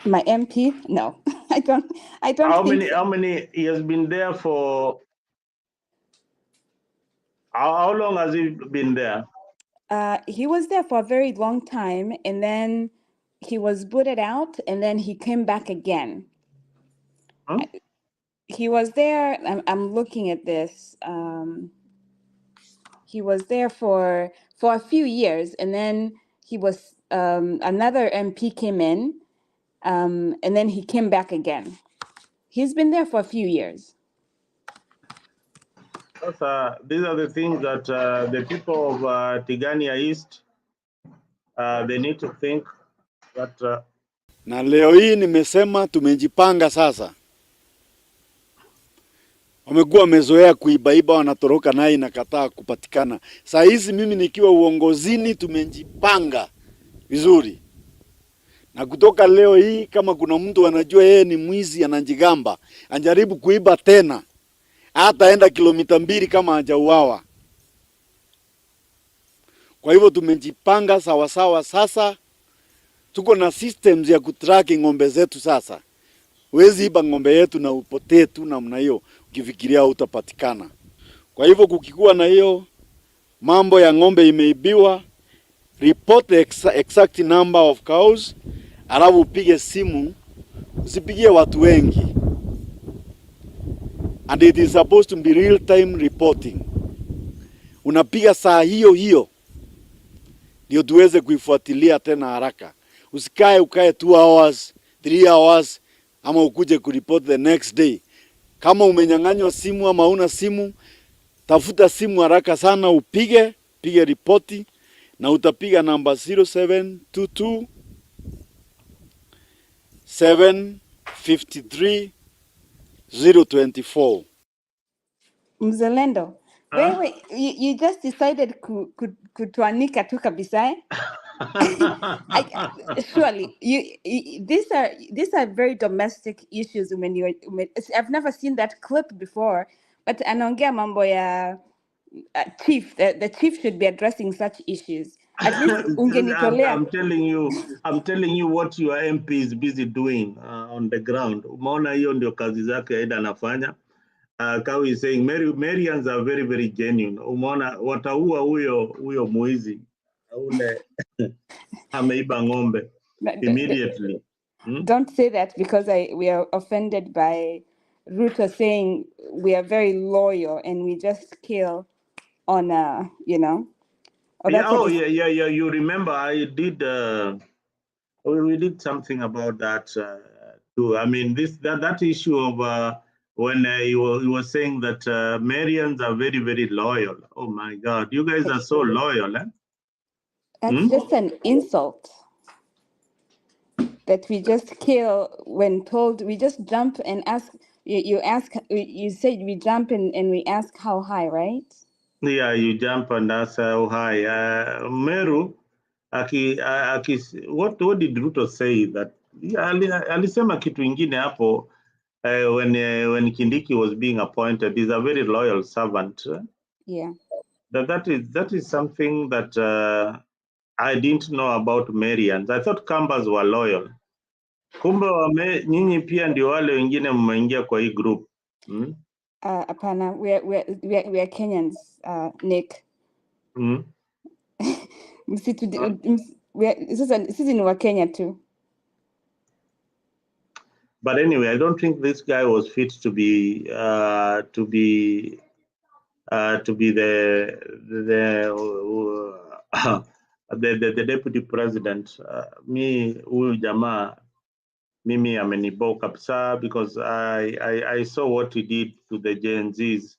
My MP? No, I don't. I don't How think many? so. How many? He has been there for. How long has he been there? He was there for a very long time, and then he was booted out, and then he came back again. Huh? He was there. I'm looking at this. He was there for a few years, and then he was another MP came in, and then he came back again. He's been there for a few years. These are the things that the people of Tigania East they need to think that. Na leo hii nimesema tumejipanga sasa. Wamekuwa wamezoea kuibaiba, wanatoroka naye inakataa kupatikana. Saa hizi mimi nikiwa uongozini tumejipanga vizuri. Na kutoka leo hii kama kuna mtu anajua yeye ni mwizi anajigamba, anjaribu kuiba tena, hata enda kilomita 2 kama hajauawa. Kwa hivyo tumejipanga sawa sawa sasa. Tuko na systems ya kutracking ng'ombe zetu sasa. Wezi iba ng'ombe yetu na upotee tu namna hiyo ukifikiria utapatikana. Kwa hivyo kukikuwa na hiyo mambo ya ng'ombe imeibiwa, report the exact number of cows, alafu upige simu, usipigie watu wengi. And it is supposed to be real time reporting. Unapiga saa hiyo hiyo ndio tuweze kuifuatilia tena haraka. Usikae ukae 2 hours, 3 hours ama ukuje kuripoti the next day. Kama umenyang'anywa simu ama una simu, tafuta simu haraka sana upige ripoti, na utapiga namba 0722 753 024. Mzalendo, wewe, you just decided kutuanika tu kabisa eh? Surely these are very domestic issues. I've never seen that clip before, but anaongea mambo ya chief. The chief should be addressing such issues. At least ungenitolea. I'm telling you what your MP is busy doing on the ground. Umeona hiyo ndio kazi zake aida anafanya. Kawi is saying Marians are very very genuine. Umeona wataua huyo muizi ule ameiba ng'ombe immediately. Don't say that, because we are offended by Ruto saying we are very loyal and we just kill on Yeah, you remember I did we did something about that too. I mean that issue of when he was saying that Marians are very very loyal. Oh my God, you guys are so loyal, eh? That's just an insult that we just kill when told. We just jump and ask. You said we jump and we ask how high, right? Yeah, you jump and ask how high. Meru, what did Ruto say that? Alisema kitu ingine hapo when Kindiki was being appointed. He's a very loyal servant. Yeah. That is something that I didn't know about Marians. I thought Kambas were loyal. Kumbe nyinyi pia ndio wale wengine mmeingia kwa hii group. Apana, we are Kenyans, Nick. Sisi ni wa Kenya too. But anyway, I don't think this guy was fit to be the the deputy president, mi huyu jamaa mimi amenibo kabisa, because I saw what he did to the Gen Zs,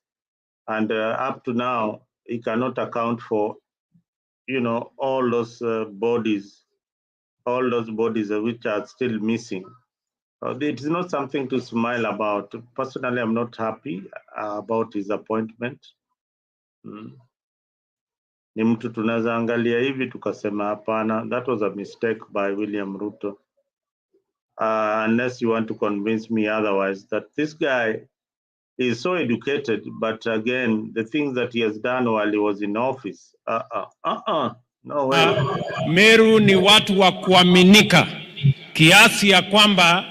and up to now he cannot account for, you know, all those bodies which are still missing. It is not something to smile about. Personally, I'm not happy about his appointment. Ni mtu tunaweza angalia hivi tukasema hapana, that was a mistake by William Ruto. Unless you want to convince me otherwise, that this guy is so educated, but again, the things that he has done while he was in office, no way. Meru ni watu wa kuaminika kiasi ya kwamba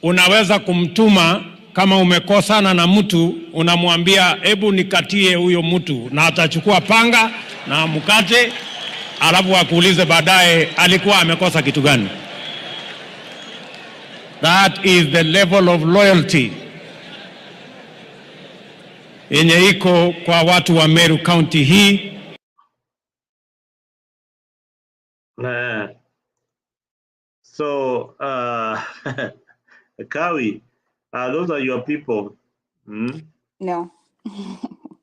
unaweza kumtuma kama umekosana na mtu, unamwambia hebu nikatie huyo mtu, na atachukua panga na mkate, alafu akuulize baadaye alikuwa amekosa kitu gani. That is the level of loyalty yenye iko kwa watu wa Meru County hii. So, Kawi, those are your people. No.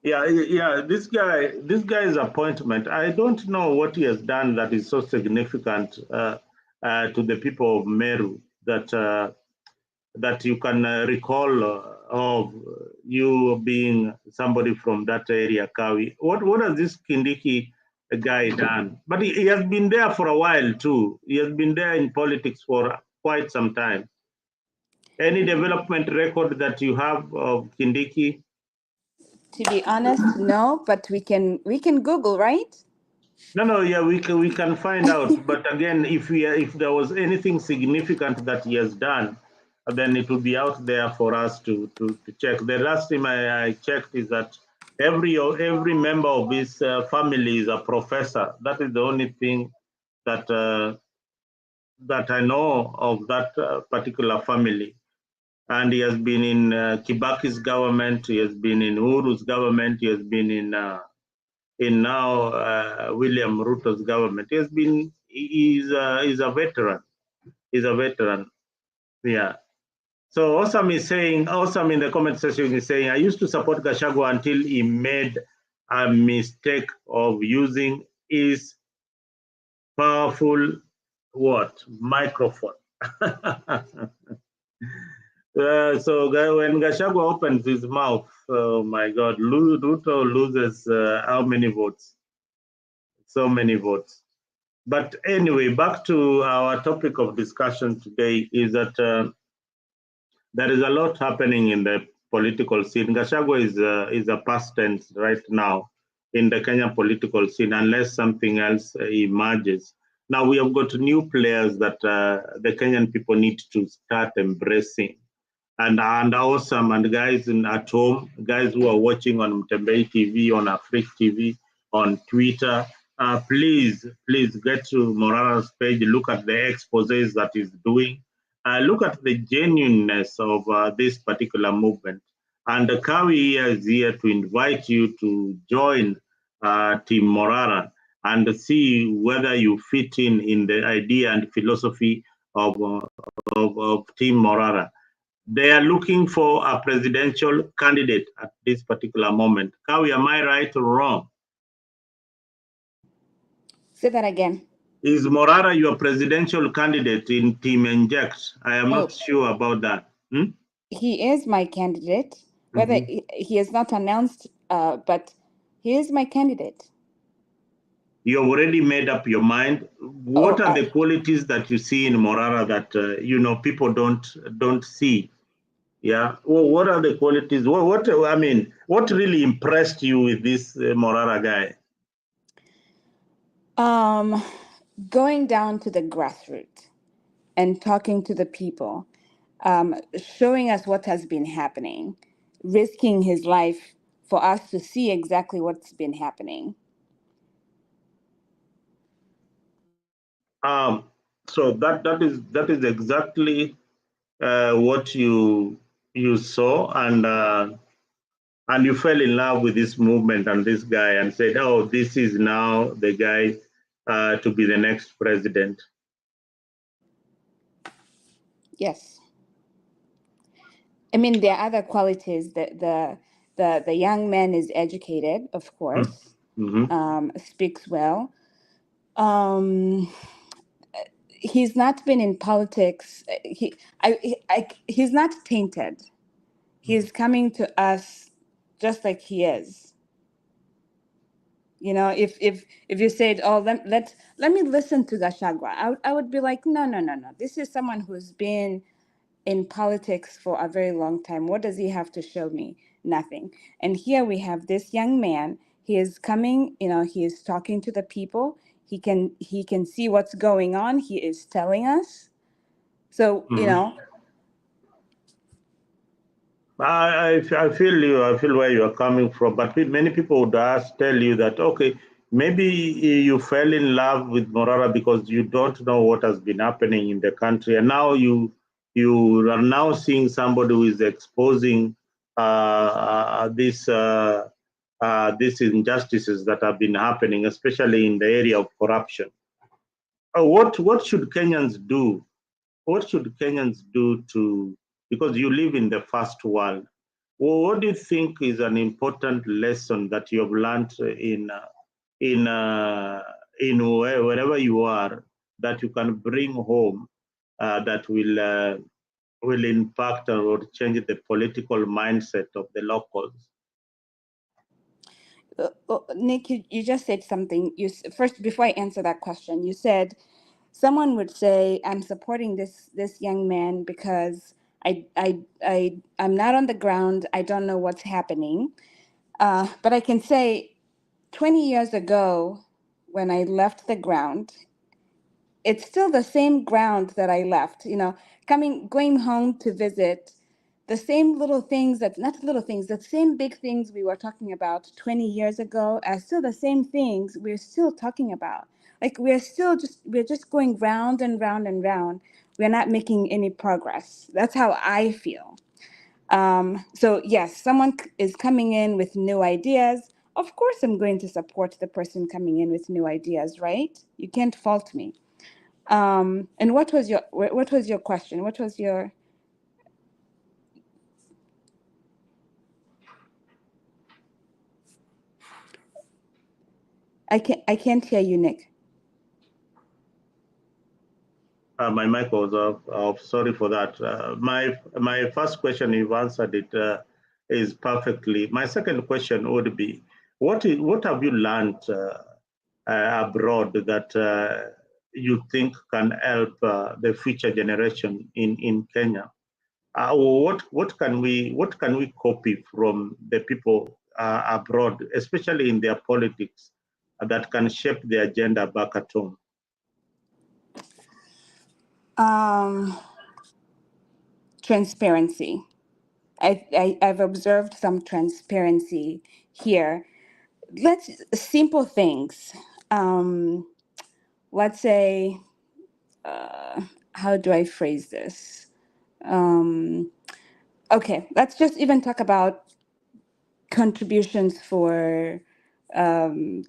Yeah. This guy's appointment, I don't know what he has done that is so significant to the people of Meru that you can recall of you being somebody from that area, Kawi. What has this Kindiki guy done? But he has been there for a while too. He has been there in politics for quite some time. Any development record that you have of Kindiki? To be honest, no, but we can Google, right? No, yeah, we can find out. But again, if there was anything significant that he has done, then it will be out there for us to check. The last time I checked is that every member of his family is a professor. That is the only thing that that I know of that particular family. And he has been in Kibaki's government. He has been in Uhuru's government. He has been in now William Ruto's government. He's a veteran. He's a veteran. Yeah. So Osam in the comment section is saying, I used to support Gachagua until he made a mistake of using his powerful microphone. So when Gachagua opens his mouth, oh my God, Ruto loses how many votes? So many votes. But anyway, back to our topic of discussion today is that there is a lot happening in the political scene. Gachagua is a past tense right now in the Kenyan political scene, unless something else emerges. Now we have got new players that the Kenyan people need to start embracing. And awesome, and guys at home, guys who are watching on Mtembei TV, on Afrik TV, on Twitter, please get to Morara's page, look at the exposés that he's doing, look at the genuineness of this particular movement. And Kawi is here to invite you to join Team Morara and see whether you fit in the idea and philosophy of Team Morara. They are looking for a presidential candidate at this particular moment. Kawi, am I right or wrong? Say that again. Is Morara your presidential candidate in Team Inject? I am not sure about that. He is my candidate. Whether he has not announced, but he is my candidate. You have already made up your mind. What are the qualities that you see in Morara that people don't see? Yeah. Well, what are the qualities? What really impressed you with this Morara guy? Going down to the grassroots and talking to the people, showing us what has been happening, risking his life for us to see exactly what's been happening. So that is exactly what you saw, and you fell in love with this movement and this guy and said, oh, this is now the guy to be the next president. Yes. I mean, there are other qualities. The young man is educated, of course, speaks well. He's not been in politics. He's not tainted. He's coming to us just like he is. You know, if you said, "Oh, let me listen to Gachagua," I would be like, "No, no, no, no. This is someone who's been in politics for a very long time. What does he have to show me? Nothing." And here we have this young man. He is coming, you know, he is talking to the people. He can see what's going on. He is telling us. So, you know, I feel you. I feel where you are coming from. But many people would tell you that, okay, maybe you fell in love with Morara because you don't know what has been happening in the country, and now you are now seeing somebody who is exposing these injustices that have been happening, especially in the area of corruption. What should Kenyans do? What should Kenyans do because you live in the first world? Well, what do you think is an important lesson that you have learned in wherever you are that you can bring home that will impact or change the political mindset of the locals? Nick, you just said something. First, before I answer that question, you said someone would say, "I'm supporting this young man because I'm not on the ground. I don't know what's happening." But I can say, 20 years ago, when I left the ground, it's still the same ground that I left. You know, going home to visit, the same little things not little things, the same big things we were talking about 20 years ago are still the same things we're still talking about. Like we're just going round and round and round. We're not making any progress. That's how I feel. So yes, someone is coming in with new ideas. Of course, I'm going to support the person coming in with new ideas, right? You can't fault me. And what was your question? What was your I can't hear you, Nick. My mic was off. Sorry for that. My first question, you've answered it, is perfectly. My second question would be, what have you learned abroad that you think can help the future generation in Kenya? What can we copy from the people abroad, especially in their politics, that can shape the agenda back at home? Transparency. I've observed some transparency here. Simple things. Let's say, how do I phrase this? Okay, let's just even talk about contributions for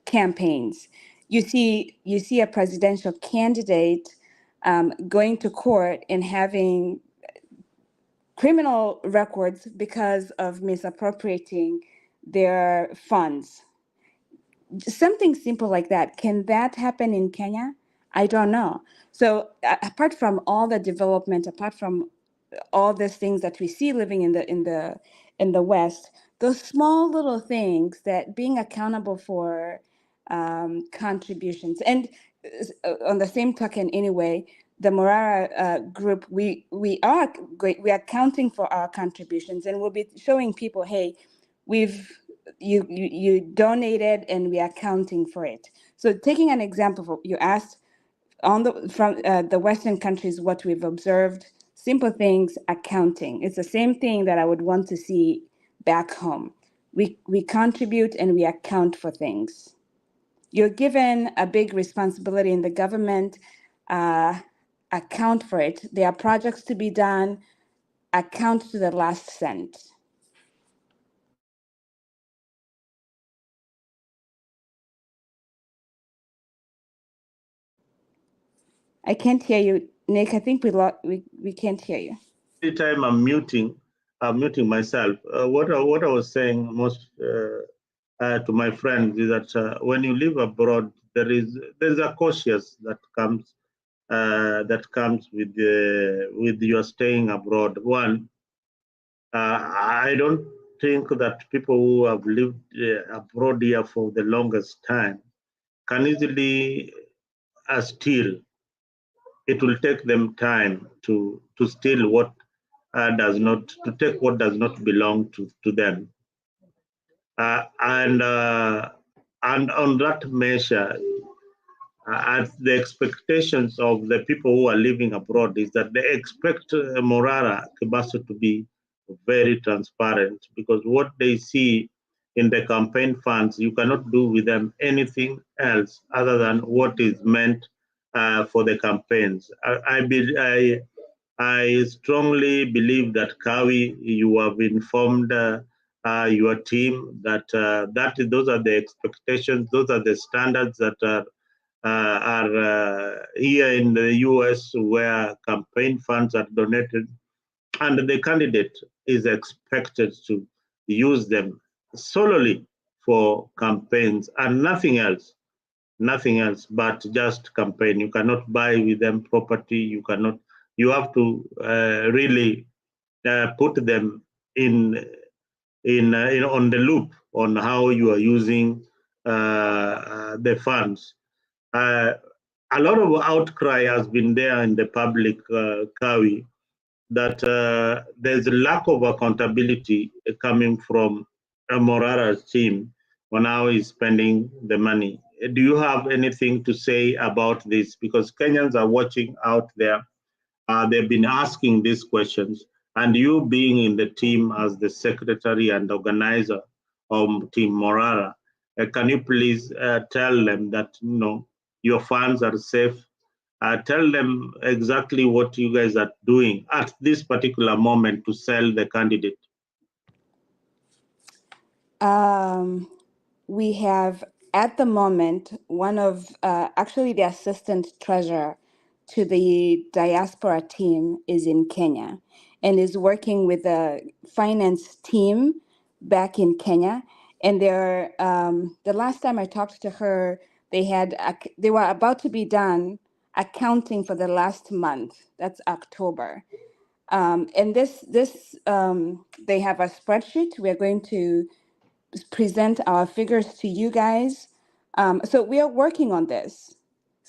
campaigns. You see a presidential candidate going to court and having criminal records because of misappropriating their funds. Something simple like that. Can that happen in Kenya? I don't know. So apart from all the development, apart from all these things that we see living in the West, those small little things that being accountable for contributions. And on the same token, anyway, the Morara group, we are counting for our contributions, and we'll be showing people, hey, you donated, and we are counting for it. So taking an example, you asked from the Western countries, what we've observed, simple things, accounting. It's the same thing that I would want to see back home. We contribute and we account for things. You're given a big responsibility in the government, account for it. There are projects to be done, account to the last cent. I can't hear you, Nick. I think we can't hear you. Every time I'm muting myself. What I was saying most to my friends is that when you live abroad, there's a cautious that comes with your staying abroad. One, I don't think that people who have lived abroad here for the longest time can easily steal. It will take them time to steal what to take what does not belong to them. And on that measure, as the expectations of the people who are living abroad is that they expect Morara Kibaso to be very transparent, because what they see in the campaign funds, you cannot do with them anything else other than what is meant for the campaigns. I strongly believe that Kawi, you have informed your team that those are the expectations, those are the standards that are here in the US, where campaign funds are donated, and the candidate is expected to use them solely for campaigns and nothing else but just campaign. You cannot buy with them property. You have to really put them in on the loop on how you are using the funds. A lot of outcry has been there in the public, Kawi, that there's a lack of accountability coming from Morara's team on how he's spending the money. Do you have anything to say about this? Because Kenyans are watching out there. They've been asking these questions. And you being in the team as the secretary and organizer of Team Morara, can you please tell them that your funds are safe? Tell them exactly what you guys are doing at this particular moment to sell the candidate. We have at the moment one of actually the assistant treasurer to the diaspora team is in Kenya and is working with the finance team back in Kenya. And they're the last time I talked to her, they were about to be done accounting for the last month. That's October. And this they have a spreadsheet. We're going to present our figures to you guys. So we are working on this.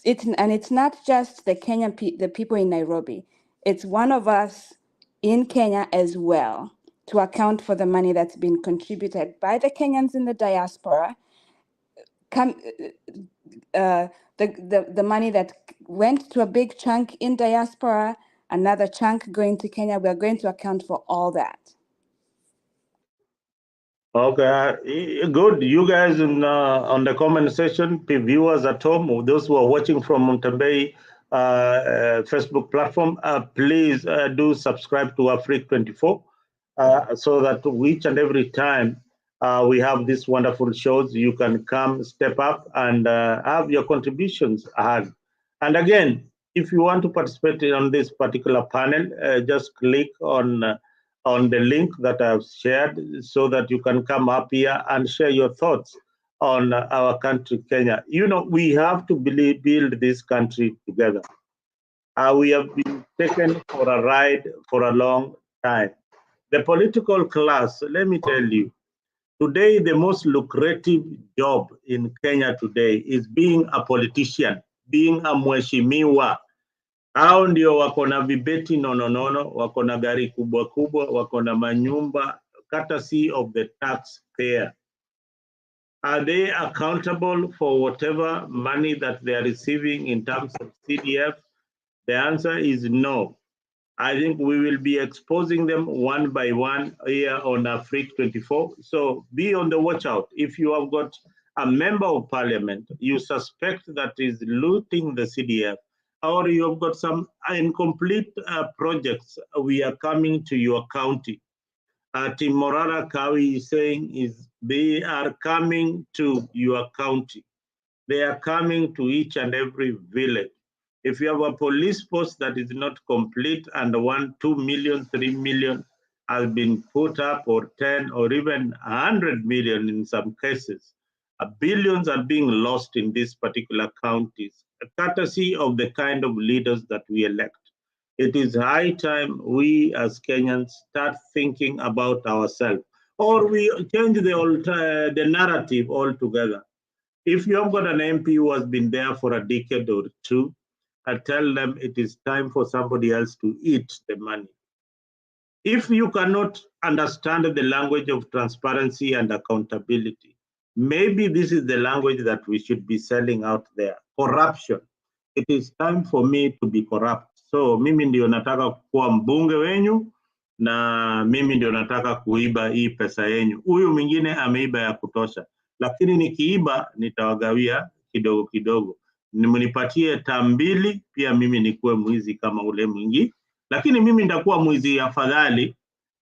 It's not just the the people in Nairobi. It's one of us in Kenya as well to account for the money that's been contributed by the Kenyans in the diaspora. The money that went to a big chunk in diaspora, another chunk going to Kenya. We are going to account for all that. Okay, good. You guys on the comment section, viewers at home, those who are watching from Monterey Facebook platform, please do subscribe to Afrique24 so that each and every time we have these wonderful shows, you can come, step up, and have your contributions added. And again, if you want to participate on this particular panel, just click on the link that I've shared so that you can come up here and share your thoughts on our country, Kenya. We have to build this country together. We have been taken for a ride for a long time. The political class, let me tell you, today the most lucrative job in Kenya today is being a politician, being a mheshimiwa. Hao ndio wako na vibeti nononono, wako na gari kubwa kubwa, wako na manyumba, courtesy of the taxpayer. Are they accountable for whatever money that they are receiving in terms of CDF? The answer is no. I think we will be exposing them one by one here on Afrique24. So be on the watch out. If you have got a member of parliament you suspect that is looting the CDF, or you have got some incomplete projects, we are coming to your county. Team Morara Kawi is saying they are coming to your county. They are coming to each and every village. If you have a police force that is not complete and 1, 2 million, 3 million has been put up, or 10 or even 100 million in some cases, billions are being lost in these particular counties, courtesy of the kind of leaders that we elect. It is high time we as Kenyans start thinking about ourselves, or we change the narrative altogether. If you have got an MP who has been there for a decade or two, I tell them it is time for somebody else to eat the money. If you cannot understand the language of transparency and accountability, maybe this is the language that we should be selling out there. Corruption. It is time for me to be corrupt. So mimi ndio nataka kuwa mbunge wenyu na mimi ndio nataka kuiba hii pesa yenyu. Huyu mwingine ameiba ya kutosha, lakini nikiiba nitawagawia kidogo kidogo. Mnipatie tambili, pia mimi nikuwe mwizi kama ule mwingi, lakini mimi nitakuwa mwizi afadhali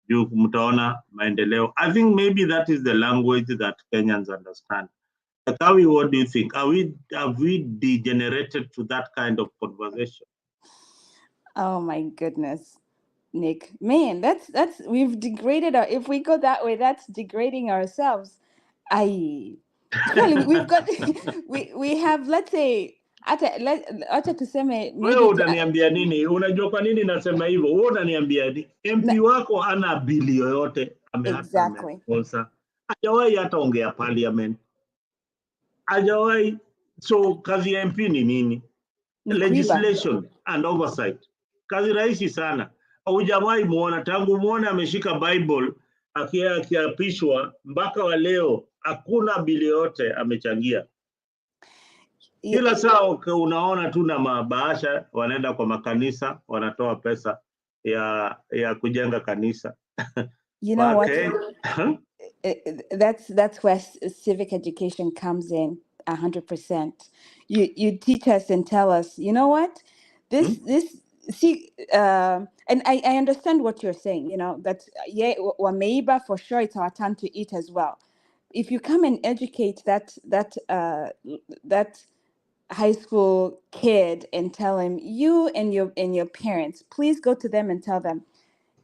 juu mtaona maendeleo. I think maybe that is the language that Kenyans understand. Kawi, what do you think? Have we degenerated to that kind of conversation? Oh my goodness, Nick. Man, that's we've degraded our, if we go that way, that's degrading ourselves. Surely we've got we have, let's say, acha tuseme Wewe maybe utaniambia nini? Unajua kwa nini nasema hivyo? Wewe unaniambia nini? MP wako ana bili yoyote, hata exactly. amekosa. Hajawahi hata ongea parliament. Hajawahi. So kazi ya MP ni nini? Legislation and oversight. Kazi rahisi sana. Hujawahi muona, tangu muone ameshika Bible akiapishwa mpaka wa leo hakuna bili yote amechangia. Kila saa unaona tu na mabahasha wanaenda kwa makanisa wanatoa pesa ya kujenga kanisa. You know what? That's where civic education comes in 100%. You teach us and tell us, you know what? This see, and I understand what you're saying, you know, that yeah, wameiba, for sure it's our turn to eat as well. If you come and educate that high school kid and tell him, you and your parents, please go to them and tell them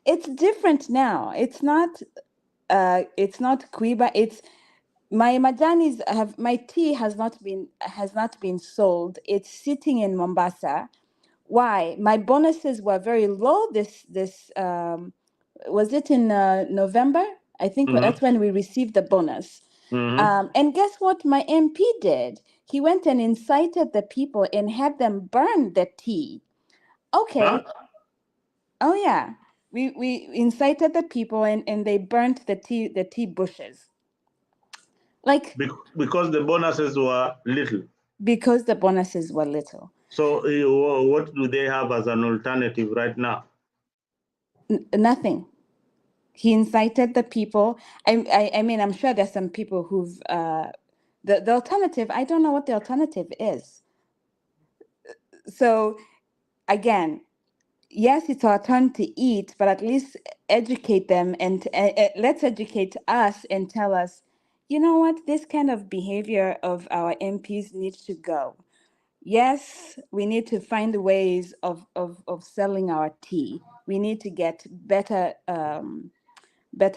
it's different now. It's not Cuiba. It's my majanis have, my tea has not been sold. It's sitting in Mombasa. Why? My bonuses were very low. This was it in November? I think that's when we received the bonus. And guess what my MP did? He went and incited the people and had them burn the tea. Okay. Huh? Oh yeah. We incited the people and they burnt the tea bushes. Like because the bonuses were little. Because the bonuses were little. So what do they have as an alternative right now? Nothing. He incited the people. I mean, I'm sure there's some people who've the alternative. I don't know what the alternative is. So again, yes, it's our turn to eat, but at least educate them and let's educate us and tell us, you know what, this kind of behavior of our MPs needs to go. Yes, we need to find ways of selling our tea. We need to get better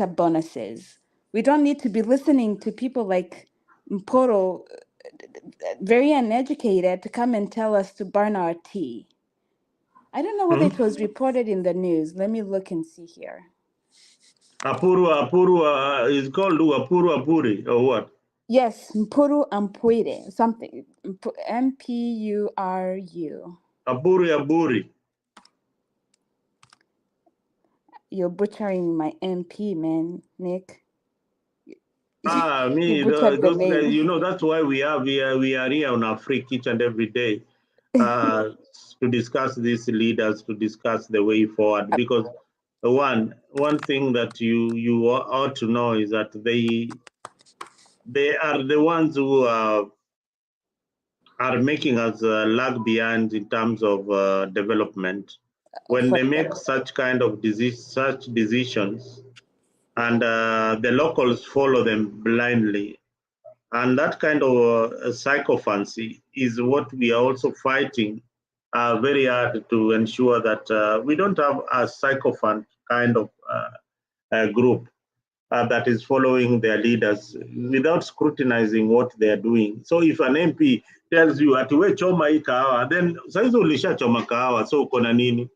bonuses. We don't need to be listening to people like Mporo, very uneducated, to come and tell us to burn our tea. I don't know whether it was reported in the news. Let me look and see here. Apuru is called Apuru Apuri or what? Yes, Mpuru Ampuire, something. Mpuru. Apuri. You're butchering my MP, man, Nick. Me, those guys, you know, that's why we are here on Africa each and every day to discuss these leaders, to discuss the way forward. Because one thing that you ought to know is that they are the ones who are making us lag behind in terms of development. When they make such kind of decisions, and the locals follow them blindly. And that kind of sycophancy is what we are also fighting very hard to ensure that we don't have a sycophant kind of group that is following their leaders without scrutinizing what they are doing. So if an MP tells you atiwe choma hii kahawa, then saizi ulisha choma kahawa, so uko na nini?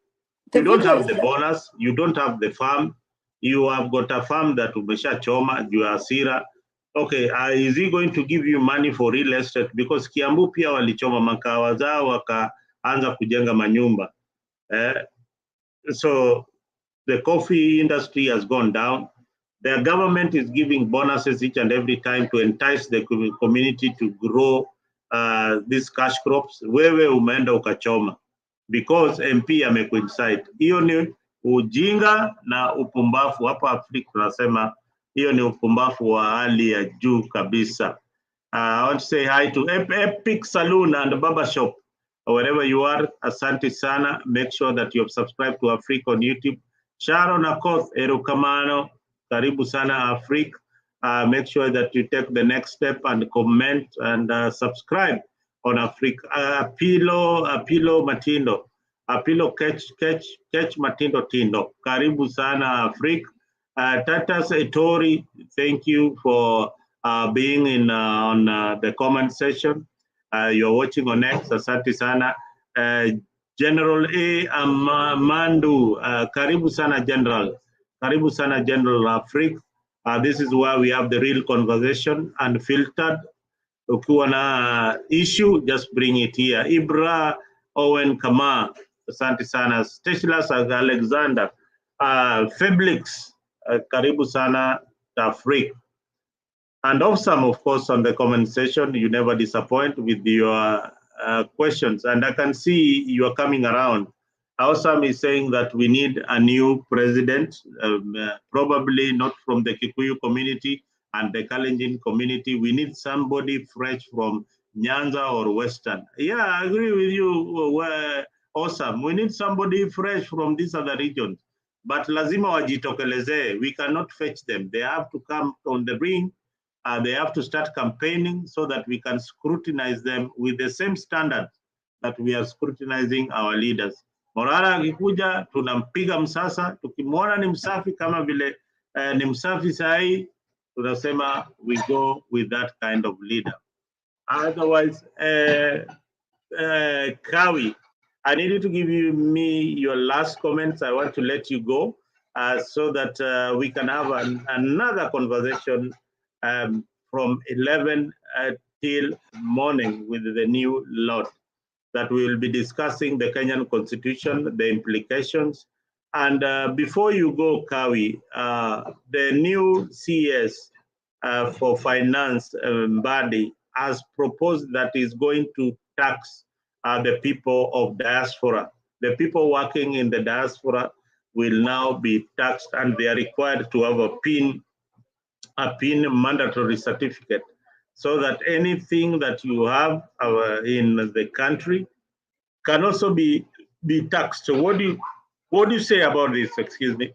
The You don't video have the bonus, you don't have the farm, you have got a farm that umesha choma, you are hasira. Okay, is he going to give you money for real estate? Because Kiambu pia walichoma makahawa zao wakaanza kujenga manyumba. So the coffee industry has gone down. The government is giving bonuses each and every time to entice the community to grow these cash crops. Wewe umeenda ukachoma because MP amekuincite. Hiyo ni ujinga na upumbavu. Hapa Afrika tunasema hiyo ni upumbavu wa hali ya juu kabisa. I want to say hi to Epic Saloon and Baba Shop. Wherever you are, asante sana. Make sure that you have subscribed to Africa on YouTube. Sharon Akoth, Erukamano, karibu sana Africa. Make sure that you take the next step and comment and subscribe on Africa. Apilo Matindo. Apilo Catch Matindo Tindo. Karibu sana Africa. Tatas Etori, thank you for being in on the comment section. You're watching on X, asante sana. General A. Amandu, karibu sana General. Karibu sana General Africa. This is where we have the real conversation, unfiltered. Ukiwa na issue, just bring it here. Ibra Owen Kama, asante sana. Stesilas Alexander, Feblix, karibu sana Africa. And awesome, of course, on the comment section. You never disappoint with your questions. And I can see you are coming around. Awesome is saying that we need a new president, probably not from the Kikuyu community and the Kalenjin community. We need somebody fresh from Nyanza or Western. Yeah, I agree with you. Awesome. We need somebody fresh from these other regions. But lazima wajitokeleze. We cannot fetch them. They have to come on the ring. They have to start campaigning so that we can scrutinize them with the same standard that we are scrutinizing our leaders. Morara akikuja tunampiga msasa, tukimwona ni msafi kama vile ni msafi sahi, tunasema we go with that kind of leader. Otherwise, Kawi, I need you to give me your last comments. I want to let you go so that we can have another conversation from 11 till morning with the new lot that we will be discussing the Kenyan Constitution, the implications. And before you go, Kawi, the new CS for finance body has proposed that is going to tax the people of diaspora. The people working in the diaspora will now be taxed and they are required to have a PIN mandatory certificate so that anything that you have in the country can also be taxed. So what do you say about this? Excuse me.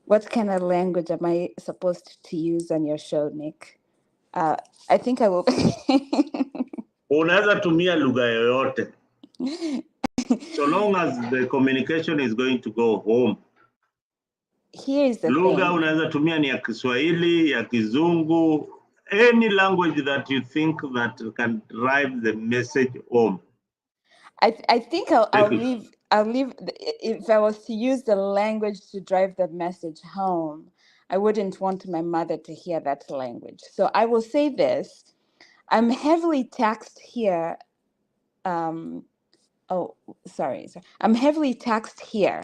What kind of language am I supposed to use on your show, Nick? I think I will. Unaweza tumia lugha yoyote. So long as the communication is going to go home. Here's the Lugha thing. unaweza tumia ni ya Kiswahili, ya Kizungu, any language that you think that can drive the message home. I think I'll leave. If I was to use the language to drive the message home, I wouldn't want my mother to hear that language. So I will say this: I'm heavily taxed here. I'm heavily taxed here.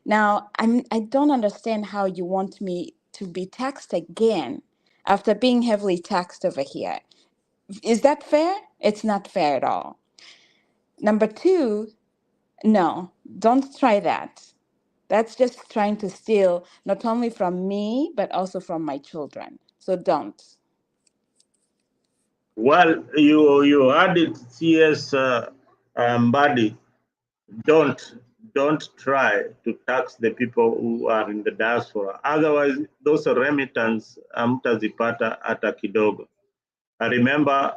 Now I don't understand how you want me to be taxed again after being heavily taxed over here. Is that fair? It's not fair at all. Number two, no, don't try that. That's just trying to steal not only from me, but also from my children. So don't. Well, you added CS body. Don't try to tax the people who are in the diaspora. Otherwise, those remittance hamtazipata hata kidogo. Remember,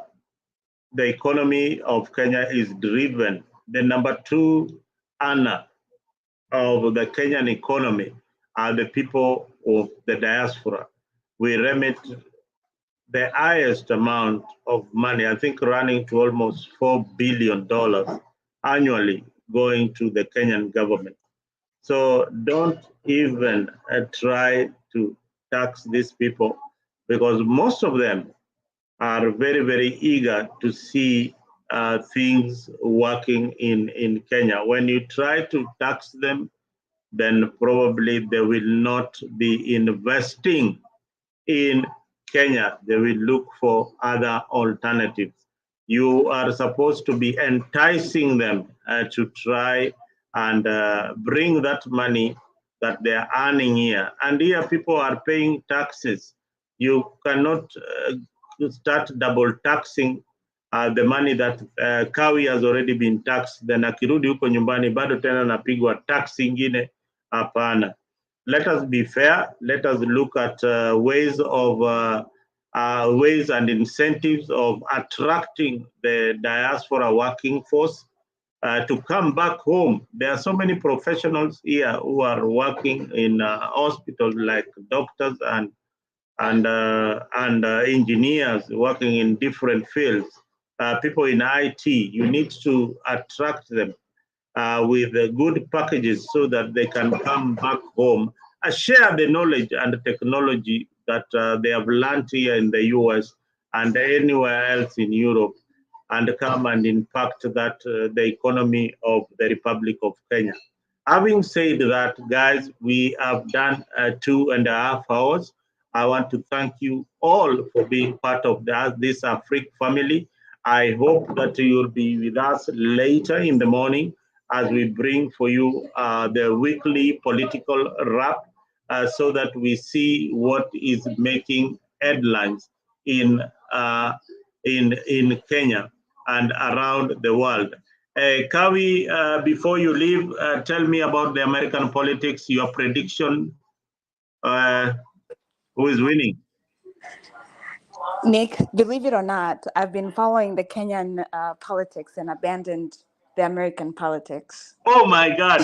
the economy of Kenya is driven. The number 2 earner of the Kenyan economy are the people of the diaspora. We remit the highest amount of money, I think running to almost $4 billion annually going to the Kenyan government. So don't even try to tax these people, because most of them are very, very eager to see things working in Kenya. When you try to tax them, then probably they will not be investing in Kenya. They will look for other alternatives. You are supposed to be enticing them to try and bring that money that they are earning here. And here people are paying taxes. You cannot start double taxing the money that Kawi has already been taxed, then akirudi huko nyumbani bado tena napigwa tax ingine. Hapana. Let us be fair. Let us look at ways and incentives of attracting the diaspora working force to come back home. There are so many professionals here who are working in hospitals, like doctors and engineers working in different fields. People in IT, you need to attract them with good packages so that they can come back home, share the knowledge and the technology that they have learned here in the US and anywhere else in Europe, and come and impact that the economy of the Republic of Kenya. Having said that, guys, we have done 2.5 hours. I want to thank you all for being part of this Afrique family. I hope that you will be with us later in the morning as we bring for you the weekly political wrap, so that we see what is making headlines in Kenya and around the world. Kawi, before you leave, tell me about the American politics, your prediction, who is winning? Nick, believe it or not, I've been following the Kenyan politics and abandoned the American politics. Oh my God.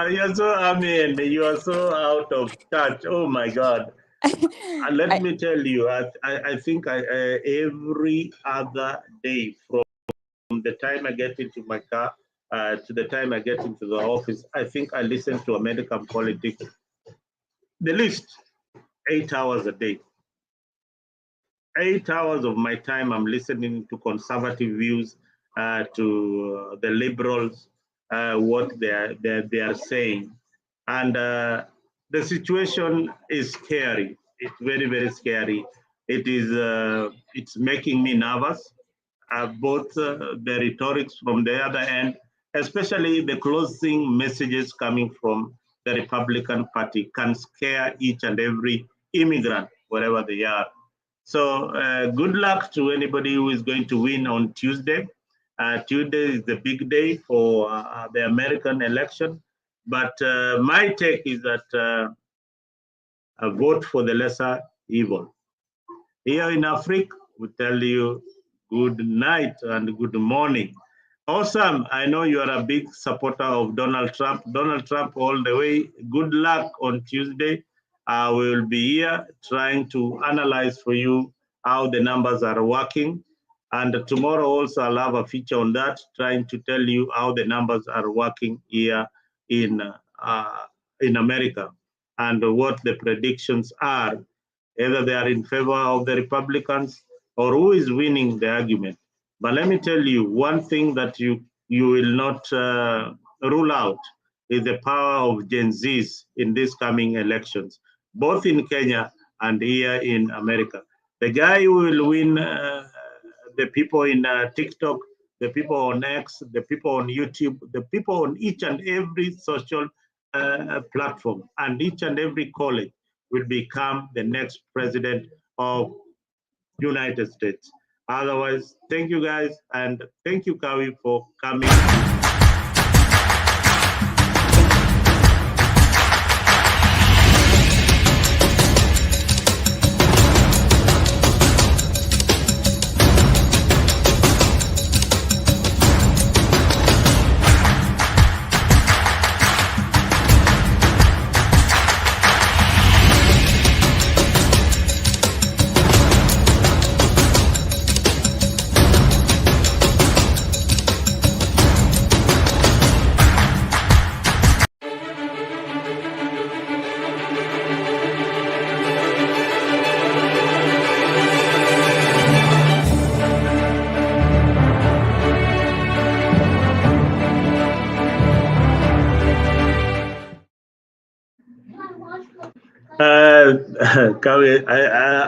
You are so out of touch. Oh my God. And let me tell you, I think every other day, from the time I get into my car to the time I get into the office, I think I listen to American politics the least 8 hours a day. 8 hours of my time I'm listening to conservative views, to the liberals, what they are saying. And the situation is scary. It's very, very scary. It is, it's making me nervous. Both the rhetorics from the other end, especially the closing messages coming from the Republican Party, can scare each and every immigrant, wherever they are. So good luck to anybody who is going to win on Tuesday. Tuesday is the big day for the American election. But my take is that a vote for the lesser evil. Here in Africa, we tell you good night and good morning. Awesome. I know you are a big supporter of Donald Trump. Donald Trump all the way. Good luck on Tuesday. We will be here trying to analyze for you how the numbers are working. And tomorrow also I'll have a feature on that, trying to tell you how the numbers are working here in America and what the predictions are, either they are in favor of the Republicans or who is winning the argument. But let me tell you, one thing that you will not rule out is the power of Gen Zs in these coming elections, both in Kenya and here in America. The guy who will win, the people in TikTok, the people on X, the people on YouTube, the people on each and every social platform, and each and every college will become the next president of United States. Otherwise, thank you guys, and thank you, Kawi, for coming.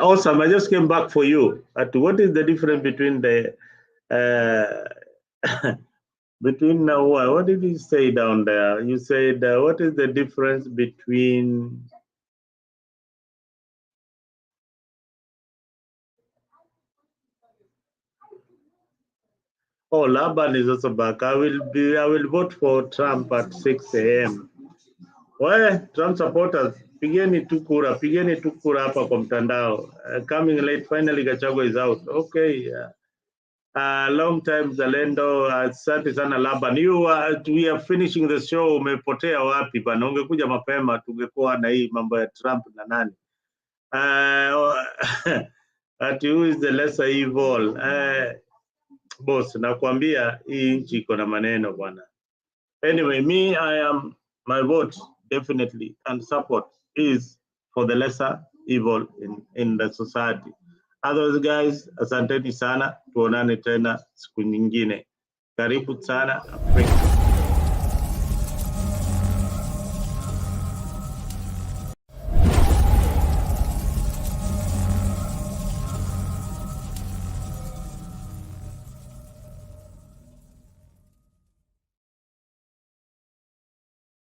Awesome. I just came back for you. What is the difference between the between what did you say down there? You said what is the difference between Oh, Laban is also back. I will vote for Trump at 6 a.m. Well, Trump supporters, pigeni tu kura hapa kwa mtandao. Coming late, finally Gachagua is out. Okay. Long time Zalendo, asante sana Laban. We are finishing the show. Umepotea wapi bana? Ungekuja mapema tungekuwa na hii mambo ya Trump na nani. Ati who is the lesser evil? Boss, nakwambia hii nchi iko na maneno bwana. Anyway, my vote definitely and support is for the lesser evil in the society. Otherwise guys, asanteni sana, tuonane tena siku nyingine. Karibu sana Afrika.